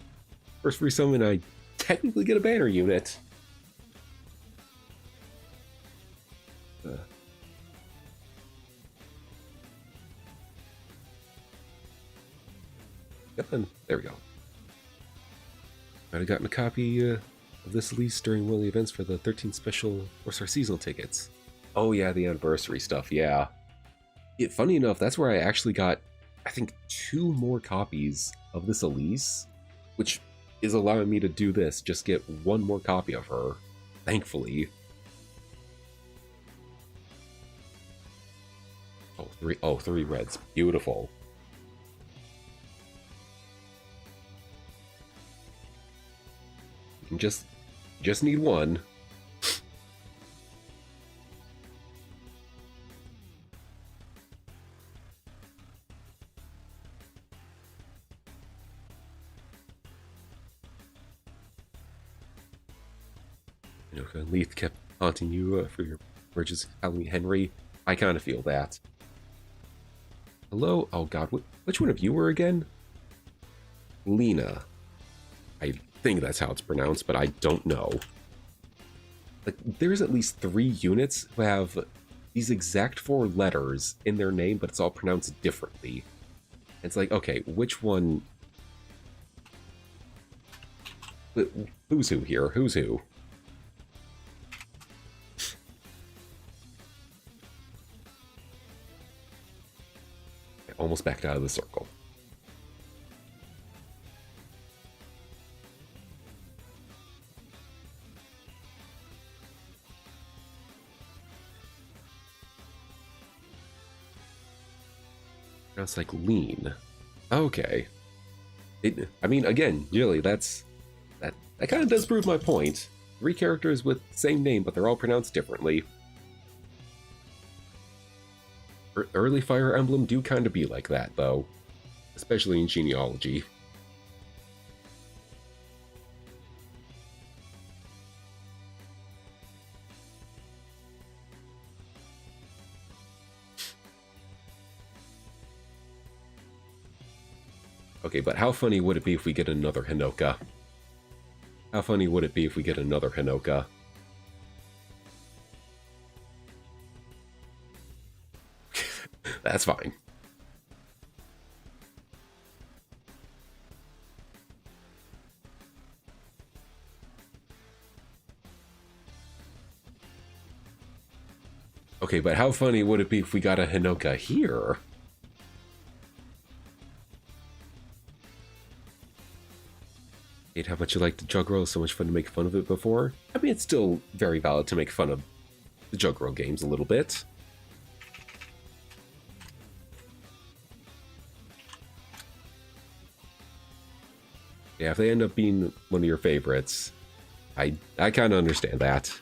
First free summon, I technically get a banner unit. Yep, and there we go. Might have gotten a copy of this lease during one of the events for the 13 special Four-Star seasonal tickets. Oh yeah, the anniversary stuff, yeah. Funny enough, that's where I actually got, I think, 2 more copies of this Elise, which is allowing me to do this, just get 1 more copy of her, thankfully. Oh, 3 reds, beautiful. Just need 1. Leith kept haunting you for your bridges, Halloween Henry. I kind of feel that. Hello? Oh god, which one of you were again? Lena. I think that's how it's pronounced, but I don't know. Like, there's at least 3 units who have these exact 4 letters in their name, but it's all pronounced differently. It's like, okay, which one... Who's who here? Who's who? Almost backed out of the circle. Now it's like lean. Okay. I mean, again, really, that kind of does prove my point. 3 characters with the same name, but they're all pronounced differently. Early Fire Emblem do kind of be like that, though. Especially in genealogy. Okay, but how funny would it be if we get another Hinoka? How funny would it be if we get another Hinoka? That's fine. Okay, but how funny would it be if we got a Hinoka here? Hate how much you like the Juggerl, so much fun to make fun of it before. I mean, it's still very valid to make fun of the Juggerl games a little bit. Yeah, if they end up being one of your favorites, I kind of understand that.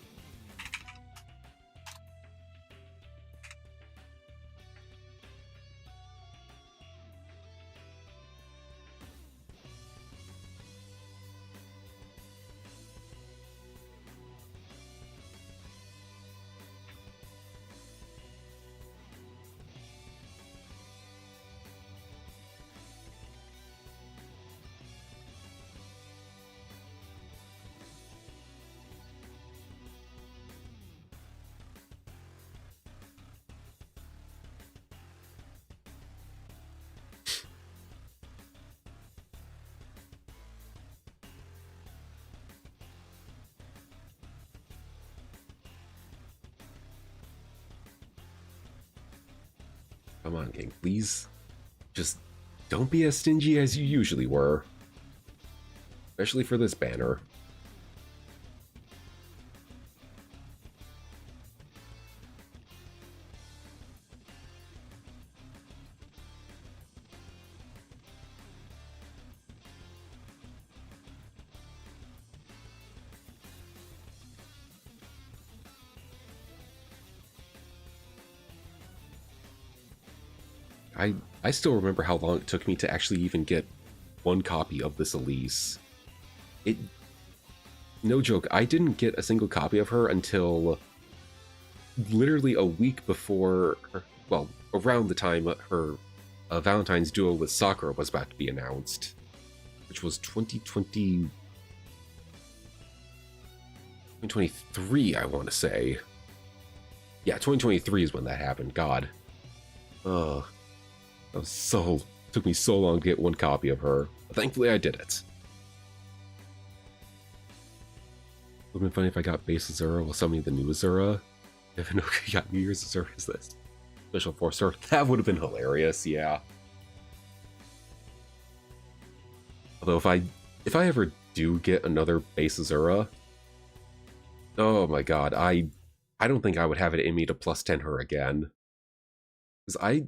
Come on, King, please. Just don't be as stingy as you usually were. Especially for this banner. I still remember how long it took me to actually even get one copy of this Elise. No joke, I didn't get a single copy of her until literally a week before, well, around the time her Valentine's duel with Sakura was about to be announced, which was 2023, I want to say. Yeah, 2023 is when that happened. God. Took me so long to get one copy of her. But thankfully, I did it. Would have been funny if I got base Azura while summoning the new Azura. If I got New Year's Azura, is this special force sword? That would have been hilarious, yeah. Although if I ever do get another base Azura, oh my god, I don't think I would have it in me to plus 10 her again. Because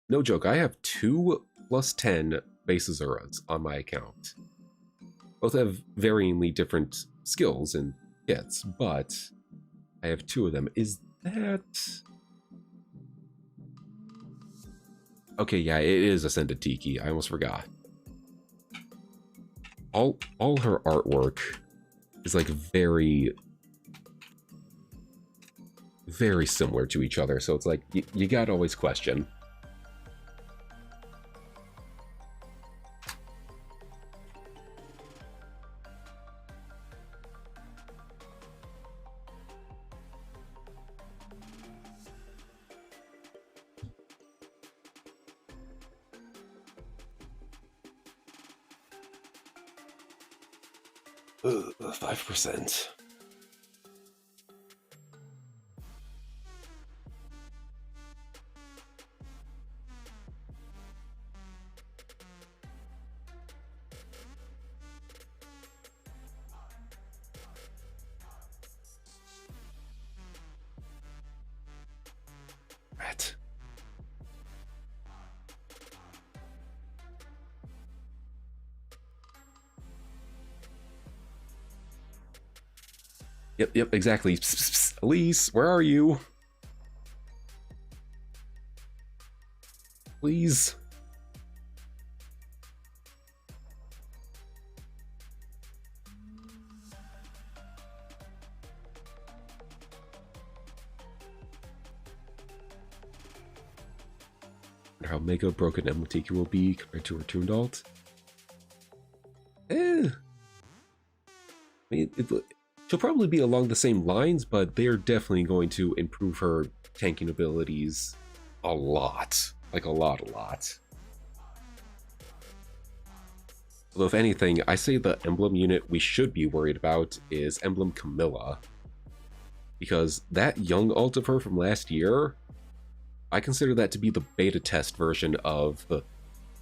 no joke, I have 2 plus 10 base Azuras on my account. Both have varyingly different skills and hits, but I have 2 of them. Is that... Okay, yeah, it is Ascended Tiki. I almost forgot. All her artwork is like very similar to each other, so it's like you gotta always question. Ugh, 5%. Rat. Yep, exactly. Psst, psst, psst. Elise, where are you? Please. How mega broken Emotiki will be compared to her tuned alt. I mean, she'll probably be along the same lines, but they're definitely going to improve her tanking abilities a lot. Like a lot. Although if anything, I say the emblem unit we should be worried about is Emblem Camilla. Because that young alt of her from last year, I consider that to be the beta test version of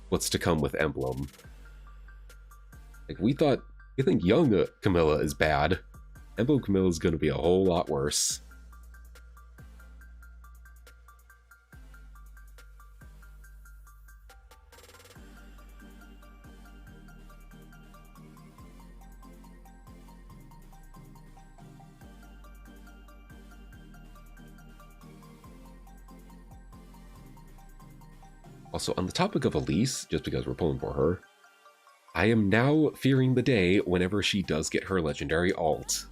what's to come with Emblem. Like, we think young Camilla is bad. Emblem Camilla is going to be a whole lot worse. Also, on the topic of Elise, just because we're pulling for her, I am now fearing the day whenever she does get her legendary alt.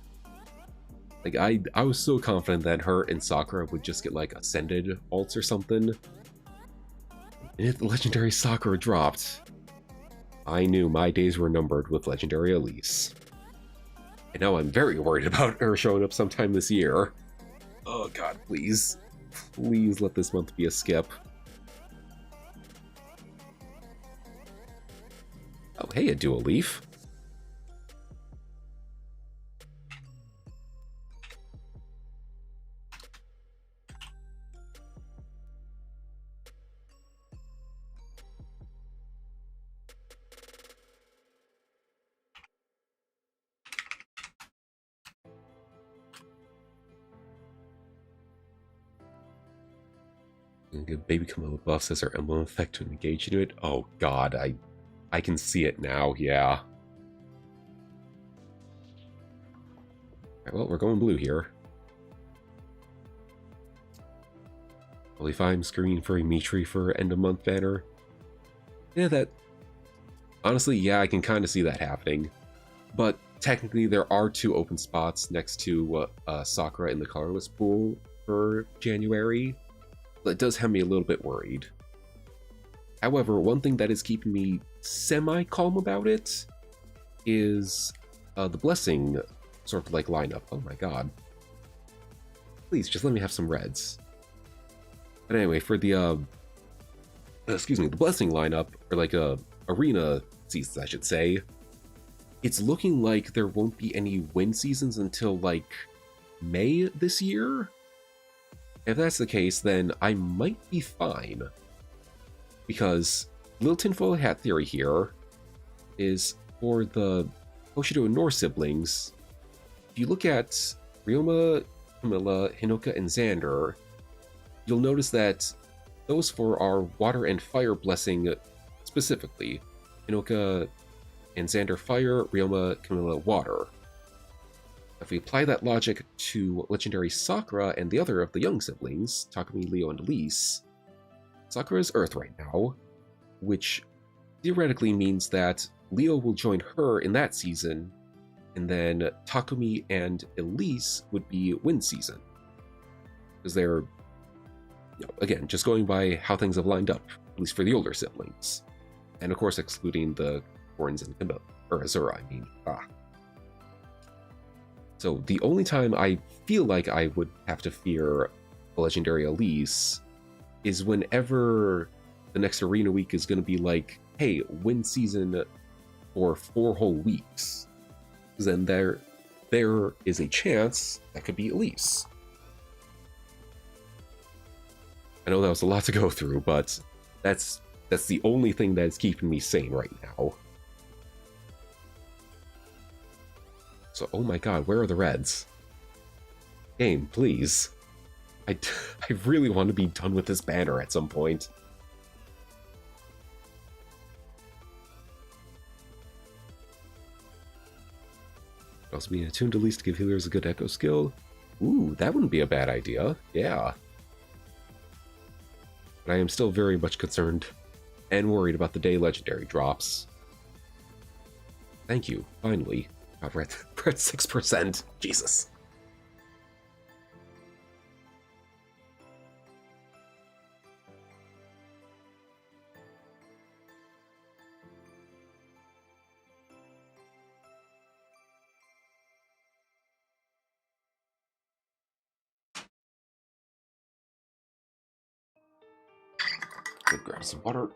Like, I was so confident that her and Sakura would just get, like, ascended alts or something. And if the legendary Sakura dropped, I knew my days were numbered with legendary Elise. And now I'm very worried about her showing up sometime this year. Oh god, please. Please let this month be a skip. Oh, hey, a dual leaf. gonna give Baby Camilla buffs as her emblem effect to engage into it. Oh god, I can see it now, yeah. Alright, well, we're going blue here. Well, if I'm screaming for a Mitri for end of month banner, yeah, that... Honestly, yeah, I can kind of see that happening. But technically, there are 2 open spots next to Sakura in the colorless pool for January. That does have me a little bit worried. However, one thing that is keeping me semi-calm about it is the Blessing sort of like lineup. Oh my god. Please, just let me have some reds. But anyway, for the, the Blessing lineup, or like arena seasons, I should say, it's looking like there won't be any win seasons until, like, May this year? If that's the case, then I might be fine. Because little tinfoil hat theory here is for the Hoshido and Nor siblings, if you look at Ryoma, Camilla, Hinoka, and Xander, you'll notice that those 4 are water and fire blessing specifically. Hinoka and Xander fire, Ryoma, Camilla water. If we apply that logic to legendary Sakura and the other of the young siblings, Takumi, Leo, and Elise, Sakura is Earth right now, which theoretically means that Leo will join her in that season, and then Takumi and Elise would be Wind season. Because they're, again, just going by how things have lined up, at least for the older siblings. And of course excluding the Horns and Camilla, or Azura, I mean. So the only time I feel like I would have to fear a legendary Elise is whenever the next arena week is going to be like, hey, win season for 4 whole weeks. Because then there is a chance that could be Elise. I know that was a lot to go through, but that's the only thing that is keeping me sane right now. So, oh my god, where are the reds? Game, please. I really want to be done with this banner at some point. Also being attuned to least to give healers a good echo skill. Ooh, that wouldn't be a bad idea. Yeah. But I am still very much concerned and worried about the day legendary drops. Thank you, finally. God, we're at 6%. Jesus. Go grab some water.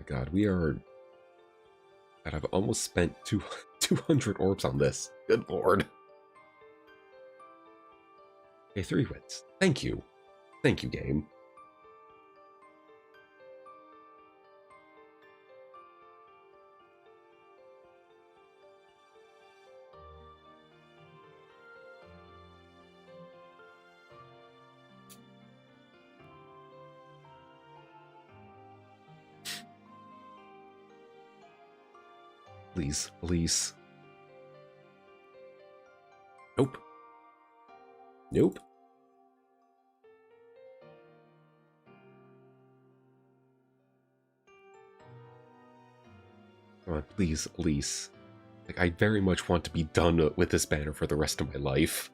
God, we are... God, I've almost spent 200 orbs on this. Good lord. Okay, 3 wins. Thank you. Thank you, game. Please, please. Nope. Nope. Come on, please, Elise. Like, I very much want to be done with this banner for the rest of my life.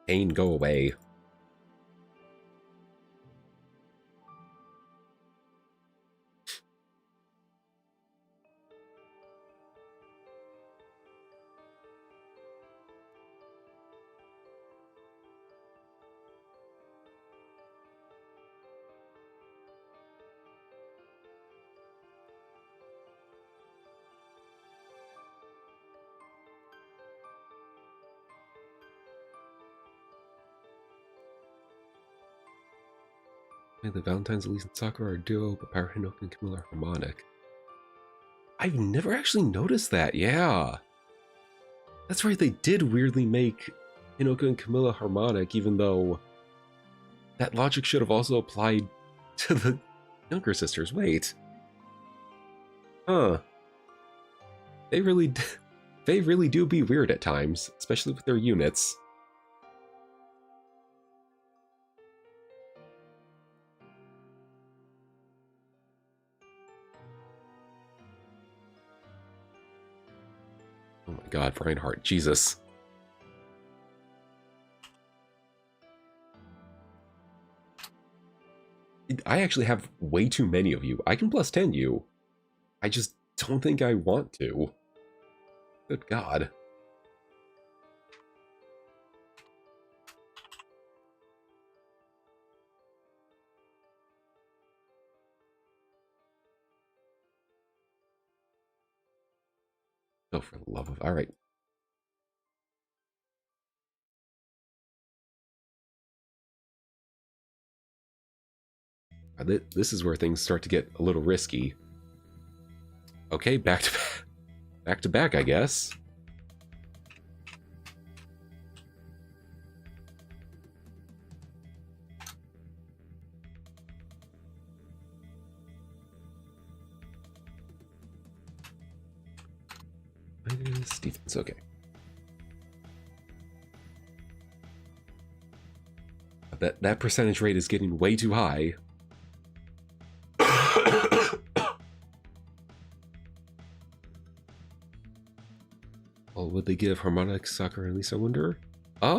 Pain, go away. The Valentine's, Elise, and Sakura are a duo, but Power Hinoka and Camilla are harmonic. I've never actually noticed that, yeah. That's right, they did weirdly make Hinoka and Camilla harmonic, even though that logic should have also applied to the younger sisters. Wait. Huh. They really do be weird at times, especially with their units. Oh my god, Reinhardt, Jesus. I actually have way too many of you. I can plus 10 you. I just don't think I want to. Good god. Oh, for the love of... Alright. This is where things start to get a little risky. Okay, back to back, I guess. Minus defense, okay. That percentage rate is getting way too high. Well, would they give Harmonic, Sakura, and Lisa, I wonder? I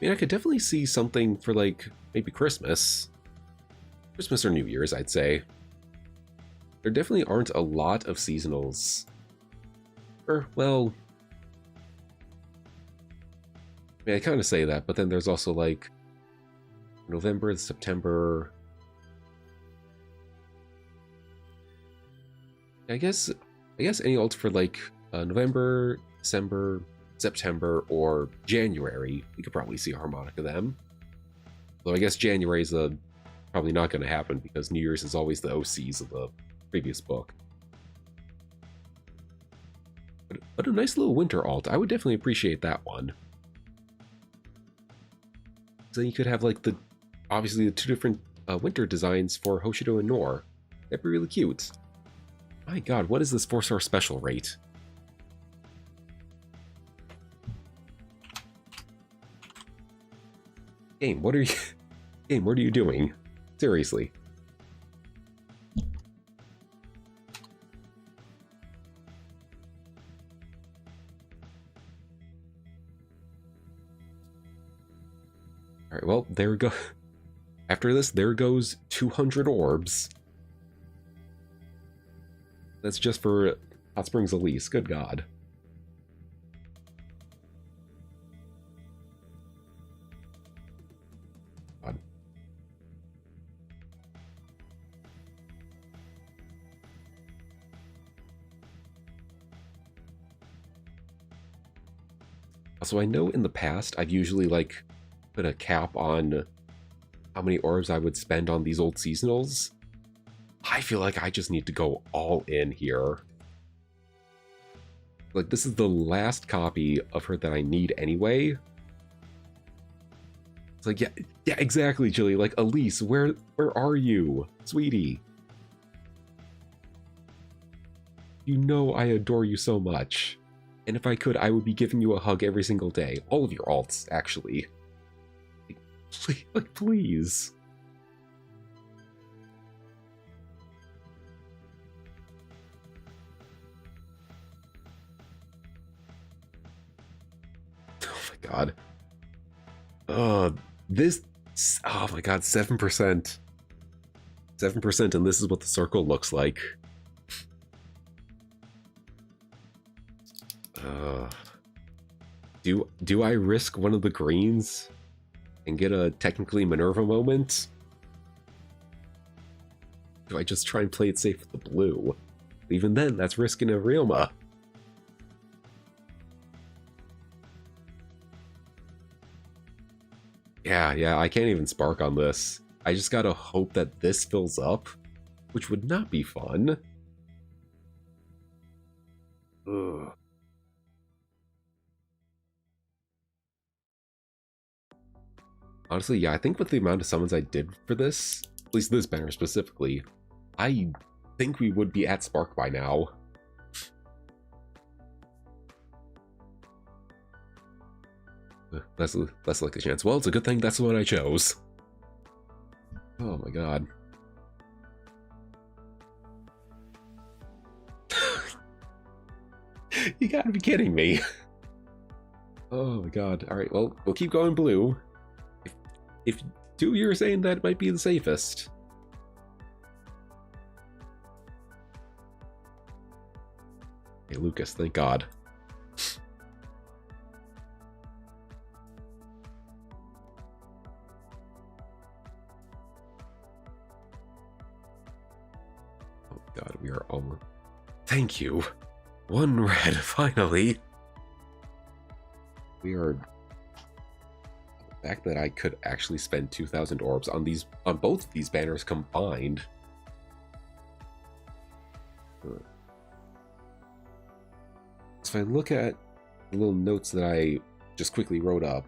mean, I could definitely see something for, like, maybe Christmas. Christmas or New Year's, I'd say. There definitely aren't a lot of seasonals. Or, well... I mean, I kind of say that, but then there's also, like, November, September... I guess any alt for, like, November, December, September, or January, you could probably see a harmonic of them. Though I guess January is probably not going to happen because New Year's is always the OCs of the previous book. But a nice little winter alt. I would definitely appreciate that one. So you could have, like, obviously the two different winter designs for Hoshido and Nor. That'd be really cute. My god, what is this 4-star special rate? Game, what are you... Game, what are you doing? Seriously. Alright, well, there we go. After this, there goes 200 orbs. That's just for Hot Springs Elise. Good god. God. Also, I know in the past I've usually, like, put a cap on how many orbs I would spend on these old seasonals. I feel like I just need to go all in here. Like, this is the last copy of her that I need anyway. It's like, yeah, exactly, Chili. Like, Elise, where are you? Sweetie. You know I adore you so much. And if I could, I would be giving you a hug every single day. All of your alts, actually. Like, please. God. This... Oh my god, 7%. 7%, and this is what the circle looks like. Do I risk one of the greens and get a technically Minerva moment? Do I just try and play it safe with the blue? Even then, that's risking a Ryoma. Yeah, I can't even spark on this. I just gotta hope that this fills up, which would not be fun. Honestly, yeah, I think with the amount of summons I did for this, at least this banner specifically, I think we would be at Spark by now. Less likely chance. Well, it's a good thing that's the one I chose. Oh my god. You gotta be kidding me. Oh my god. Alright, well, we'll keep going blue. If two, you're saying that might be the safest. Hey, Lucas, thank god. Oh god, we are almost... Thank you. One red, finally. We are... The fact that I could actually spend 2,000 orbs on both of these banners combined. So if I look at the little notes that I just quickly wrote up,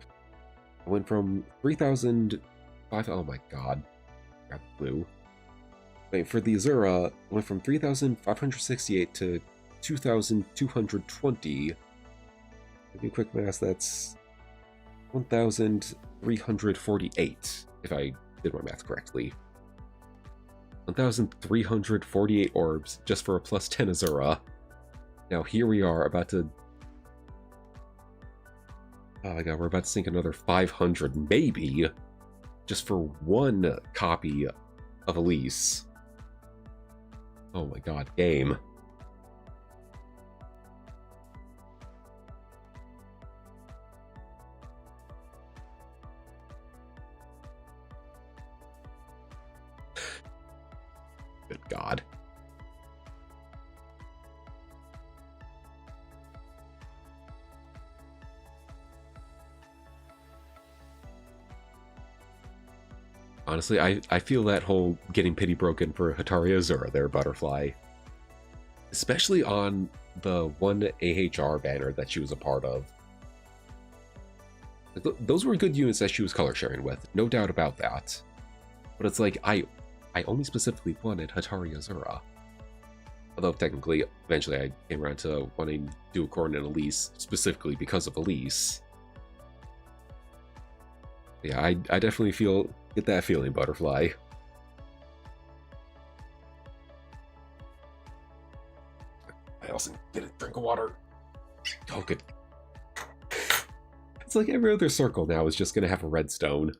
I went from 3,005... Oh my god. Got blue. Wait, for the Azura, I went from 3,568 to 2,220. If I do quick math, that's 1,348, if I did my math correctly. 1,348 orbs just for a plus 10 Azura. Now here we are about to... Oh my god, we're about to sink another 500, maybe, just for one copy of Elise. Oh my god, game. Good god. Honestly, I feel that whole getting pity broken for Hataria Azura there, Butterfly. Especially on the one AHR banner that she was a part of. Those were good units that she was color sharing with, no doubt about that. But it's like, I only specifically wanted Hataria Azura. Although technically, eventually I came around to wanting Duocorn and Elise, specifically because of Elise. Yeah, I definitely get that feeling, Butterfly. I also get a drink of water. Oh, good. It's like every other circle now is just gonna have a redstone.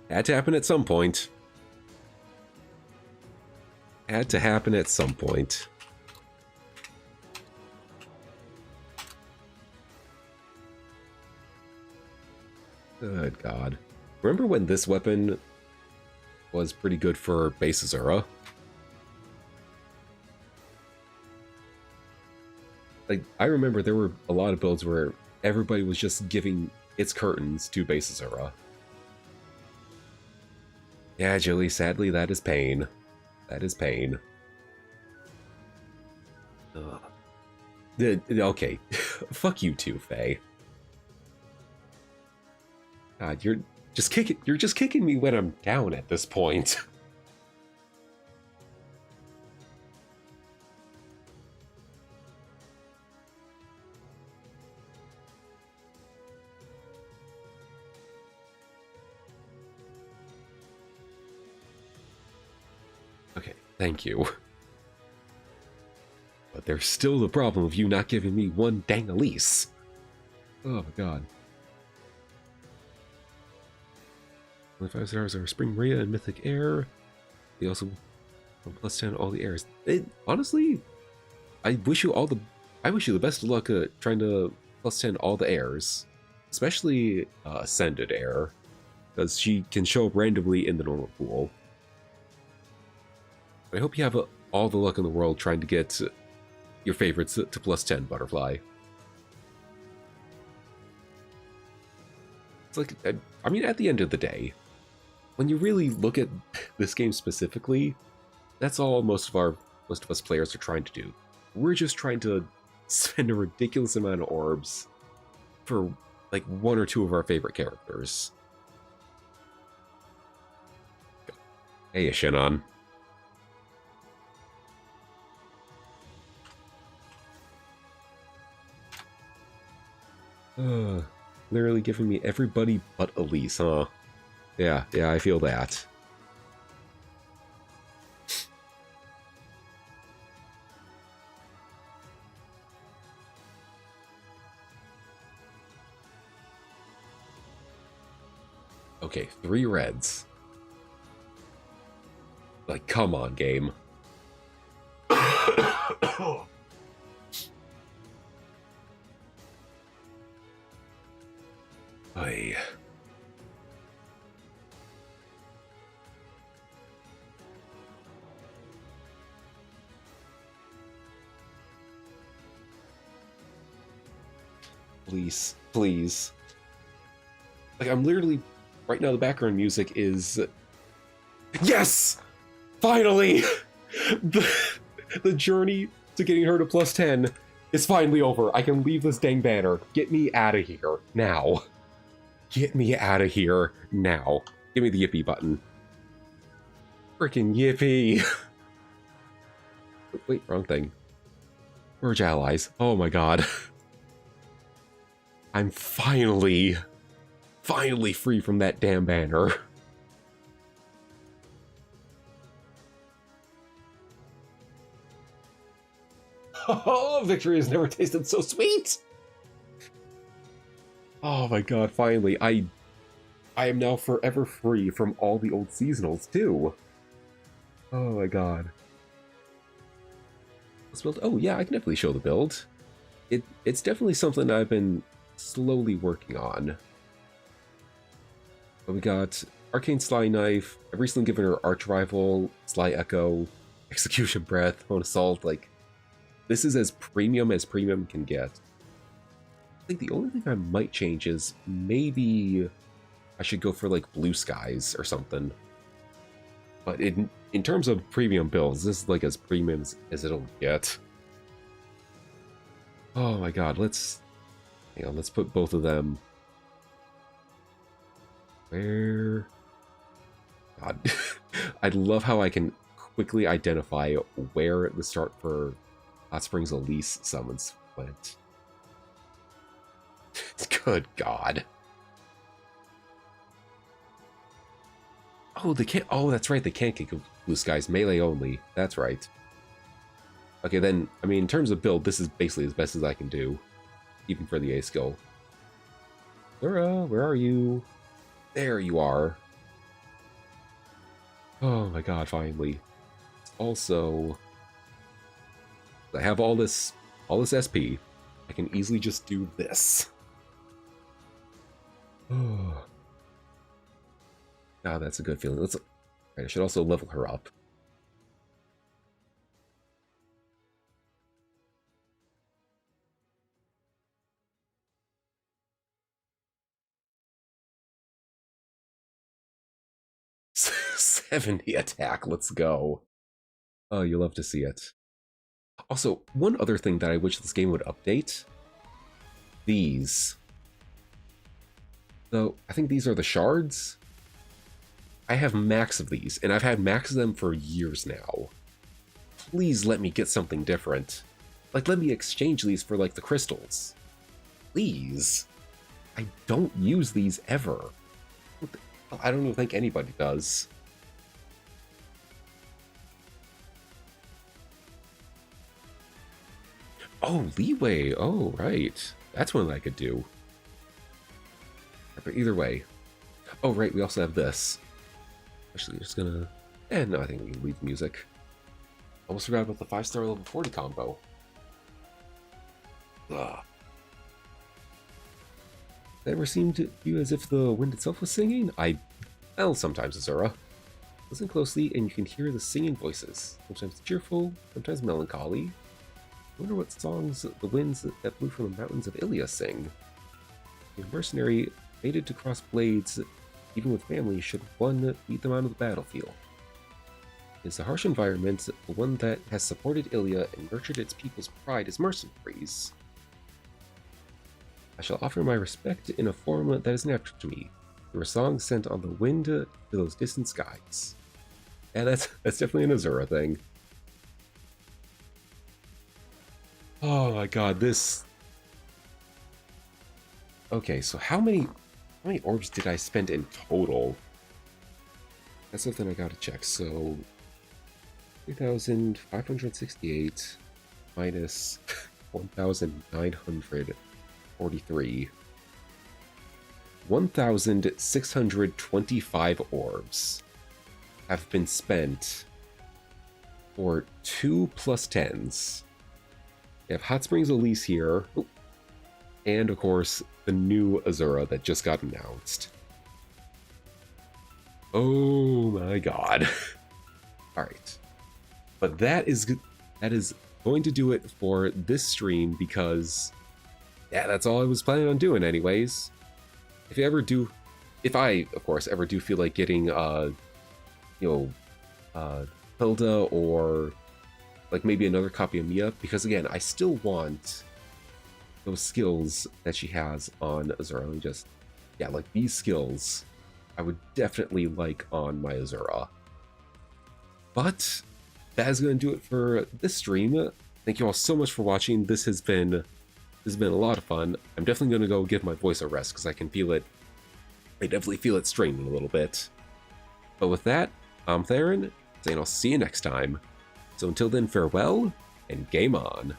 Had to happen at some point. Had to happen at some point. Good god. Remember when this weapon was pretty good for base Azura? Like, I remember there were a lot of builds where everybody was just giving its curtains to base Azura. Yeah, Julie, sadly that is pain. That is pain. Ugh. Okay, fuck you too, Faye. God, you're just kicking me when I'm down at this point. Okay, thank you. But there's still the problem of you not giving me one dang Elise. Oh my god. 25 stars are Spring Maria and Mythic Air. They also plus 10 all the airs. Honestly, I wish you the best of luck trying to plus 10 all the airs, especially Ascended Air, because she can show up randomly in the normal pool. But I hope you have all the luck in the world trying to get your favorites to plus 10, Butterfly. It's like, I mean, at the end of the day, when you really look at this game specifically, that's all most of us players are trying to do. We're just trying to spend a ridiculous amount of orbs for like one or two of our favorite characters. Hey, Shannon. Literally giving me everybody but Elise, huh? Yeah, I feel that. Okay, 3 reds. Like, come on, game. Ay. Please, please. Like, I'm literally... Right now, the background music is... Yes! Finally! The journey to getting her to +10 is finally over. I can leave this dang banner. Get me out of here. Now. Get me out of here. Now. Give me the yippee button. Freaking yippee! Wait, wrong thing. Merge allies. Oh my god. I'm finally free from that damn banner. Oh, victory has never tasted so sweet! Oh my god, finally. I am now forever free from all the old seasonals, too. Oh my god. Let's build... Oh yeah, I can definitely show the build. It's definitely something I've been slowly working on. But we got Arcane Sly Knife. I've recently given her Arch Rival, Sly Echo, Execution Breath, Hone Assault. Like, this is as premium can get. I think the only thing I might change is maybe I should go for like Blue Skies or something. But in terms of premium builds, this is like as premium as it'll get. Oh my god, let's put both of them. Where? God, I love how I can quickly identify where the start for Hot Springs Elise summons went. Good god. Oh, they can't. Oh, that's right. They can't kick Blue Skies. Melee only. That's right. Okay, then, I mean, in terms of build, this is basically as best as I can do. Even for the A skill. Azura, where are you? There you are. Oh my god, finally. Also, I have all this SP. I can easily just do this. Oh. God, that's a good feeling. Let's. I should also level her up. '70 attack. Let's go. Oh, you love to see it. Also, one other thing that I wish this game would update. These. So, I think these are the shards. I have max of these, and I've had max of them for years now. Please let me get something different. Like, let me exchange these for, like, the crystals. Please. I don't use these ever. I don't even think anybody does. Oh, leeway. Oh, right. That's one I could do. But either way. Oh, right, we also have this. Actually, just gonna... no, I think we can leave music. Almost forgot about the 5-star level 40 combo. Ugh. It ever seemed to you as if the wind itself was singing? Well, sometimes, Azura. Listen closely and you can hear the singing voices. Sometimes cheerful, sometimes melancholy. I wonder what songs the winds that blew from the mountains of Ilian sing. The mercenary fated to cross blades even with family, should one lead them onto the battlefield. It's a harsh environment, the one that has supported Ilia and nurtured its people's pride as mercenaries. I shall offer my respect in a form that is natural to me, through a song sent on the wind to those distant skies. Yeah, that's definitely an Azura thing. Oh my god, this... Okay, so how many orbs did I spend in total? That's something I gotta check. So 3,568 minus 1,943. 1,625 orbs have been spent for 2 plus 10s. We have Hot Springs Elise here, and of course the new Azura that just got announced. Oh my god. Alright. But that is going to do it for this stream, because yeah, that's all I was planning on doing anyways. If I, of course, ever do feel like getting Hilda, or like maybe another copy of Mia, because again, I still want those skills that she has on Azura. And just, yeah, like these skills I would definitely like on my Azura. But that is going to do it for this stream. Thank you all so much for watching. This has been a lot of fun. I'm definitely going to go give my voice a rest, because I can feel it. I definitely feel it straining a little bit. But with that, I'm Theron, saying I'll see you next time. So until then, farewell, and game on.